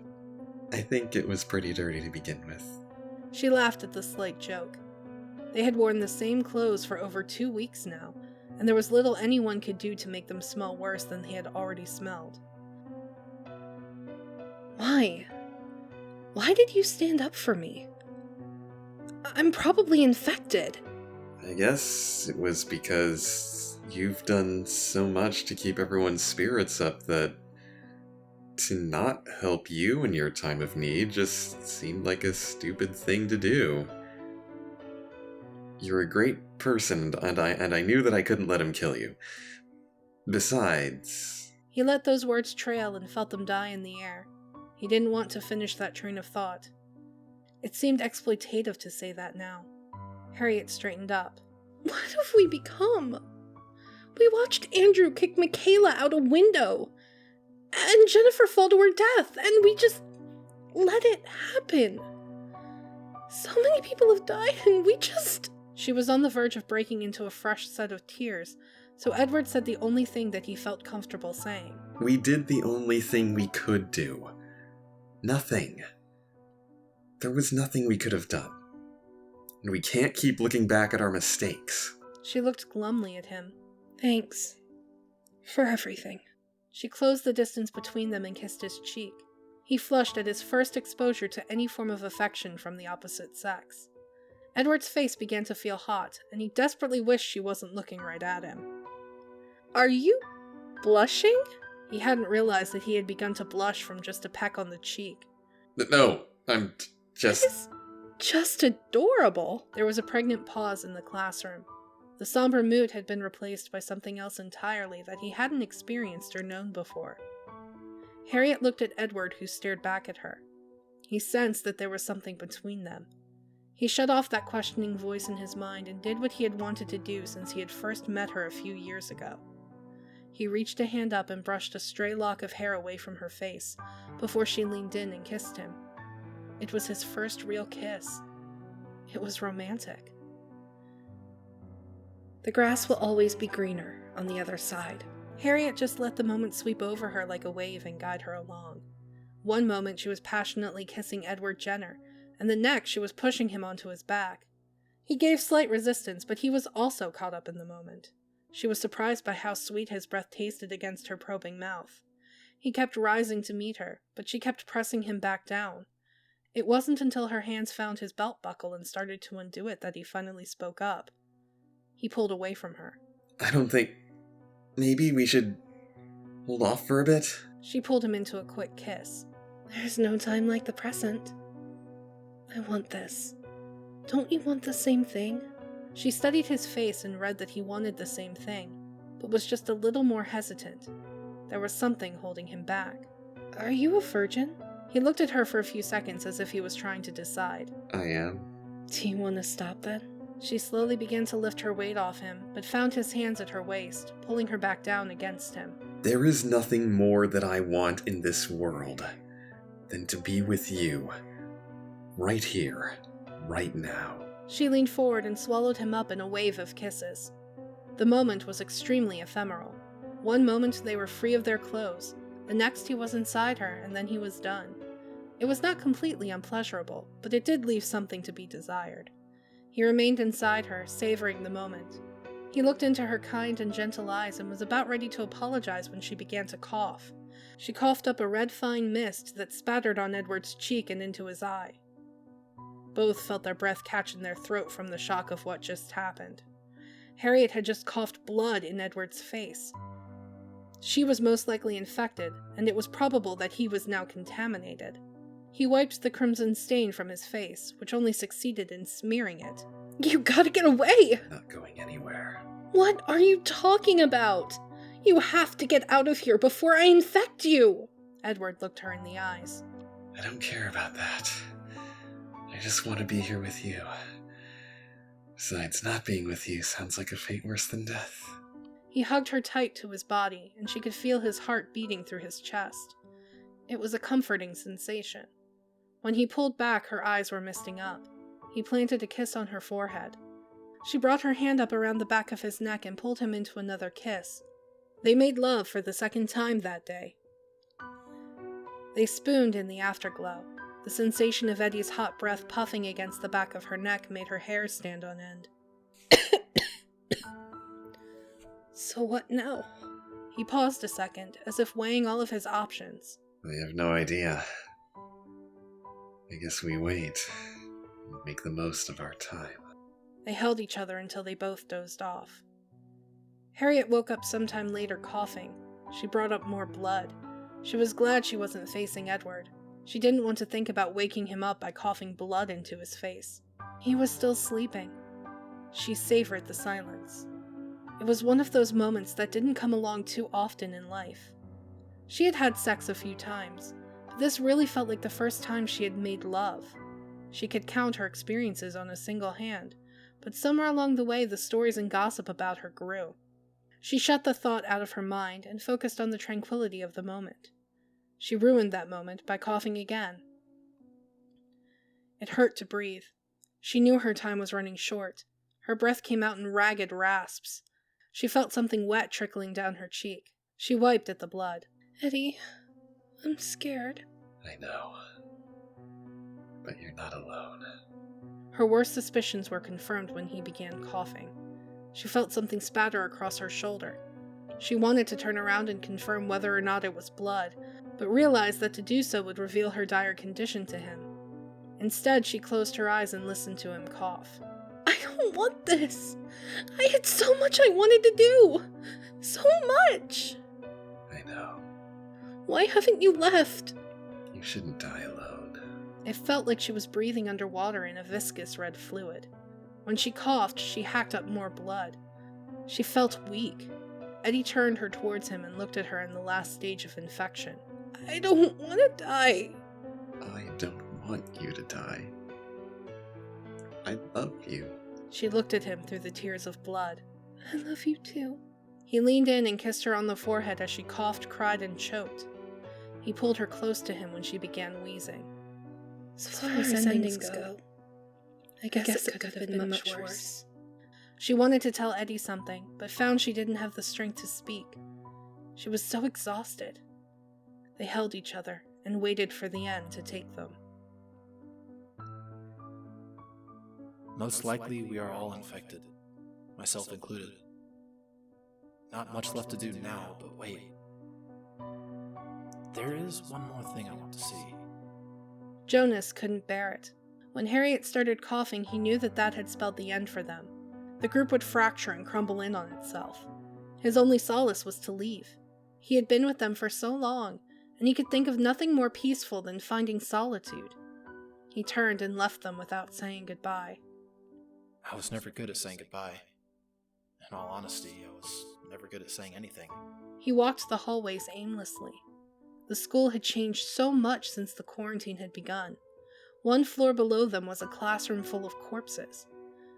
E: I think it was pretty dirty to begin with.
B: She laughed at the slight joke. They had worn the same clothes for over 2 weeks now, and there was little anyone could do to make them smell worse than they had already smelled. Why? Why did you stand up for me? I'm probably infected.
E: I guess it was because you've done so much to keep everyone's spirits up that to not help you in your time of need just seemed like a stupid thing to do. You're a great person, and I knew that I couldn't let him kill you. Besides...
B: He let those words trail and felt them die in the air. He didn't want to finish that train of thought. It seemed exploitative to say that now. Harriet straightened up. What have we become? We watched Andrew kick Michaela out a window, and Jennifer fall to her death, and we just let it happen. So many people have died, and we just... She was on the verge of breaking into a fresh set of tears, so Edward said the only thing that he felt comfortable saying.
E: We did the only thing we could do. Nothing. There was nothing we could have done. And we can't keep looking back at our mistakes.
B: She looked glumly at him. Thanks. For everything. She closed the distance between them and kissed his cheek. He flushed at his first exposure to any form of affection from the opposite sex. Edward's face began to feel hot, and he desperately wished she wasn't looking right at him. "Are you blushing?" He hadn't realized that he had begun to blush from just a peck on the cheek.
E: No, I'm just...
B: It's just adorable. There was a pregnant pause in the classroom. The somber mood had been replaced by something else entirely that he hadn't experienced or known before. Harriet looked at Edward, who stared back at her. He sensed that there was something between them. He shut off that questioning voice in his mind and did what he had wanted to do since he had first met her a few years ago. He reached a hand up and brushed a stray lock of hair away from her face, before she leaned in and kissed him. It was his first real kiss. It was romantic. The grass will always be greener on the other side. Harriet just let the moment sweep over her like a wave and guide her along. One moment she was passionately kissing Edward Jenner, and the next she was pushing him onto his back. He gave slight resistance, but he was also caught up in the moment. She was surprised by how sweet his breath tasted against her probing mouth. He kept rising to meet her, but she kept pressing him back down. It wasn't until her hands found his belt buckle and started to undo it that he finally spoke up. He pulled away from her.
E: I don't think... Maybe we should hold off for a bit?
B: She pulled him into a quick kiss.
R: There's no time like the present. I want this. Don't you want the same thing?
B: She studied his face and read that he wanted the same thing, but was just a little more hesitant. There was something holding him back.
R: Are you a virgin?
B: He looked at her for a few seconds as if he was trying to decide.
E: I am.
R: Do you want to stop then?
B: She slowly began to lift her weight off him, but found his hands at her waist, pulling her back down against him.
E: There is nothing more that I want in this world than to be with you. Right here. Right now.
B: She leaned forward and swallowed him up in a wave of kisses. The moment was extremely ephemeral. One moment they were free of their clothes, the next he was inside her, and then he was done. It was not completely unpleasurable, but it did leave something to be desired. He remained inside her, savoring the moment. He looked into her kind and gentle eyes and was about ready to apologize when she began to cough. She coughed up a red fine mist that spattered on Edward's cheek and into his eye. Both felt their breath catch in their throat from the shock of what just happened. Harriet had just coughed blood in Edward's face. She was most likely infected, and it was probable that he was now contaminated. He wiped the crimson stain from his face, which only succeeded in smearing it.
R: You gotta get away!
E: Not going anywhere.
R: What are you talking about? You have to get out of here before I infect you!
B: Edward looked her in the eyes.
E: I don't care about that. I just want to be here with you. Besides, not being with you sounds like a fate worse than death.
B: He hugged her tight to his body, and she could feel his heart beating through his chest. It was a comforting sensation. When he pulled back, her eyes were misting up. He planted a kiss on her forehead. She brought her hand up around the back of his neck and pulled him into another kiss. They made love for the second time that day. They spooned in the afterglow. The sensation of Eddie's hot breath puffing against the back of her neck made her hair stand on end.
R: So what now?
B: He paused a second, as if weighing all of his options.
E: I have no idea. I guess we wait and make the most of our time.
B: They held each other until they both dozed off. Harriet woke up sometime later coughing. She brought up more blood. She was glad she wasn't facing Edward. She didn't want to think about waking him up by coughing blood into his face. He was still sleeping. She savored the silence. It was one of those moments that didn't come along too often in life. She had had sex a few times, but this really felt like the first time she had made love. She could count her experiences on a single hand, but somewhere along the way the stories and gossip about her grew. She shut the thought out of her mind and focused on the tranquility of the moment. She ruined that moment by coughing again. It hurt to breathe. She knew her time was running short. Her breath came out in ragged rasps. She felt something wet trickling down her cheek. She wiped at the blood.
R: Eddie, I'm scared.
E: I know. But you're not alone.
B: Her worst suspicions were confirmed when he began coughing. She felt something spatter across her shoulder. She wanted to turn around and confirm whether or not it was blood, but realized that to do so would reveal her dire condition to him. Instead, she closed her eyes and listened to him cough. I don't want this. I had so much I wanted to do. So much.
E: I know.
B: Why haven't you left?
E: You shouldn't die alone.
B: It felt like she was breathing underwater in a viscous red fluid. When she coughed, she hacked up more blood. She felt weak. Eddie turned her towards him and looked at her in the last stage of infection. I don't want to die.
E: I don't want you to die. I love you.
B: She looked at him through the tears of blood. I love you too. He leaned in and kissed her on the forehead as she coughed, cried, and choked. He pulled her close to him when she began wheezing. So far as endings go, I guess it could have been much worse. She wanted to tell Eddie something, but found she didn't have the strength to speak. She was so exhausted. They held each other and waited for the end to take them.
C: Most likely we are all infected, myself included. Not much left to do now, but wait. There is one more thing I want to see.
B: Jonas couldn't bear it. When Harriet started coughing, he knew that had spelled the end for them. The group would fracture and crumble in on itself. His only solace was to leave. He had been with them for so long, and he could think of nothing more peaceful than finding solitude. He turned and left them without saying goodbye.
C: I was never good at saying goodbye. In all honesty, I was never good at saying anything.
B: He walked the hallways aimlessly. The school had changed so much since the quarantine had begun. One floor below them was a classroom full of corpses.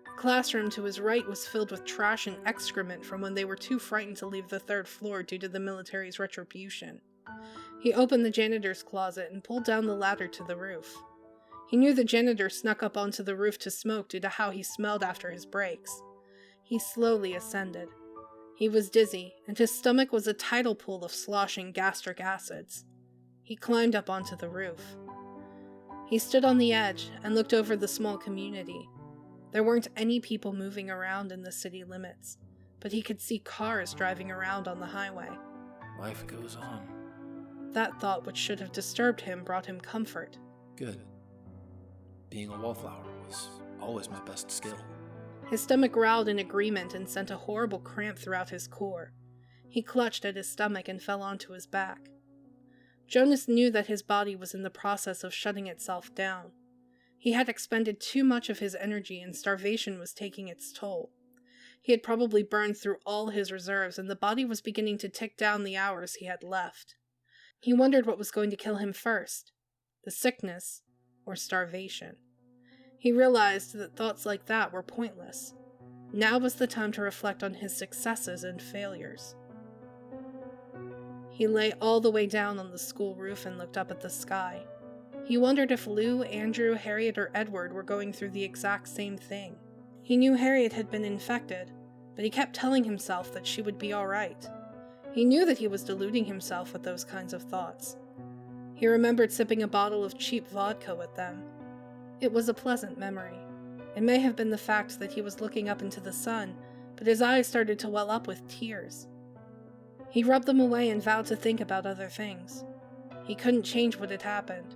B: The classroom to his right was filled with trash and excrement from when they were too frightened to leave the third floor due to the military's retribution. He opened the janitor's closet and pulled down the ladder to the roof. He knew the janitor snuck up onto the roof to smoke due to how he smelled after his breaks. He slowly ascended. He was dizzy, and his stomach was a tidal pool of sloshing gastric acids. He climbed up onto the roof. He stood on the edge and looked over the small community. There weren't any people moving around in the city limits, but he could see cars driving around on the highway.
C: Life goes on.
B: That thought, which should have disturbed him, brought him comfort.
C: Good. Being a wallflower was always my best skill.
B: His stomach growled in agreement and sent a horrible cramp throughout his core. He clutched at his stomach and fell onto his back. Jonas knew that his body was in the process of shutting itself down. He had expended too much of his energy and starvation was taking its toll. He had probably burned through all his reserves and the body was beginning to tick down the hours he had left. He wondered what was going to kill him first, the sickness or starvation. He realized that thoughts like that were pointless. Now was the time to reflect on his successes and failures. He lay all the way down on the school roof and looked up at the sky. He wondered if Lou, Andrew, Harriet, or Edward were going through the exact same thing. He knew Harriet had been infected, but he kept telling himself that she would be all right. He knew that he was deluding himself with those kinds of thoughts. He remembered sipping a bottle of cheap vodka with them. It was a pleasant memory. It may have been the fact that he was looking up into the sun, but his eyes started to well up with tears. He rubbed them away and vowed to think about other things. He couldn't change what had happened.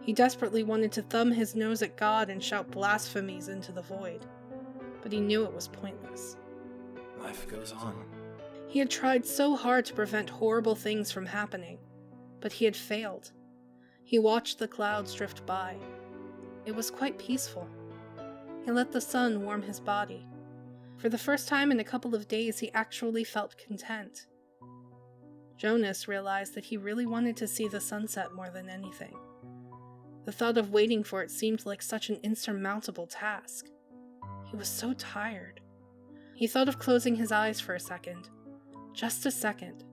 B: He desperately wanted to thumb his nose at God and shout blasphemies into the void, but he knew it was pointless.
C: Life goes on.
B: He had tried so hard to prevent horrible things from happening, but he had failed. He watched the clouds drift by. It was quite peaceful. He let the sun warm his body. For the first time in a couple of days, he actually felt content. Jonas realized that he really wanted to see the sunset more than anything. The thought of waiting for it seemed like such an insurmountable task. He was so tired. He thought of closing his eyes for a second, just a second,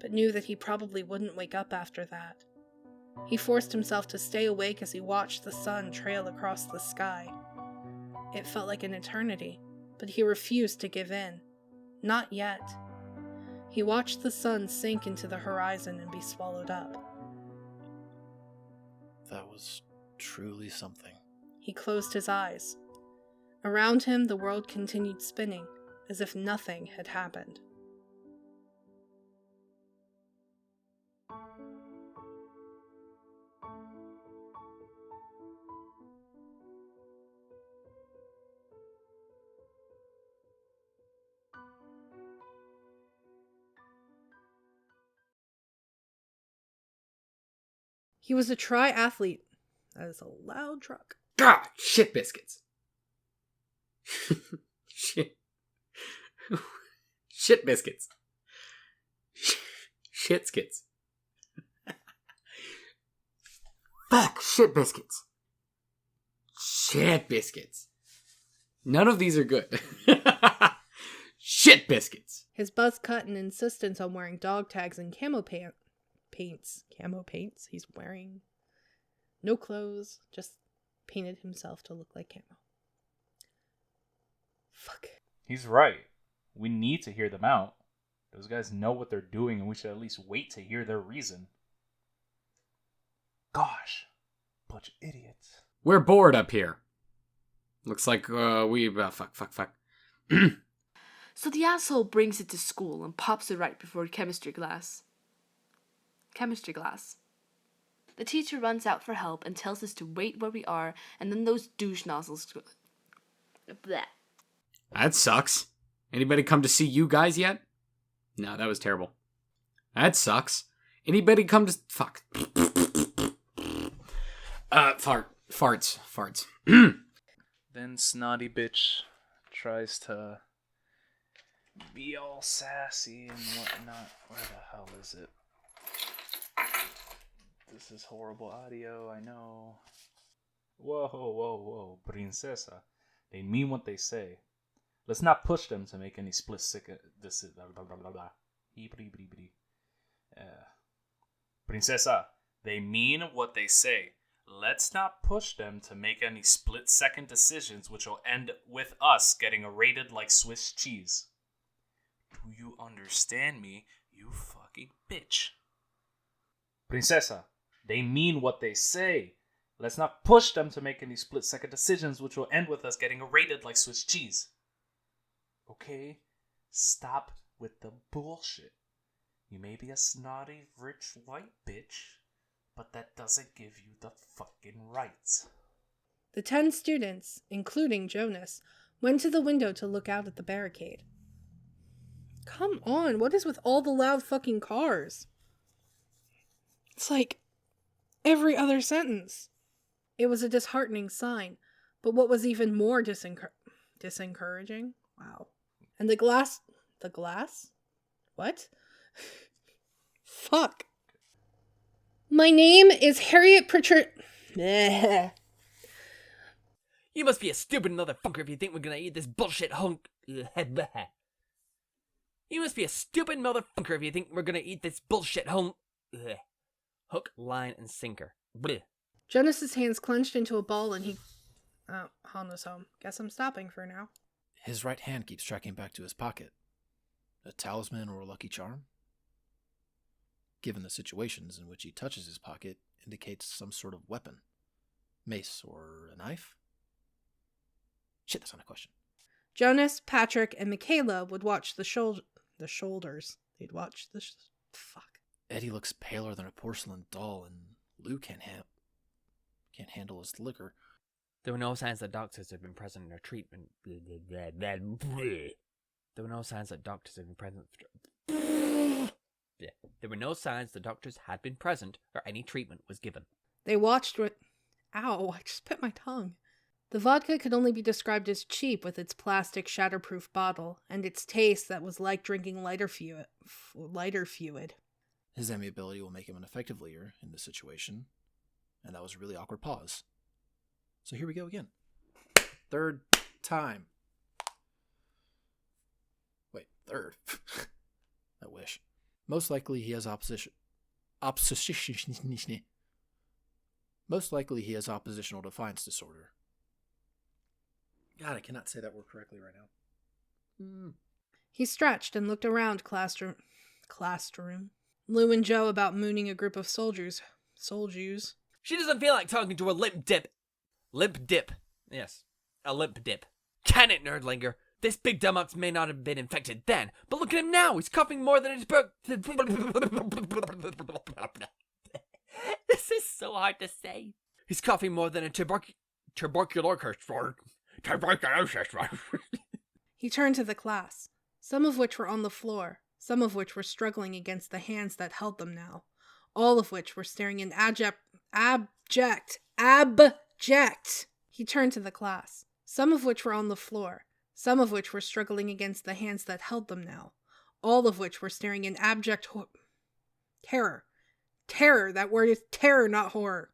B: but knew that he probably wouldn't wake up after that. He forced himself to stay awake as he watched the sun trail across the sky. It felt like an eternity, but he refused to give in. Not yet. He watched the sun sink into the horizon and be swallowed up.
C: That was truly something.
B: He closed his eyes. Around him, the world continued spinning, as if nothing had happened. He was a triathlete. That is a loud truck.
A: God, shit biscuits. Shit. Shit biscuits. Shit skits. Fuck, shit biscuits. Shit biscuits. None of these are good. Shit biscuits.
B: His buzz cut and insistence on wearing dog tags and camo paints. Camo paints? He's wearing no clothes, just painted himself to look like camo. Fuck.
L: He's right. We need to hear them out. Those guys know what they're doing, and we should at least wait to hear their reason. Gosh. Bunch of idiots.
A: We're bored up here. Looks like fuck.
N: So the asshole brings it to school and pops it right before chemistry class. The teacher runs out for help and tells us to wait where we are, and then those douche nozzles... Blech.
A: That sucks. Anybody come to see you guys yet? No, that was terrible. That sucks. Anybody come to... Fuck. Farts.
L: Then snotty bitch tries to be all sassy and whatnot. Where the hell is it? This is horrible audio, I know. Whoa, princesa. They mean what they say. Let's not push them to make any split second. This is blah blah blah blah. Princesa. They mean what they say. Let's not push them to make any split-second decisions which will end with us getting rated like Swiss cheese. Do you understand me, you fucking bitch? Princesa, they mean what they say. Let's not push them to make any split-second decisions which will end with us getting rated like Swiss cheese. Okay? Stop with the bullshit. You may be a snotty, rich, white bitch, but that doesn't give you the fucking rights.
B: The 10 students, including Jonas, went to the window to look out at the barricade. Come on, what is with all the loud fucking cars? It's like every other sentence. It was a disheartening sign, but what was even more disencouraging? Wow. And the glass? What? Fuck. My name is Harriet
D: You must be a stupid motherfucker if you think we're gonna eat this bullshit hunk. You must be a stupid motherfucker if you think we're gonna eat this bullshit hunk. Hook, line, and sinker. Blech.
B: Jonas's hands clenched into a ball and he... Oh, Hana's home. Guess I'm stopping for now.
C: His right hand keeps tracking back to his pocket. A talisman or a lucky charm? Given the situations in which he touches his pocket, indicates some sort of weapon. Mace or a knife? Shit, that's not a question.
B: Jonas, Patrick, and Michaela would watch the shoulders. They'd watch the... Fuck.
C: Eddie looks paler than a porcelain doll, and Lou can't handle his liquor.
D: There were no signs that doctors had been present in their treatment. There were no signs that doctors had been present. There were no signs the doctors had been present or any treatment was given.
B: They watched with... Ow, I just bit my tongue. The vodka could only be described as cheap with its plastic shatterproof bottle, and its taste that was like drinking lighter fluid.
C: His amiability will make him an effective leader in this situation, and that was a really awkward pause. So here we go again. Third time. Wait, third? I wish. Most likely he has oppositional defiance disorder. God, I cannot say that word correctly right now.
B: He stretched and looked around classroom. Lou and Joe about mooning a group of soldiers.
D: She doesn't feel like talking to a limp dip. Limp dip. Yes, a limp dip. Can it, nerdlinger? This big dumbox may not have been infected then, but look at him now. He's coughing more than his This is so hard to say. He's coughing more than a tuberculosis.
B: He turned to the class, some of which were on the floor, some of which were struggling against the hands that held them now, all of which were staring in abject Abject. Abject. He turned to the class, some of which were on the floor, some of which were struggling against the hands that held them now, all of which were staring in abject terror. Terror, that word is terror, not horror.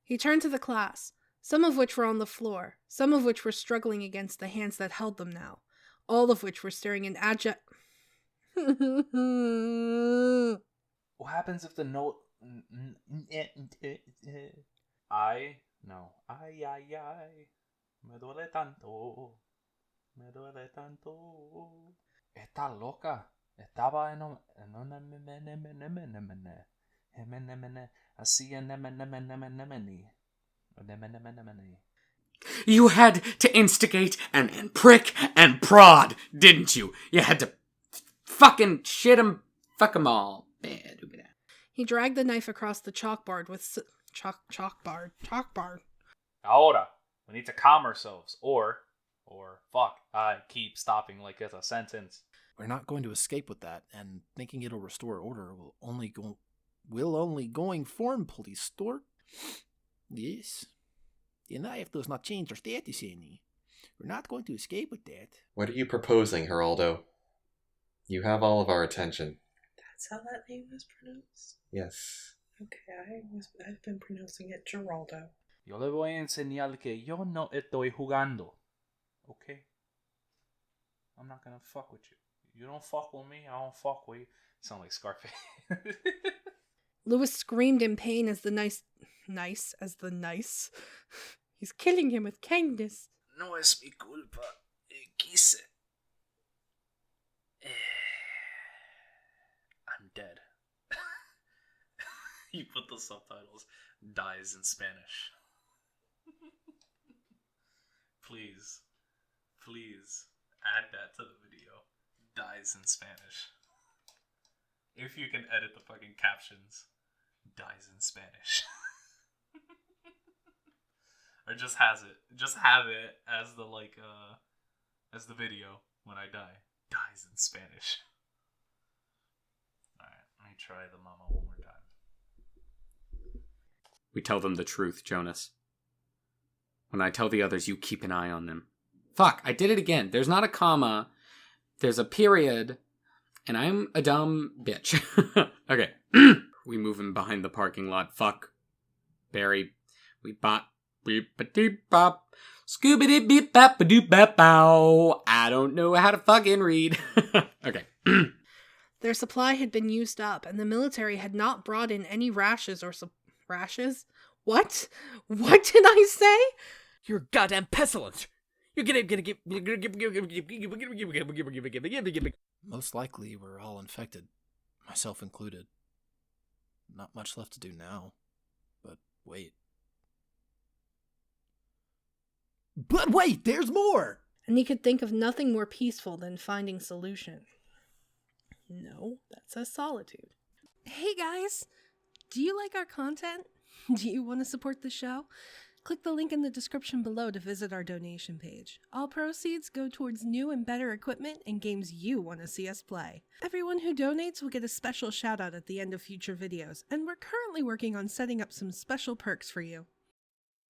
B: He turned to the class, some of which were on the floor, some of which were struggling against the hands that held them now, all of which were staring in abject...
L: What happens if the note... No. Ay, me duele tanto. Me duele tanto. Está loca. Estaba en una así
A: You had to instigate and prick and prod, didn't you? You had to fucking shit 'em, fuck 'em all.
B: He dragged the knife across the chalkboard with chalkboard.
L: Ahora, we need to calm ourselves, or fuck, I keep stopping like it's a sentence.
C: We're not going to escape with that, and thinking it'll restore order will only going form police store. Yes. The knife does not change our status any. We're not going to escape with that.
E: What are you proposing, Geraldo? You have all of our attention.
T: That's how that name is pronounced?
E: Yes.
T: Okay, I've been pronouncing it Geraldo.
L: Yo le voy a enseñar que yo no estoy jugando. Okay? I'm not gonna fuck with you. You don't fuck with me, I don't fuck with you. Sound like Scarface.
B: Lewis screamed in pain as the nice. He's killing him with kindness.
L: No es mi culpa. Quise. I'm dead. You put the subtitles. Dies in Spanish. Please add that to the video. Dies in Spanish. If you can edit the fucking captions. Dies in Spanish. Or just have it as the as the video when I die. Dies in Spanish. Alright, let me try the mama one more time.
A: We tell them the truth, Jonas. When I tell the others, you keep an eye on them. Fuck, I did it again. There's not a comma. There's a period. And I'm a dumb bitch. Okay. We move him behind the parking lot. Fuck. Barry. We bop. Beep-a-deep-bop. Scooby-dee-beep-bap-a-doop-bap-bow. I don't know how to fucking read. Okay.
B: Their supply had been used up, and the military had not brought in any rashes or rashes? What? What did I say?
D: You're goddamn pestilent. You're gonna
C: Most likely we're all infected, myself included. Not much left to do now, but wait. But wait, there's more!
B: And he could think of nothing more peaceful than finding solution. No, that says solitude. Hey guys, do you like our content? Do you want to support the show? Click the link in the description below to visit our donation page. All proceeds go towards new and better equipment and games you want to see us play. Everyone who donates will get a special shout out at the end of future videos, and we're currently working on setting up some special perks for you.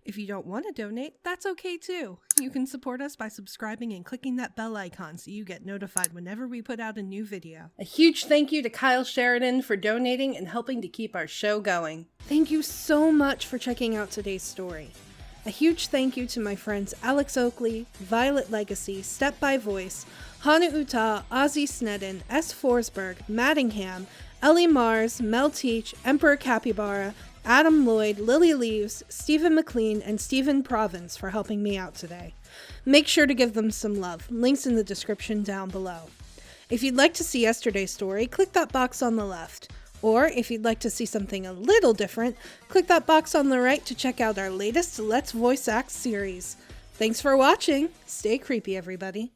B: If you don't want to donate, that's okay too. You can support us by subscribing and clicking that bell icon so you get notified whenever we put out a new video. A huge thank you to Kyle Sheridan for donating and helping to keep our show going. Thank you so much for checking out today's story. A huge thank you to my friends Alex Oakley, Violet Legacy, Step by Voice, Hana Uta, Ozzy Snedden, S. Forsberg, Mattingham, Ellie Mars, Mel Teach, Emperor Capybara, Adam Lloyd, Lily Leaves, Stephen McLean, and Stephen Province for helping me out today. Make sure to give them some love. Links in the description down below. If you'd like to see yesterday's story, click that box on the left. Or if you'd like to see something a little different, click that box on the right to check out our latest Let's Voice Act series. Thanks for watching. Stay creepy, everybody.